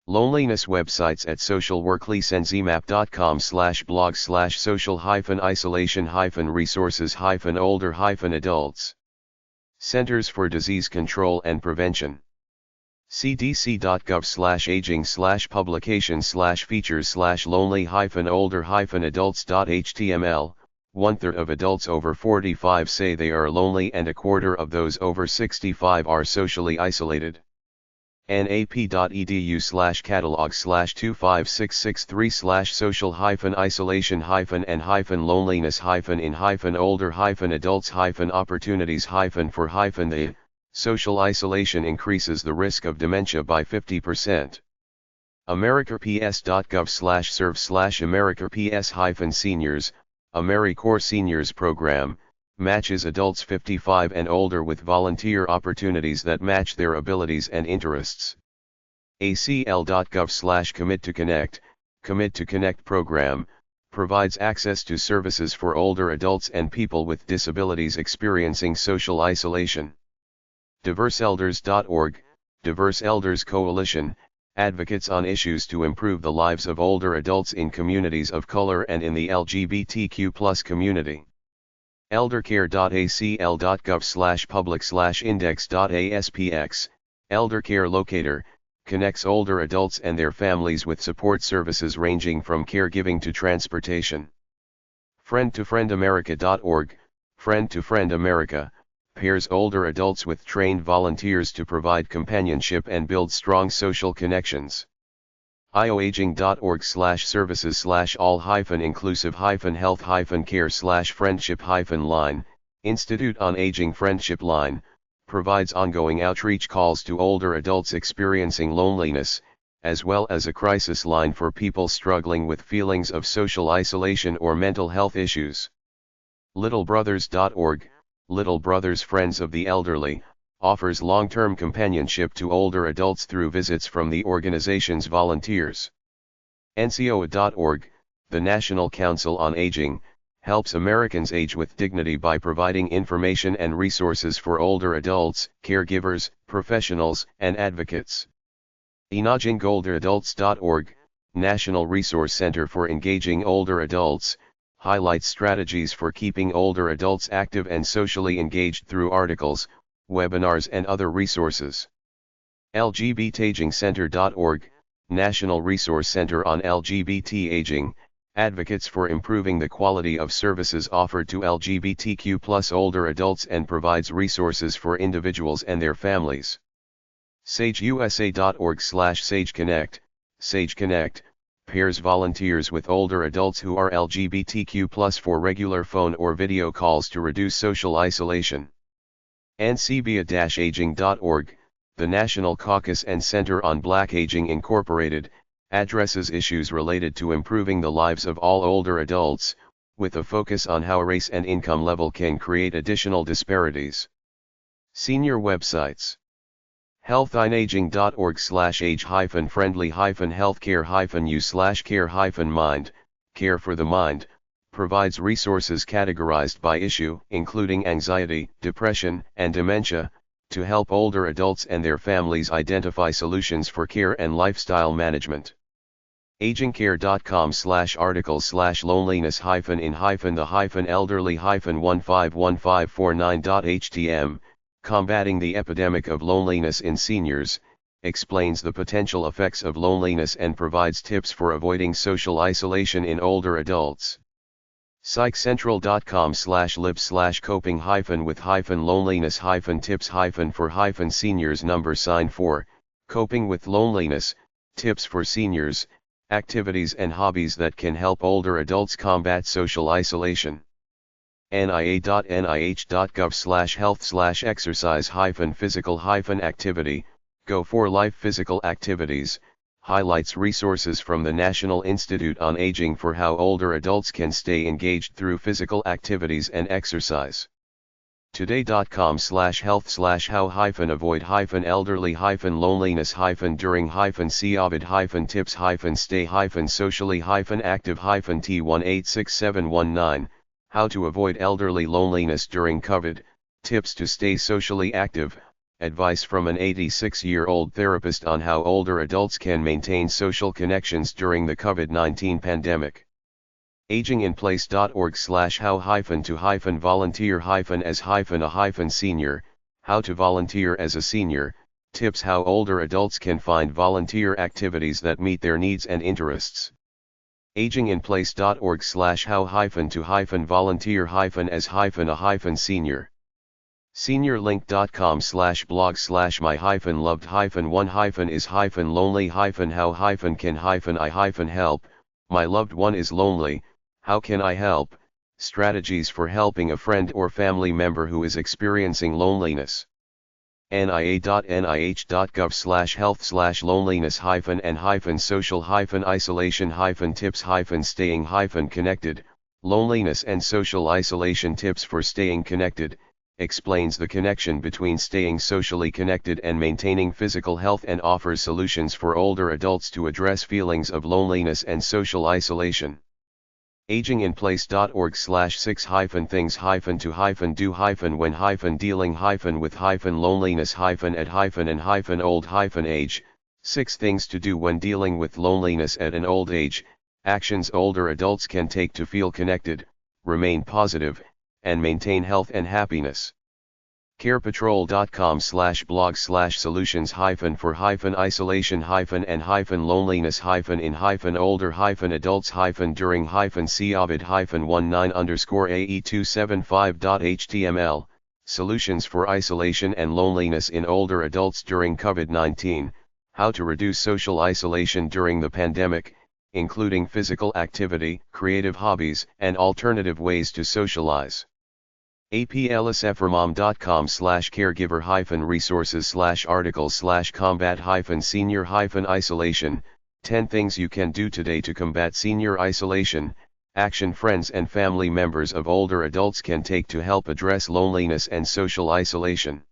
Speaker 1: Loneliness websites at socialworkly-blog/social-isolation-resources-older-adults. Centers for Disease Control and Prevention. cdc.gov/aging/publications/features/lonely-older-adults.html. 1/3 of adults over 45 say they are lonely and 1/4 of those over 65 are socially isolated. nap.edu/catalog/25663/social-isolation-and-loneliness-in-older-adults-opportunities-for-the Social isolation increases the risk of dementia by 50%. AmeriCorps.gov/serve/AmeriCorps-Seniors, AmeriCorps Seniors Program, matches adults 55 and older with volunteer opportunities that match their abilities and interests. ACL.gov/Commit2Connect, Commit2Connect program, provides access to services for older adults and people with disabilities experiencing social isolation. DiverseElders.org, Diverse Elders Coalition, advocates on issues to improve the lives of older adults in communities of color and in the LGBTQ+ community. Eldercare.acl.gov/public/index.aspx, Eldercare Locator, connects older adults and their families with support services ranging from caregiving to transportation. FriendToFriendAmerica.org, Friend to Friend America, pairs older adults with trained volunteers to provide companionship and build strong social connections. ioaging.org/services/all-inclusive-health-care/friendship-line, Institute on Aging Friendship Line, provides ongoing outreach calls to older adults experiencing loneliness, as well as a crisis line for people struggling with feelings of social isolation or mental health issues. LittleBrothers.org, Little Brothers Friends of the Elderly, offers long-term companionship to older adults through visits from the organization's volunteers. NCOA.org, the National Council on Aging, helps Americans age with dignity by providing information and resources for older adults, caregivers, professionals, and advocates. EnagingOlderAdults.org, National Resource Center for Engaging Older Adults, highlights strategies for keeping older adults active and socially engaged through articles, webinars and other resources. LGBTagingCenter.org, National Resource Center on LGBT Aging, advocates for improving the quality of services offered to LGBTQ+ older adults and provides resources for individuals and their families. SageUSA.org/SageConnect, SageConnect, pairs volunteers with older adults who are LGBTQ+ for regular phone or video calls to reduce social isolation. NCBA-aging.org, the National Caucus and Center on Black Aging Incorporated, addresses issues related to improving the lives of all older adults, with a focus on how race and income level can create additional disparities. Senior websites. healthinaging.org/age-friendly-healthcare-u/care-mind, Care for the Mind, provides resources categorized by issue, including anxiety, depression, and dementia, to help older adults and their families identify solutions for care and lifestyle management. agingcare.com/articles/loneliness-in-the-elderly-151549.htm, Combating the Epidemic of Loneliness in Seniors, explains the potential effects of loneliness and provides tips for avoiding social isolation in older adults. psychcentral.com/libs/coping-with-loneliness-tips-for-seniors 4, Coping with Loneliness, Tips for Seniors, Activities and Hobbies that can help older adults combat social isolation. nia.nih.gov/health/exercise-physical-activity, Go for Life Physical Activities, highlights resources from the National Institute on Aging for how older adults can stay engaged through physical activities and exercise. Today.com/health/how-avoid-elderly-loneliness-during-see-ovid-stay-socially-active-T186719, How to avoid elderly loneliness during COVID, tips to stay socially active, advice from an 86-year-old therapist on how older adults can maintain social connections during the COVID-19 pandemic. aginginplace.org/how-to-volunteer-as-a-senior, How to volunteer as a senior, tips how older adults can find volunteer activities that meet their needs and interests. aginginplace.org/how-to-volunteer-as-a-senior. seniorlink.com/blog/my-loved-is-lonely-how-can-I-help, my loved one is lonely, how can I help? Strategies for helping a friend or family member who is experiencing loneliness. nia.nih.gov/health/loneliness-social-isolation-tips-staying-connected, loneliness and social isolation tips for staying connected, explains the connection between staying socially connected and maintaining physical health and offers solutions for older adults to address feelings of loneliness and social isolation. Aging-in-place.org/6-things-to-do-with-loneliness-at-and-old-age, 6 things to do when dealing with loneliness at an old age, actions older adults can take to feel connected, remain positive, and maintain health and happiness. carepatrol.com/blog/solutions-for-isolation-and-older-adults-during-COVID-19-_AE275.html, solutions for isolation and loneliness in older adults during COVID-19, how to reduce social isolation during the pandemic, including physical activity, creative hobbies, and alternative ways to socialize. aplsfrmom.com/caregiver-resources/articles/combat-senior-isolation, 10 things you can do today to combat senior isolation, action friends and family members of older adults can take to help address loneliness and social isolation.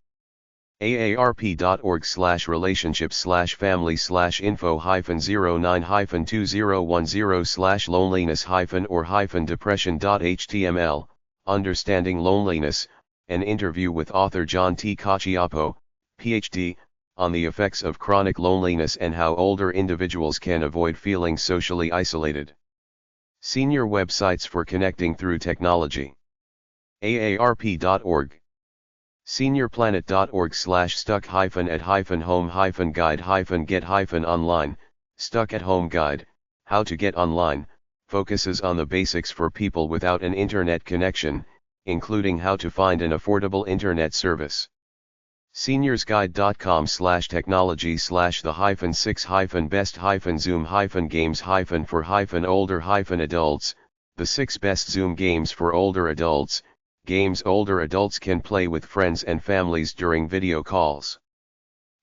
Speaker 1: aarp.org/relationships/family/info-009-2010/loneliness-or-depression.html, Understanding Loneliness, an interview with author John T. Cacioppo, Ph.D., on the effects of chronic loneliness and how older individuals can avoid feeling socially isolated. Senior websites for connecting through technology. aarp.org. seniorplanet.org/stuck-at-home-guide-get-online, Stuck at Home Guide, How to Get Online, focuses on the basics for people without an internet connection, including how to find an affordable internet service. seniorsguide.com/technology/the-best-zoom-games-for-older-adults, the 6 best Zoom games for older adults, games older adults can play with friends and families during video calls.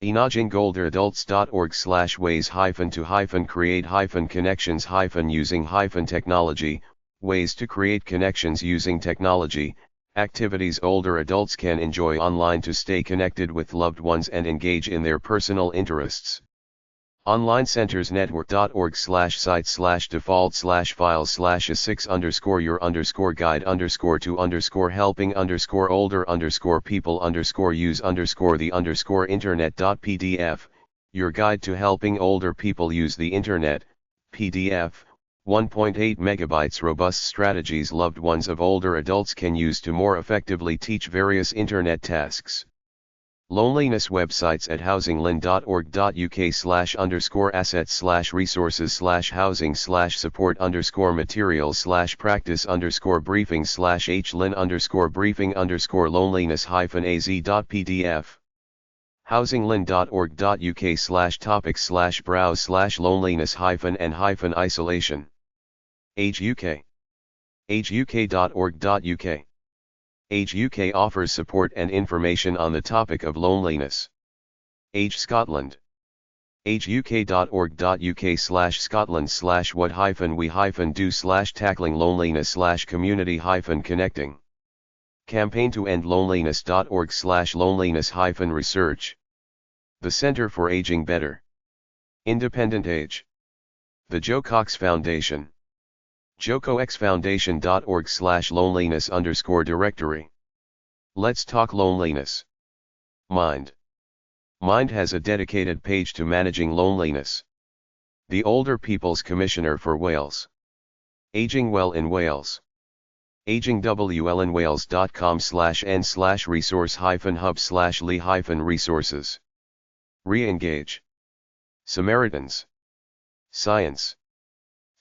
Speaker 1: enagingolderadults.org/ways-to-create-connections-using-technology, ways to create connections using technology, activities older adults can enjoy online to stay connected with loved ones and engage in their personal interests. onlinecentersnetwork.org/site/default/your_guide_to_helping_older_people_the_internet.pdf, your guide to helping older people use the internet, PDF, 1.8 megabytes robust strategies loved ones of older adults can use to more effectively teach various internet tasks. Loneliness websites at housinglyn.org.uk/underscore assets/resources/housing/support_materials/practice_briefings/hlyn_briefing_loneliness-iz.pdf. housinglyn.org.uk/topics/browse/loneliness-and-isolation. Age UK. ageuk.org.uk. Age UK offers support and information on the topic of loneliness. Age Scotland. ageuk.org.uk/scotland/what-we-do/tackling loneliness/community-connecting. Campaign to End Loneliness.org/loneliness-research. The Center for Aging Better. Independent Age. The Joe Cox Foundation. joecoxfoundation.org/loneliness_directory. Let's talk loneliness. Mind. Mind has a dedicated page to managing loneliness. The Older People's Commissioner for Wales. Aging Well in Wales. agingwl.in-wales.com/n/resource-hub/lee-resources. Re-engage. Samaritans. Science.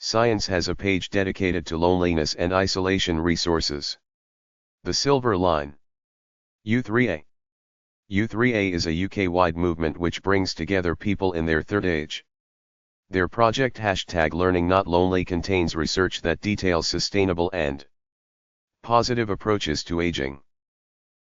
Speaker 1: Science has a page dedicated to loneliness and isolation resources. The Silver Line. U3A. U3A is a UK-wide movement which brings together people in their third age. Their project #LearningNotLonely contains research that details sustainable and positive approaches to aging.